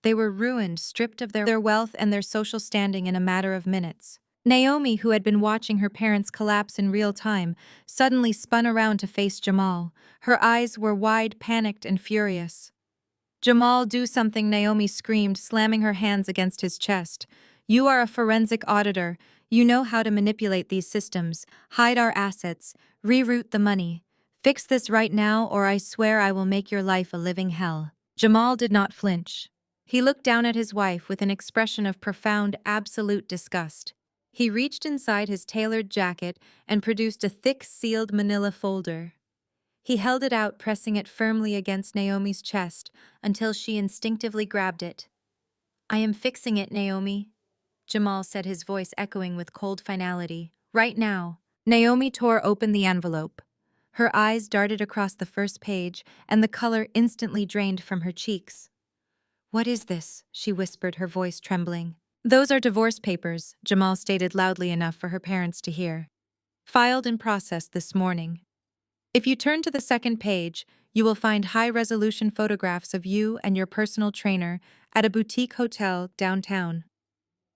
They were ruined, stripped of their wealth and their social standing in a matter of minutes. Naomi, who had been watching her parents collapse in real time, suddenly spun around to face Jamal. Her eyes were wide, panicked, and furious. "Jamal, do something," Naomi screamed, slamming her hands against his chest. "You are a forensic auditor. You know how to manipulate these systems, hide our assets, reroute the money. Fix this right now, or I swear I will make your life a living hell." Jamal did not flinch. He looked down at his wife with an expression of profound, absolute disgust. He reached inside his tailored jacket and produced a thick, sealed manila folder. He held it out, pressing it firmly against Naomi's chest until she instinctively grabbed it. "I am fixing it, Naomi," Jamal said, his voice echoing with cold finality. "Right now." Naomi tore open the envelope. Her eyes darted across the first page, and the color instantly drained from her cheeks. "What is this?" she whispered, her voice trembling. "Those are divorce papers," Jamal stated loudly enough for her parents to hear. "Filed and processed this morning. If you turn to the second page, you will find high-resolution photographs of you and your personal trainer at a boutique hotel downtown.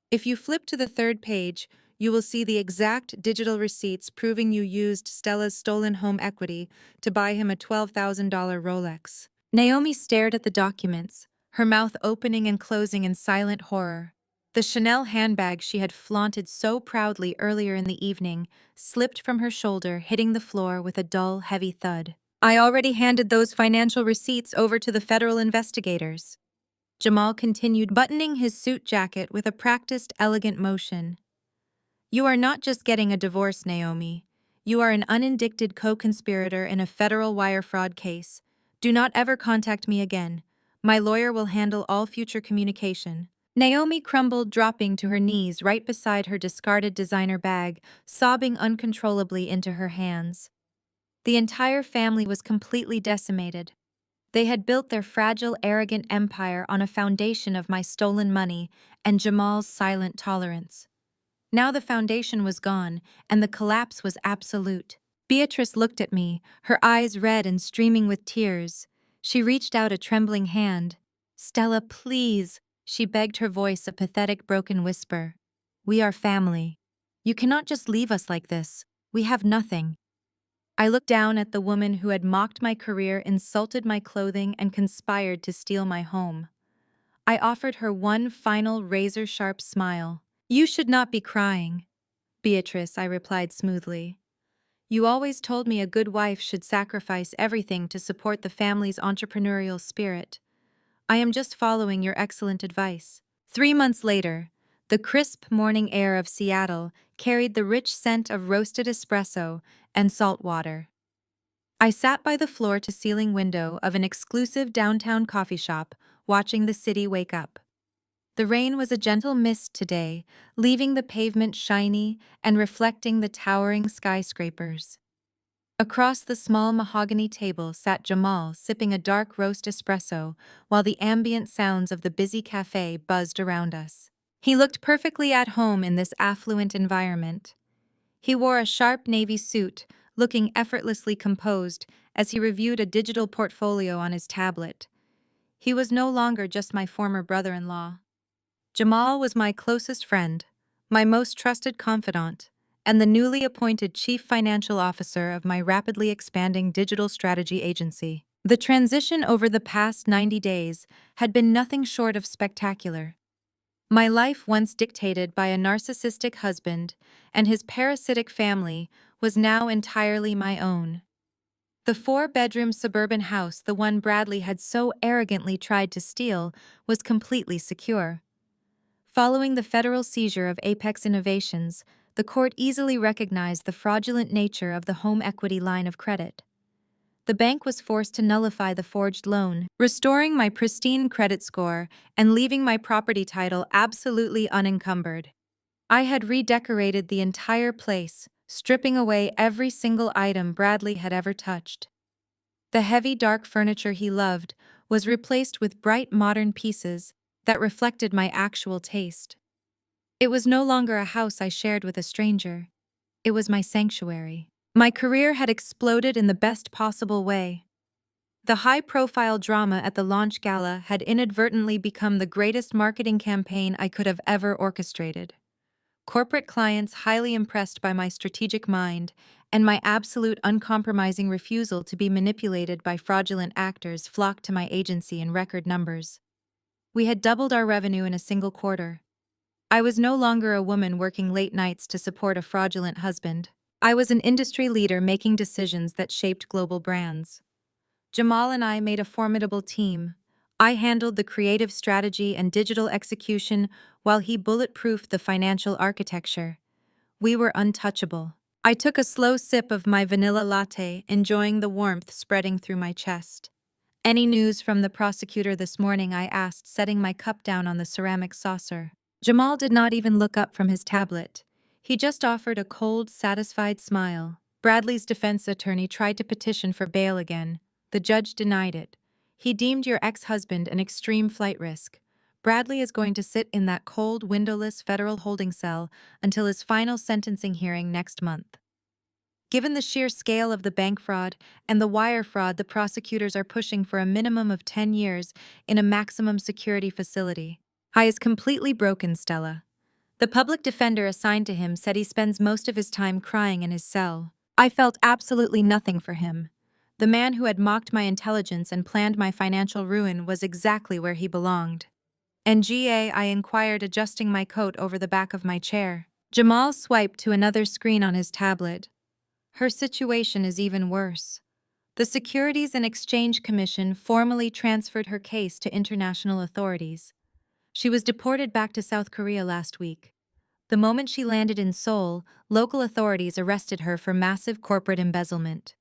If you flip to the third page, you will see the exact digital receipts proving you used Stella's stolen home equity to buy him a $12,000 Rolex." Naomi stared at the documents, her mouth opening and closing in silent horror. The Chanel handbag she had flaunted so proudly earlier in the evening slipped from her shoulder, hitting the floor with a dull, heavy thud. "I already handed those financial receipts over to the federal investigators," Jamal continued, buttoning his suit jacket with a practiced, elegant motion. "You are not just getting a divorce, Naomi. You are an unindicted co-conspirator in a federal wire fraud case. Do not ever contact me again. My lawyer will handle all future communication." Naomi crumbled, dropping to her knees right beside her discarded designer bag, sobbing uncontrollably into her hands. The entire family was completely decimated. They had built their fragile, arrogant empire on a foundation of my stolen money and Jamal's silent tolerance. Now the foundation was gone, and the collapse was absolute. Beatrice looked at me, her eyes red and streaming with tears. She reached out a trembling hand. "Stella, please," she begged, her voice a pathetic, broken whisper. "We are family. You cannot just leave us like this. We have nothing." I looked down at the woman who had mocked my career, insulted my clothing, and conspired to steal my home. I offered her one final razor-sharp smile. "You should not be crying, Beatrice," I replied smoothly. "You always told me a good wife should sacrifice everything to support the family's entrepreneurial spirit. I am just following your excellent advice." 3 months later, the crisp morning air of Seattle carried the rich scent of roasted espresso and salt water. I sat by the floor-to-ceiling window of an exclusive downtown coffee shop, watching the city wake up. The rain was a gentle mist today, leaving the pavement shiny and reflecting the towering skyscrapers. Across the small mahogany table sat Jamal, sipping a dark roast espresso, while the ambient sounds of the busy cafe buzzed around us. He looked perfectly at home in this affluent environment. He wore a sharp navy suit, looking effortlessly composed as he reviewed a digital portfolio on his tablet. He was no longer just my former brother-in-law. Jamal was my closest friend, my most trusted confidant, and the newly appointed chief financial officer of my rapidly expanding digital strategy agency. The transition over the past 90 days had been nothing short of spectacular. My life, once dictated by a narcissistic husband and his parasitic family, was now entirely my own. The 4-bedroom suburban house, the one Bradley had so arrogantly tried to steal, was completely secure. Following the federal seizure of Apex Innovations, the court easily recognized the fraudulent nature of the home equity line of credit. The bank was forced to nullify the forged loan, restoring my pristine credit score and leaving my property title absolutely unencumbered. I had redecorated the entire place, stripping away every single item Bradley had ever touched. The heavy, dark furniture he loved was replaced with bright, modern pieces that reflected my actual taste. It was no longer a house I shared with a stranger. It was my sanctuary. My career had exploded in the best possible way. The high-profile drama at the launch gala had inadvertently become the greatest marketing campaign I could have ever orchestrated. Corporate clients, highly impressed by my strategic mind and my absolute uncompromising refusal to be manipulated by fraudulent actors, flocked to my agency in record numbers. We had doubled our revenue in a single quarter. I was no longer a woman working late nights to support a fraudulent husband. I was an industry leader making decisions that shaped global brands. Jamal and I made a formidable team. I handled the creative strategy and digital execution while he bulletproofed the financial architecture. We were untouchable. I took a slow sip of my vanilla latte, enjoying the warmth spreading through my chest. "Any news from the prosecutor this morning?" I asked, setting my cup down on the ceramic saucer. Jamal did not even look up from his tablet. He just offered a cold, satisfied smile. "Bradley's defense attorney tried to petition for bail again. The judge denied it. He deemed your ex-husband an extreme flight risk. Bradley is going to sit in that cold, windowless federal holding cell until his final sentencing hearing next month." Given the sheer scale of the bank fraud and the wire fraud, the prosecutors are pushing for a minimum of 10 years in a maximum security facility. "I is completely broken, Stella." The public defender assigned to him said he spends most of his time crying in his cell. I felt absolutely nothing for him. The man who had mocked my intelligence and planned my financial ruin was exactly where he belonged. "NGA?" I inquired, adjusting my coat over the back of my chair. Jamal swiped to another screen on his tablet. "Her situation is even worse. The Securities and Exchange Commission formally transferred her case to international authorities. She was deported back to South Korea last week. The moment she landed in Seoul, local authorities arrested her for massive corporate embezzlement.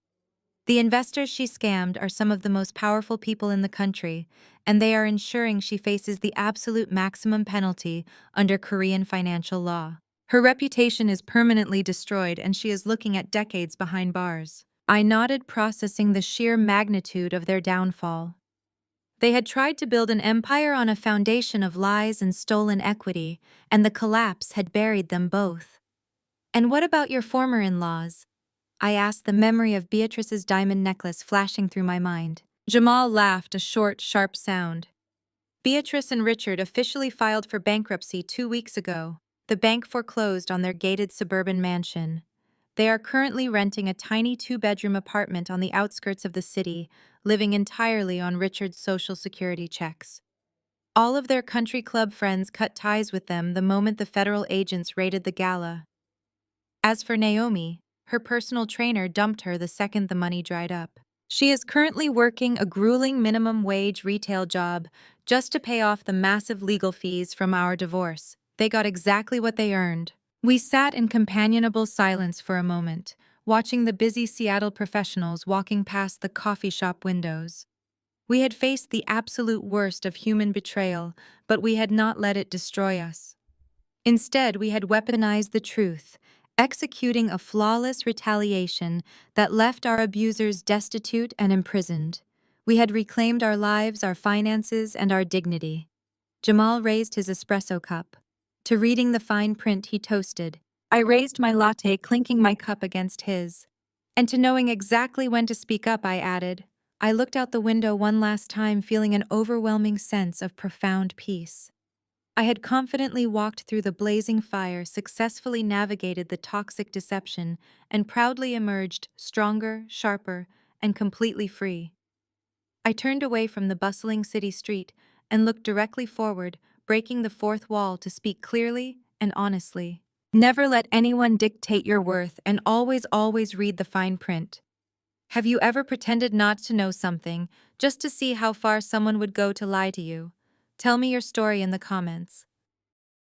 The investors she scammed are some of the most powerful people in the country, and they are ensuring she faces the absolute maximum penalty under Korean financial law. Her reputation is permanently destroyed, and she is looking at decades behind bars." I nodded, processing the sheer magnitude of their downfall. They had tried to build an empire on a foundation of lies and stolen equity, and the collapse had buried them both. "And what about your former in-laws?" I asked, the memory of Beatrice's diamond necklace flashing through my mind. Jamal laughed, a short, sharp sound. "Beatrice and Richard officially filed for bankruptcy 2 weeks ago. The bank foreclosed on their gated suburban mansion. They are currently renting a tiny 2-bedroom apartment on the outskirts of the city, living entirely on Richard's Social Security checks. All of their country club friends cut ties with them the moment the federal agents raided the gala. As for Naomi, her personal trainer dumped her the second the money dried up. She is currently working a grueling minimum wage retail job just to pay off the massive legal fees from our divorce. They got exactly what they earned." We sat in companionable silence for a moment, watching the busy Seattle professionals walking past the coffee shop windows. We had faced the absolute worst of human betrayal, but we had not let it destroy us. Instead, we had weaponized the truth, executing a flawless retaliation that left our abusers destitute and imprisoned. We had reclaimed our lives, our finances, and our dignity. Jamal raised his espresso cup. To reading the fine print, he toasted. I raised my latte, clinking my cup against his. "And to knowing exactly when to speak up," I added. I looked out the window one last time, feeling an overwhelming sense of profound peace. I had confidently walked through the blazing fire, successfully navigated the toxic deception, and proudly emerged stronger, sharper, and completely free. I turned away from the bustling city street and looked directly forward, breaking the fourth wall to speak clearly and honestly. Never let anyone dictate your worth, and always, always read the fine print. Have you ever pretended not to know something just to see how far someone would go to lie to you? Tell me your story in the comments.